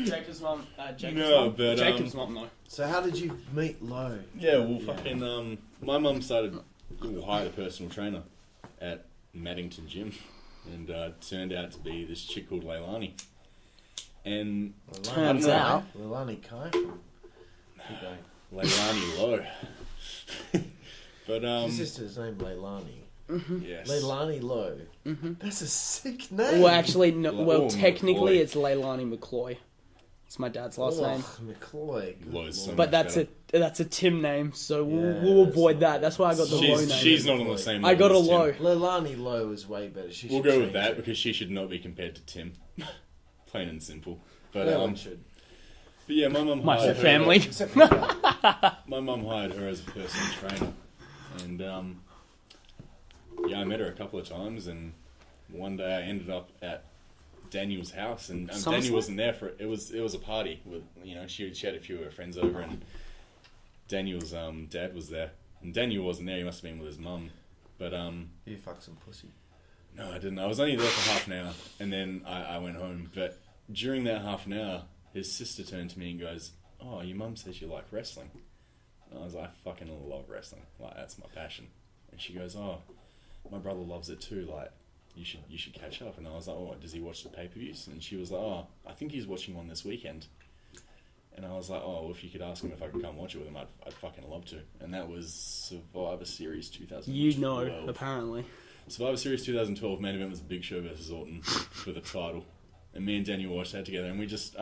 Jacob's mum. No, but, Jacob's mum, no. So how did you meet Lowe? Yeah, well, fucking, my mum hired a personal trainer at Maddington Gym, and turned out to be this chick called Leilani. And Turns out. Leilani Kai. Keep going. Leilani Lowe. But His sister's name Leilani. yes, Leilani Lowe. That's a sick name. Well, actually, no. Well, Oh, technically, McCloy. it's Leilani McCloy. It's my dad's last name. McCloy. good Lowe's so lord. But much that's a Tim name, so Yeah, we'll that's avoid not that. good. That's why I got the Lowe name. She's not on the same. I got a level as Tim. Lowe. Leilani Lowe is way better. She We'll should go with change that it. because she should not be compared to Tim. Plain and simple. But No one should. but yeah, my mum My hired family. her. Except for that. My mum hired her as a personal trainer, and yeah, I met her a couple of times, and one day I ended up at Daniel's house, and SummerSlam? Daniel wasn't there for it. It was a party with she had a few of her friends over, and Daniel's dad was there, and Daniel wasn't there. He must have been with his mum, but You fuck some pussy. no, I didn't. I was only there for half an hour, and then I went home. But during that half an hour, his sister turned to me and goes, "Oh, your mum says you like wrestling." And I was like, "I fucking love wrestling. Like, that's my passion." And she goes, "Oh, my brother loves it too. Like, you should catch up." And I was like, "Oh, does he watch the pay-per-views?" And she was like, "Oh, I think he's watching one this weekend." And I was like, "Oh, well, if you could ask him if I could come watch it with him, I'd fucking love to." And that was Survivor Series 2012. You know, apparently. Survivor Series 2012 main event was Big Show versus Orton for the title. And me and Daniel watched that together, and we just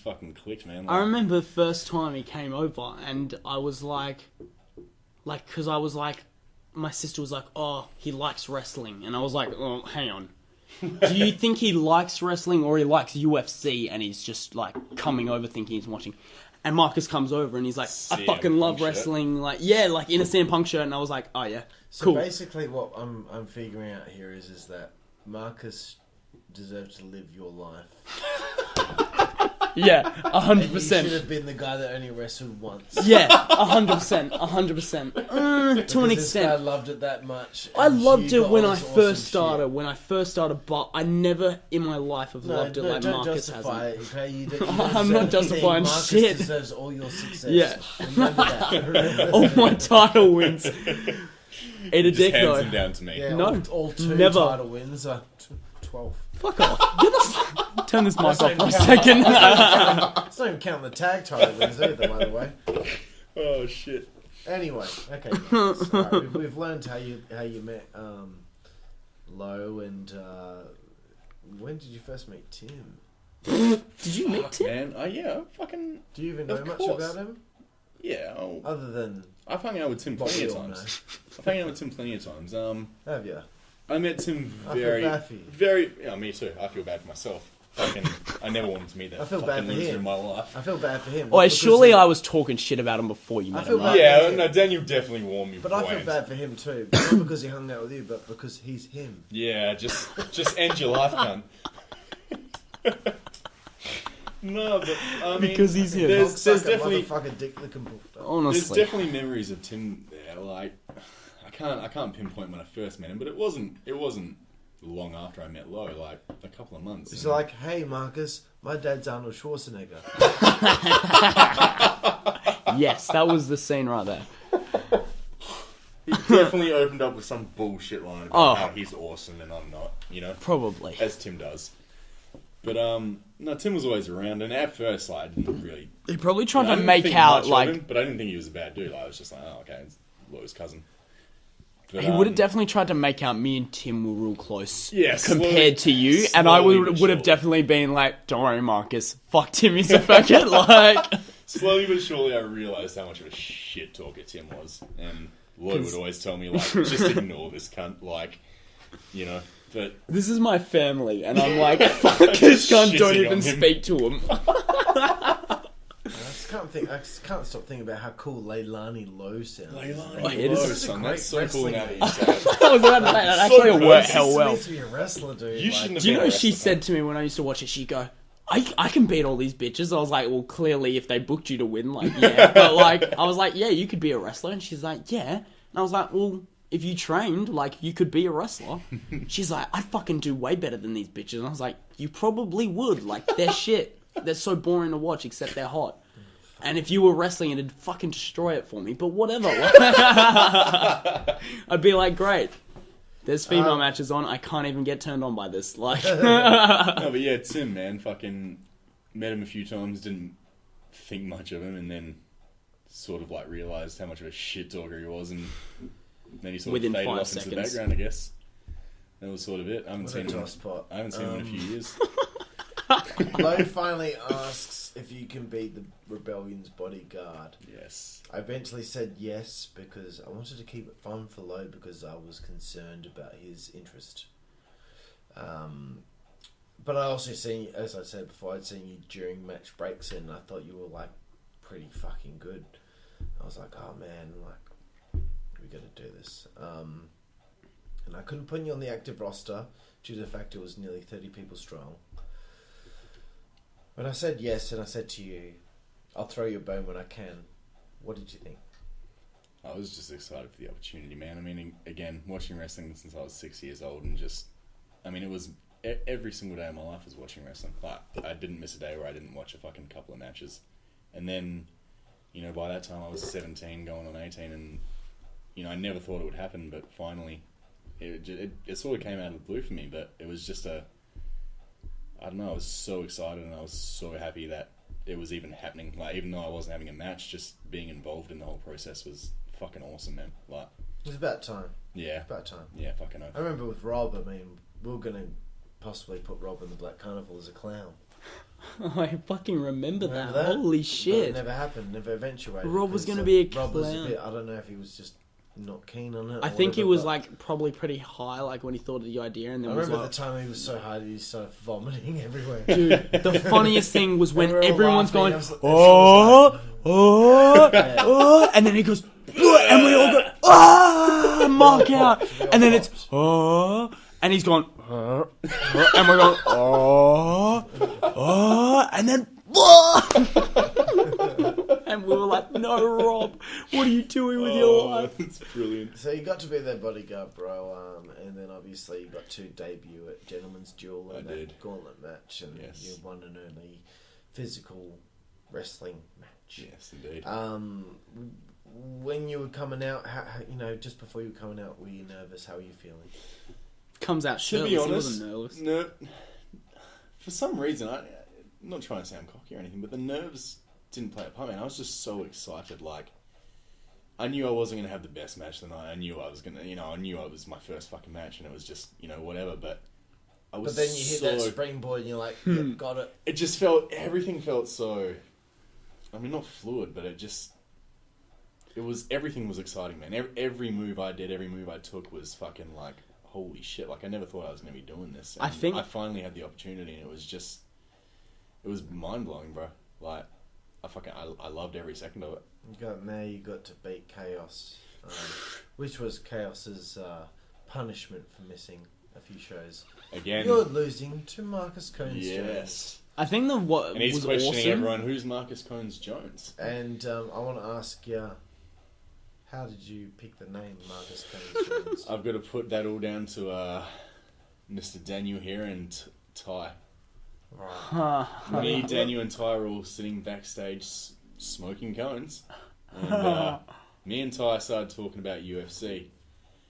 fucking clicked, man. I remember the first time he came over, and I was like, because I was like, my sister was like, "Oh, he likes wrestling," and I was like, "Oh, hang on. Do you think he likes wrestling or he likes UFC and he's just like coming over thinking he's watching?" And Marcus comes over and he's like, "I CM fucking love Punk shirt. wrestling." Like, yeah, like in a CM Punk shirt, and I was like, "Oh yeah, So cool." basically, what I'm figuring out here is that Marcus deserves to live your life. Yeah, And you 100%. should have been the guy that only wrestled once. Yeah, 100%, 100%. To an Because this guy extent. loved it that much. I and loved you it got when all I this awesome first shit. started. When I first started, but I never in my life have loved it like don't Marcus justify hasn't. it, okay? You don't I'm not deserve anything. justifying Marcus shit. deserves all your success. Yeah. Remember that. All my title wins. Eat a just dick hands though. them down to me. Yeah, No, all two never. title wins are 12. Fuck off. Get the turn this mic off That's for a not second. It's not even counting the tag title wins either, by the way. Oh shit. Anyway, okay. Guys. All right, we've learned how you met Lowe, and when did you first meet Tim? Did you meet Tim? Man, yeah, fucking... Do you even know much course. about him? Yeah. Other than... I've hung out with Tim what plenty we of all times. I've hung out with Tim plenty of times. Have you? I met Tim I feel bad for you. Yeah, me too. I feel bad for myself. I never wanted to meet that I feel bad fucking for loser him. in my life. I feel bad for him. Oh, because surely he- I was talking shit about him before you I met feel him, bad. right? Yeah, no, Daniel definitely warned me But I feel beforehand. bad for him too. Not because he hung out with you, but because he's him. Yeah, just end your life, cunt. No, but I mean, Because he's him. There's definitely motherfucking dick licking book. there's Honestly. definitely memories of Tim there. Like, I can't pinpoint when I first met him, but it wasn't long after I met Lowe, like a couple of months. He's like, hey Marcus, my dad's Arnold Schwarzenegger. Yes, that was the scene right there. He definitely opened up with some bullshit line about how he's awesome and I'm not, you know, Probably. as Tim does. But no, Tim was always around, and at first, like, I didn't really. He probably tried I to didn't make think out much of like him, but I didn't think he was a bad dude. Like, I was just like, oh, okay, it's Lowe's cousin. But, he would have definitely tried to make out me and Tim were real close. Yeah, compared to you, and I slowly would but have surely. definitely been like, "Don't worry, Marcus. Fuck Timmy's a faggot." Like, Slowly but surely, I realised how much of a shit talker Tim was, and Lowe would always tell me, like, just ignore this cunt, like, you know. But this is my family, and I'm like, "Fuck this cunt. Don't shitting even on him. speak to him." I just can't stop thinking about how cool Leilani Lowe sounds. Leilani Oh, it is Lowe, such a son, great that's so cool wrestling now name. that you say it. I was about to say that So actually good. worked She hell well. needs to be a wrestler, dude. You shouldn't have Do you been know a she wrestler, said to me when I used to watch it? She'd go, I can beat all these bitches. I was like, well, clearly, if they booked you to win, like, yeah. But, like, I was like, yeah, you could be a wrestler. And she's like, yeah. And I was like, well, if you trained, like, you could be a wrestler. She's like, I'd fucking do way better than these bitches. And I was like, you probably would. Like, they're shit. They're so boring to watch, except they're hot. And if you were wrestling, it'd fucking destroy it for me. But whatever. I'd be like, great. There's female matches on. I can't even get turned on by this. Like, No, but yeah, Tim, man, fucking met him a few times, didn't think much of him, and then sort of like realised how much of a shit talker he was, and then he sort Within of faded 5 off into the seconds. background, I guess. That was sort of it. I haven't What seen a him. dry spot. I haven't seen him in a few years. Lowe finally asks if you can be the Rebellion's bodyguard. Yes. I eventually said yes because I wanted to keep it fun for Lowe because I was concerned about his interest. But I also seen, as I said before, I'd seen you during match breaks and I thought you were like pretty fucking good. I was like, oh man, like we got to do this. And I couldn't put you on the active roster due to the fact it was nearly 30 people strong. But I said yes, and I said to you, I'll throw you a bone when I can. What did you think? I was just excited for the opportunity, man. I mean, again, watching wrestling since I was 6 years old, and just, I mean, it was every single day of my life was watching wrestling. Like, I didn't miss a day where I didn't watch a fucking couple of matches. And then, you know, by that time I was 17, going on 18, and, you know, I never thought it would happen, but finally, it sort of came out of the blue for me, but it was just I don't know, I was so excited and I was so happy that it was even happening. Like, even though I wasn't having a match, just being involved in the whole process was fucking awesome, man. Like, It was about time. yeah. About time. Yeah, fucking oath. I remember with Rob, I mean, we were going to possibly put Rob in the Black Carnival as a clown. I fucking remember Remember that. that? Holy But shit. it never happened, never eventuated. Rob was because, gonna be a Rob was a clown. bit, I don't know if he was just not keen on it. I or think he whatever, was but like probably pretty high, like when he thought of the idea, and then I was remember like, the time he was so hard he started vomiting everywhere. dude, the funniest thing was when And we were all everyone's laughing, going, I was like- oh, oh, and then he goes, and we all go, ah, mark out, and then it's, oh, and he's going, and we're going, oh, and then, and we were like, no, Rob, what are you doing with your life? It's brilliant. So you got to be their bodyguard, bro, and then obviously you got to debut at Gentleman's Duel and I that did. gauntlet match, and Yes. you won an only physical wrestling match. Yes, indeed. When you were coming out, how, you know, just before you were coming out, were you nervous? How were you feeling? Comes out To shirtless, be he honest, wasn't nervous. no. For some reason, I'm not trying to sound cocky or anything, but the nerves didn't play a part, man. I was just so excited. Like, I knew I wasn't going to have the best match the night. I knew I was going to, you know, I knew it was my first fucking match, and it was just, you know, whatever. But But then you hit that springboard and you're like, yep, got it. It just everything felt so, I mean, not fluid, but everything was exciting, man. Every move I did, every move I took was fucking like, holy shit. Like, I never thought I was going to be doing this. And I finally had the opportunity, and it was mind-blowing, bro. Like, I loved every second of it. You got to beat Chaos, which was Chaos's punishment for missing a few shows. Again, you're losing to Marcus Combs Jones. Yes. I think and he's was questioning awesome. everyone, who's Marcus Combs Jones? And I want to ask you, how did you pick the name Marcus Combs Jones? I've got to put that all down to Mr. Daniel here and Ty. Right. Me, Daniel, and Ty were all sitting backstage smoking cones, and me and Ty started talking about UFC.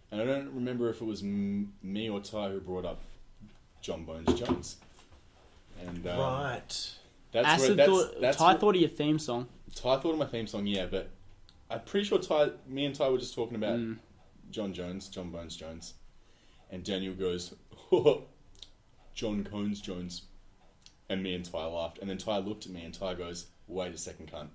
And I don't remember if it was me or Ty who brought up John Bones Jones. And right. Ty thought of your theme song. Ty thought of my theme song, yeah, but I'm pretty sure me and Ty were just talking about John Bones Jones. And Daniel goes, John Cones Jones. And me and Ty laughed. And then Ty looked at me and Ty goes, wait a second, cunt.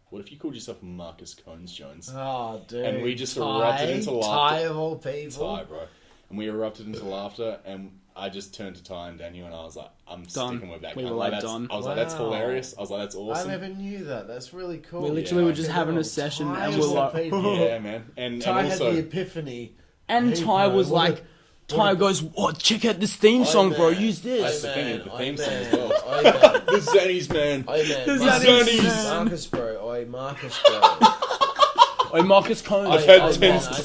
What if you called yourself Marcus Combs Jones? Oh, dude. And we just erupted into laughter. Ty of all people. Ty, bro. And we erupted into laughter, and I just turned to Ty and Daniel, and I was like, I'm sticking with that. We were like, done. I was like, that's hilarious. I was like, that's awesome. I never knew that. That's really cool. We literally were just having a session, and we're like, yeah, man. And Ty also, had the epiphany. And Ty was like, Ty goes, check out this theme song, bro. Use this. That's the theme song as well. The Zannies, man. The Zannies. Marcus, bro. Marcus, bro. Marcus Combs.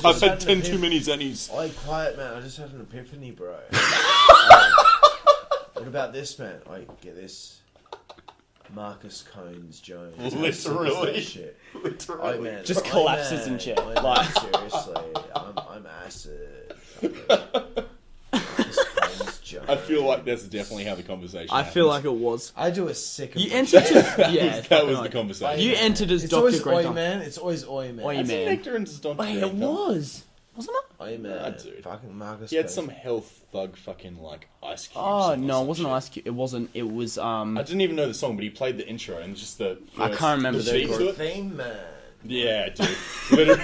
I've had 10 too many Zannies. Quiet, man. I just had an epiphany, bro. What about this, man? Get this. Marcus Combs Jones. Literally. Shit. Literally. Man. Just collapses in chair. Like, seriously. I'm acid. I feel like that's definitely how the conversation I feel like it was. I do a sick. You entered that was the conversation. You entered as it's Dr. always Grey, man. It's always Oi, man. Oi, That's man. Nectarines Dr. Wait, it was. Wasn't it? Oi, man. Nah, dude. Fucking Marcus. He had some health thug fucking like Ice Cube. Oh, song or no, it some wasn't shit. Ice Cube. It wasn't. It was, I didn't even know the song, but he played the intro and just the first, I can't remember the beat to the it. theme, man. Yeah, dude. Literally.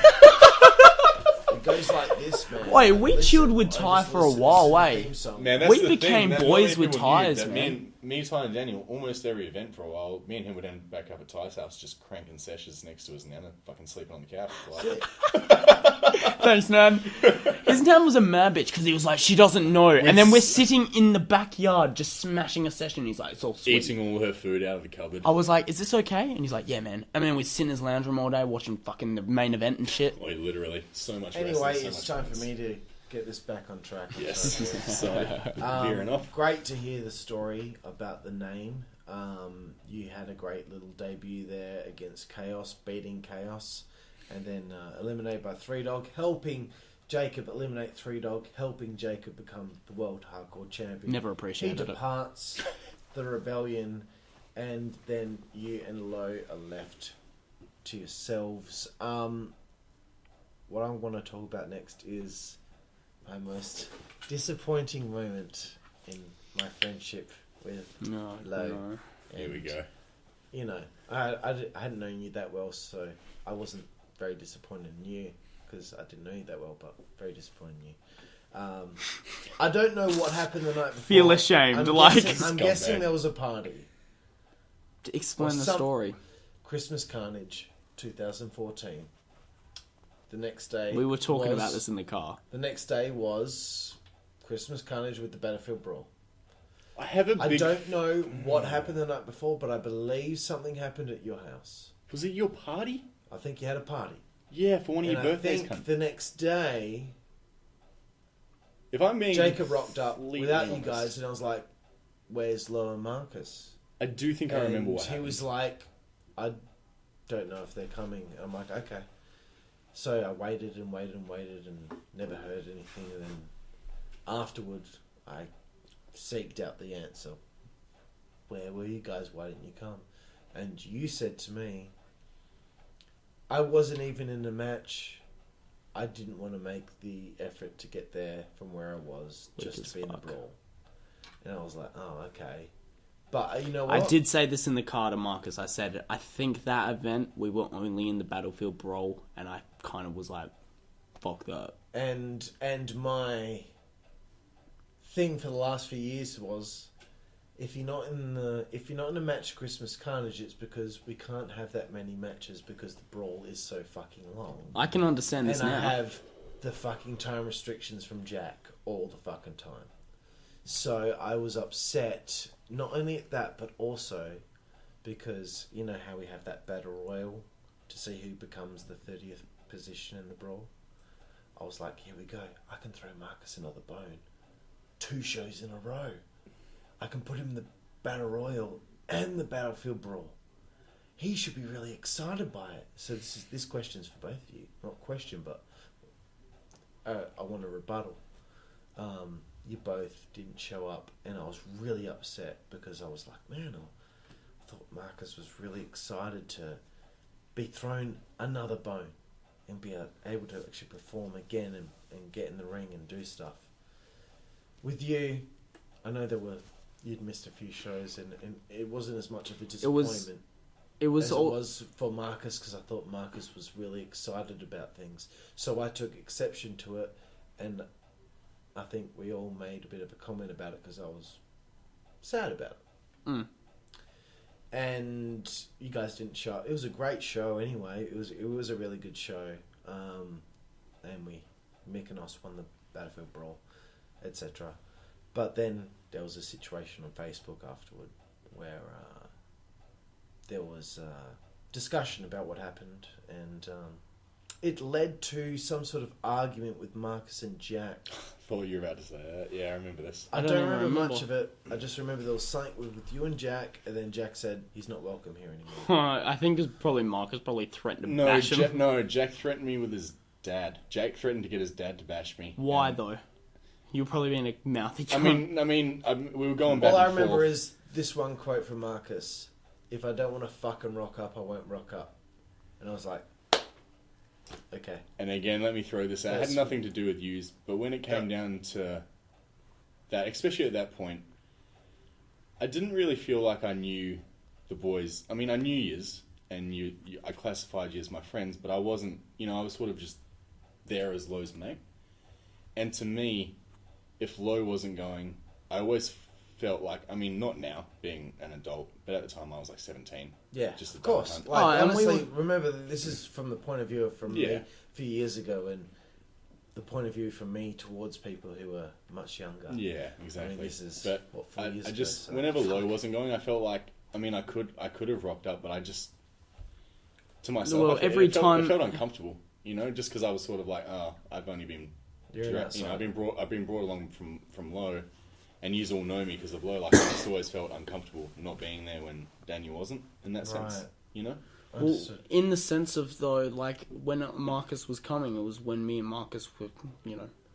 It goes like this, man. Wait, we chilled with Ty for a while, Man, that's We the became thing. boys with People knew Ty's, that man. Me, Ty, and Daniel, almost every event for a while, me and him would end back up at Ty's house just cranking sessions next to his nana, fucking sleeping on the couch. Like, Thanks, Nan. His Nan was a mad bitch because he was like, she doesn't know. And then we're sitting in the backyard just smashing a session. He's like, it's all sweet. eating all her food out of the cupboard. I was like, is this okay? And he's like, yeah, man. And then we sit in his lounge room all day watching fucking the main event and shit. Like, literally. So much Anyway, wrestling, so it's much time fun. for me to get this back on track. Yes. So, veering off. Great to hear the story about the name. You had a great little debut there against Chaos, beating Chaos, and then eliminated by Three Dog, helping Jacob eliminate Three Dog, helping Jacob become the World Hardcore Champion. Never appreciated He it. departs the rebellion, and then you and Lowe are left to yourselves. What I'm going to talk about next is my most disappointing moment in my friendship with Lowe. No. Here we go. You know, I hadn't known you that well, so I wasn't very disappointed in you because I didn't know you that well, but very disappointed in you. I don't know what happened the night before. Feel ashamed, I'm guessing there was a party. To explain Or the some- story. Christmas Carnage, 2014. The next day... We were talking about this in the car. The next day was Christmas Carnage with the Battlefield Brawl. I don't know what happened the night before, but I believe something happened at your house. Was it your party? I think you had a party. Yeah, for one of And your birthdays. I think the next day, If I'm being Jacob rocked up completely without you honest, guys, and I was like, "Where's Lowe and Marcus?" I do think I remember what happened. He was like, "I don't know if they're coming." And I'm like, "Okay." So I waited and waited and waited and never heard anything. And then afterwards, I seeked out the answer. Where were you guys? Why didn't you come? And you said to me, I wasn't even in the match. I didn't want to make the effort to get there from where I was Weak just as to be in the fuck. brawl. And I was like, oh, okay. But you know what? I did say this in the car to Marcus. I said, I think that event, we were only in the Battlefield Brawl, and I kind of was like, fuck that. And my thing for the last few years was, if you're not in a match Christmas Carnage, it's because we can't have that many matches because the Brawl is so fucking long. I can understand this and now. I have the fucking time restrictions from Jack all the fucking time. So I was upset, not only at that, but also because you know how we have that battle royal to see who becomes the 30th position in the Brawl. I was like, here we go. I can throw Marcus another bone. 2 shows in a row. I can put him in the battle royal and the Battlefield Brawl. He should be really excited by it. So this question's for both of you. Not question, but I want a rebuttal. You both didn't show up, and I was really upset because I was like, man, I thought Marcus was really excited to be thrown another bone and be able to actually perform again and get in the ring and do stuff. With you, I know you'd missed a few shows, and it wasn't as much of a disappointment. It was as it was for Marcus, because I thought Marcus was really excited about things. So I took exception to it, and I think we all made a bit of a comment about it because I was sad about it. Mm. And you guys didn't show up. It was a great show anyway. It was a really good show. And Mick and Os won the Battlefield Brawl, etc. But then there was a situation on Facebook afterward where there was discussion about what happened, and it led to some sort of argument with Marcus and Jack. I thought you were about to say that. Yeah, I remember this. I don't remember much of it. I just remember there was something with you and Jack, and then Jack said he's not welcome here anymore. I think it's probably Marcus probably threatened to bash him. Jack threatened me with his dad. Jack threatened to get his dad to bash me. Why though? You're probably being a mouthy cunt. I mean, we were going back. All I and remember forth. is this one quote from Marcus: "If I don't want to fucking rock up, I won't rock up." And I was like, okay. And again, let me throw this out. It had nothing to do with yous, but when it came down to that, especially at that point, I didn't really feel like I knew the boys. I mean, I knew yous, and I classified you as my friends, but I wasn't, I was sort of just there as Lowe's mate. And to me, if Lowe wasn't going, I always felt like, I mean, not now, being an adult, but at the time I was like 17. Yeah, just of course. Cunt. Like, and honestly, remember, this is from the point of view from me a few years ago, and the point of view from me towards people who are much younger. Yeah, exactly. I mean, this is, but 4 years ago. So. Whenever Lowe wasn't going, I felt like, I mean, I could have rocked up, but I just, to myself, Well, I felt uncomfortable, just because I was sort of like, I've only been, I've been brought along from Lowe, and you all know me because of Lowe. Like, I just always felt uncomfortable not being there when Daniel wasn't, in that sense, Well, in the sense of, though, like, when Marcus was coming, it was when me and Marcus were,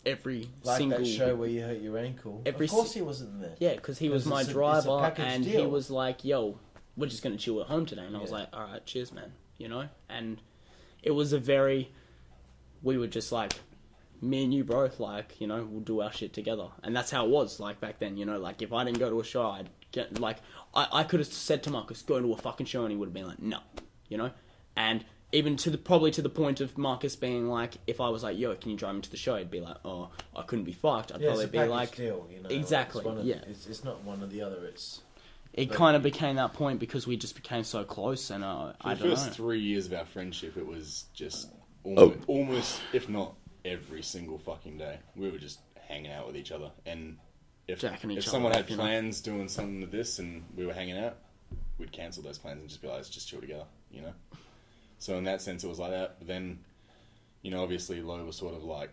every like single... that show where you hurt your ankle. Of course he wasn't there. Yeah, because he was my driver, and he was like, yo, we're just going to chill at home today. And I was like, all right, cheers, man, And it was a very... We were just like... Me and you, bro, like, we'll do our shit together. And that's how it was, like, back then, like, if I didn't go to a show, I'd get, like, I could have said to Marcus, go to a fucking show, and he would have been like, no, And even probably to the point of Marcus being like, if I was like, yo, can you drive me to the show? He'd be like, oh, I couldn't be fucked. I'd probably be like... Deal, exactly, It's not one or the other, It kind of became that point because we just became so close, and I don't know. For the first 3 years of our friendship, it was just almost, if not every single fucking day, we were just hanging out with each other. And if someone had plans doing something with this and we were hanging out, we'd cancel those plans and just be like, let's just chill together, So in that sense, it was like that. But then, obviously Lowe was sort of like,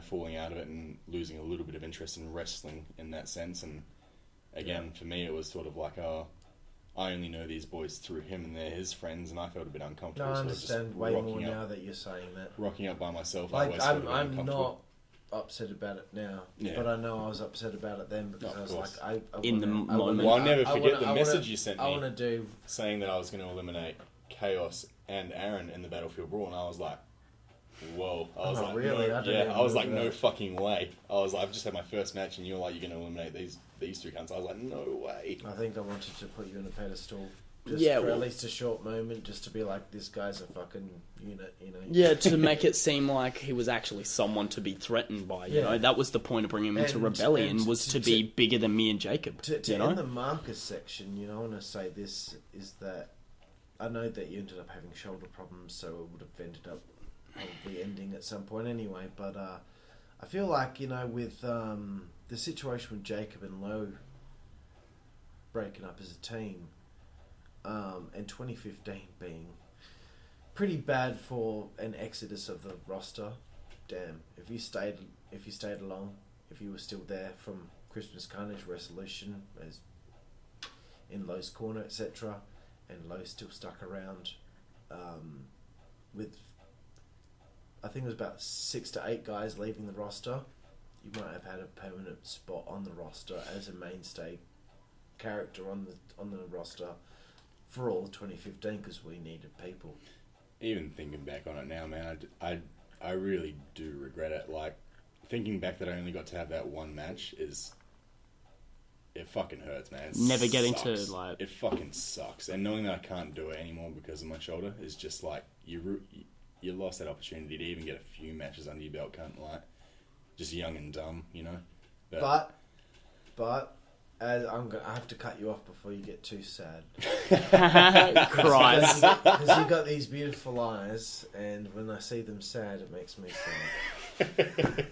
falling out of it and losing a little bit of interest in wrestling in that sense. And again, for me, it was sort of like, I only know these boys through him and they're his friends, and I felt a bit uncomfortable. No, I understand way more now that you're saying that. Rocking up by myself, like, I'm not upset about it now, but I know I was upset about it then because I was like, I I'll never forget the message you sent me. I want to do saying that I was going to eliminate Chaos and Aaron in the Battlefield Brawl, and I was like, whoa. I was like, really? no, I don't yeah. even I was know like, that. no fucking way. I was like, I've just had my first match, and you're like, you're gonna eliminate these two cunts. I was like, no way. I think I wanted to put you in a pedestal. Just Yeah, for well- at least a short moment, just to be like, this guy's a fucking unit, you know? Yeah, to make it seem like he was actually someone to be threatened by, you Yeah. know? That was the point of bringing him into And- Rebellion, and was to- to be bigger than me and Jacob, To you know? end the Marcus section, you know, I want to say this, is that I know that you ended up having shoulder problems, so it would have ended up probably ending at some point anyway, but I feel like, you know, with the situation with Jacob and Lowe breaking up as a team, and 2015 being pretty bad for an exodus of the roster. Damn, if you stayed along, if you were still there from Christmas Carnage Resolution, as in Lowe's corner, etc., and Lowe still stuck around, with I think it was about 6 to 8 guys leaving the roster, you might have had a permanent spot on the roster as a mainstay character on the roster for all of 2015, because we needed people. Even thinking back on it now, man, I really do regret it. Like, thinking back that I only got to have that one match it fucking hurts, man. It Never getting sucks. to, like... It fucking sucks. And knowing that I can't do it anymore because of my shoulder is just like, you lost that opportunity to even get a few matches under your belt, can't like, just young and dumb, you know? But as I have to cut you off before you get too sad. Cries. Because you've got these beautiful eyes, and when I see them sad, it makes me sad.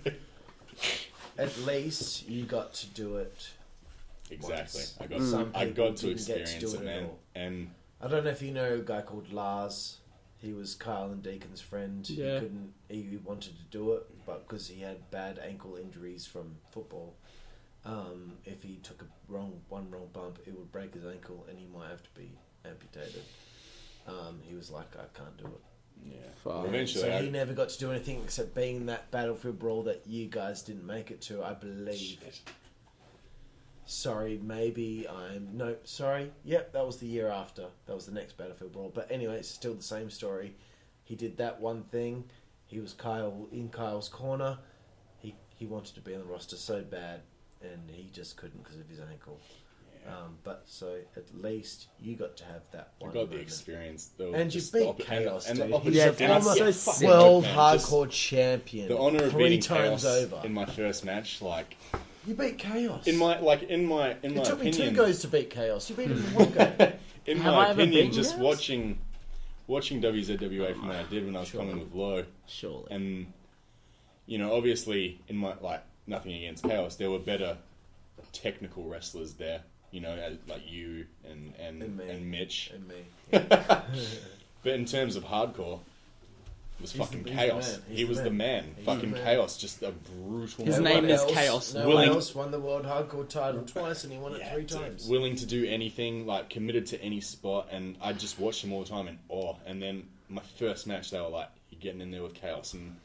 At least you got to do it. Exactly. once. Some I people got to didn't get to experience do it, it at man. all. And I don't know if you know a guy called Lars. He was Kyle and Deacon's friend. Yeah. He wanted to do it, but because he had bad ankle injuries from football, if he took one wrong bump, it would break his ankle and he might have to be amputated. He was like, I can't do it. yeah, Fuck. eventually, So he never got to do anything except being in that battlefield brawl that you guys didn't make it to, I believe. Sorry, sorry. Yep, that was the year after. That was the next battlefield brawl. But anyway, it's still the same story. He did that one thing. He was in Kyle's corner. He wanted to be on the roster so bad, and he just couldn't because of his ankle. Yeah. But so at least you got to have that I one got the moment. experience. Though, And you just beat the op- Chaos, and the dude. opposite- He's a and I- former yeah, fuck world that, man. Just hardcore champion. the honor of 3 beating times Chaos over. in my first match, like You beat Chaos. in my It took me 2 opinion, goes to beat Chaos. You beat him in 1 go. in Have my I ever opinion, beaten just Chaos? watching WZWA from what I did when I was Sure. coming with Lowe, Surely. and obviously in my nothing against Chaos, there were better technical wrestlers there, like you and me. Mitch. And me. But in terms of hardcore, it was He's fucking the- he's Chaos. the man. He was the man. He's fucking the man. Chaos, just a brutal. His man. name one is else- Chaos. No Willing- one else won the world hardcore title twice, and he won it Yeah, 3 dude, times. willing to do anything, like committed to any spot, and I just watched him all the time in awe. And then my first match, they were like, "You're getting in there with Chaos," and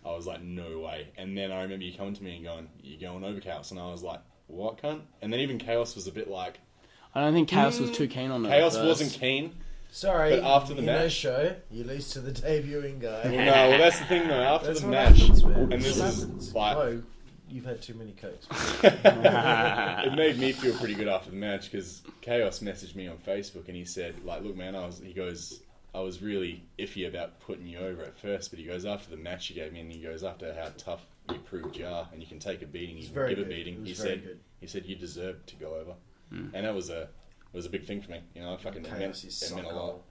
I was like, "No way!" And then I remember you coming to me and going, "You're going over Chaos," and I was like, "What, cunt?" And then even Chaos was a bit like, I don't think Chaos was too keen on it. Chaos at first. wasn't keen. Sorry, But after the in no match- show, you lose to the debuting guy. Well, no, well that's the thing though. After That's the what match, happens, man. and That's this what is happens. like. Oh, you've had too many cokes. It made me feel pretty good after the match because Chaos messaged me on Facebook and he said, like, look, man, I was really iffy about putting you over at first, but he goes, after the match you gave me, and he goes, after how tough you proved you are, and you can take a beating, you can very give a good. beating. It was He very said, good. you deserved to go over, and that was a big thing for me. I fucking Chaos is it meant a so lot. cool.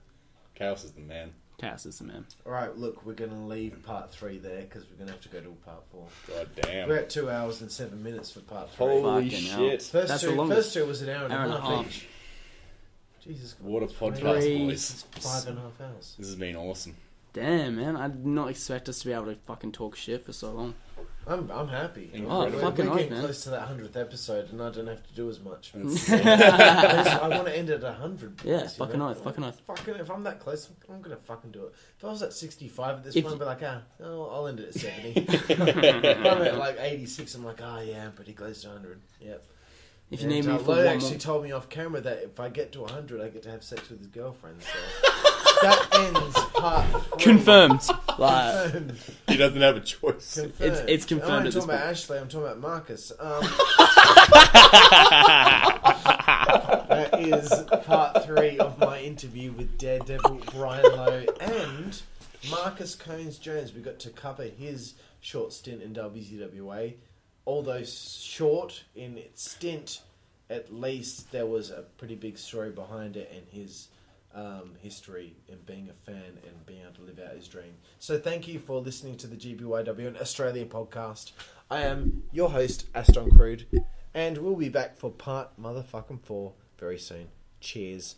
Chaos is the man. Chaos is the man. Alright, look, we're going to leave part 3 there because we're going to have to go to part 4. God damn. We're at 2 hours and 7 minutes for part 3. Holy Fucking hell. shit! That's the longest. First two was an hour and a half each. Jesus Christ. What a podcast, Three. boys. 5.5 hours. This has been awesome. Damn, man. I did not expect us to be able to fucking talk shit for so long. I'm happy. Incredible. We're fucking getting oath, man. close to that 100th episode, and I don't have to do as much. That's- I want to end at 100. Yeah, please, you fucking know? oath, fucking oath. Fucking, if I'm that close, I'm gonna fucking do it. If I was at 65 at this If point, I'd be like, I'll end it at 70. If I'm at like 86, I'm like, yeah, I'm pretty close to 100. Yep. If you need me for Lowe one actually more... told me off camera that if I get to 100, I get to have sex with his girlfriend. So that ends part 3. Confirmed. Like, Confirmed. He doesn't have a choice. Confirmed. It's confirmed I'm at not this talking about point. Ashley, I'm talking about Marcus. That is part 3 of my interview with Daredevil, Brian Lowe, and Marcus Combs-Jones. We got to cover his short stint in WZWA. Although short in its stint, at least there was a pretty big story behind it and his history in being a fan and being able to live out his dream. So thank you for listening to the GBYWN Australia podcast. I am your host, Aston Crude, and we'll be back for part motherfucking 4 very soon. Cheers.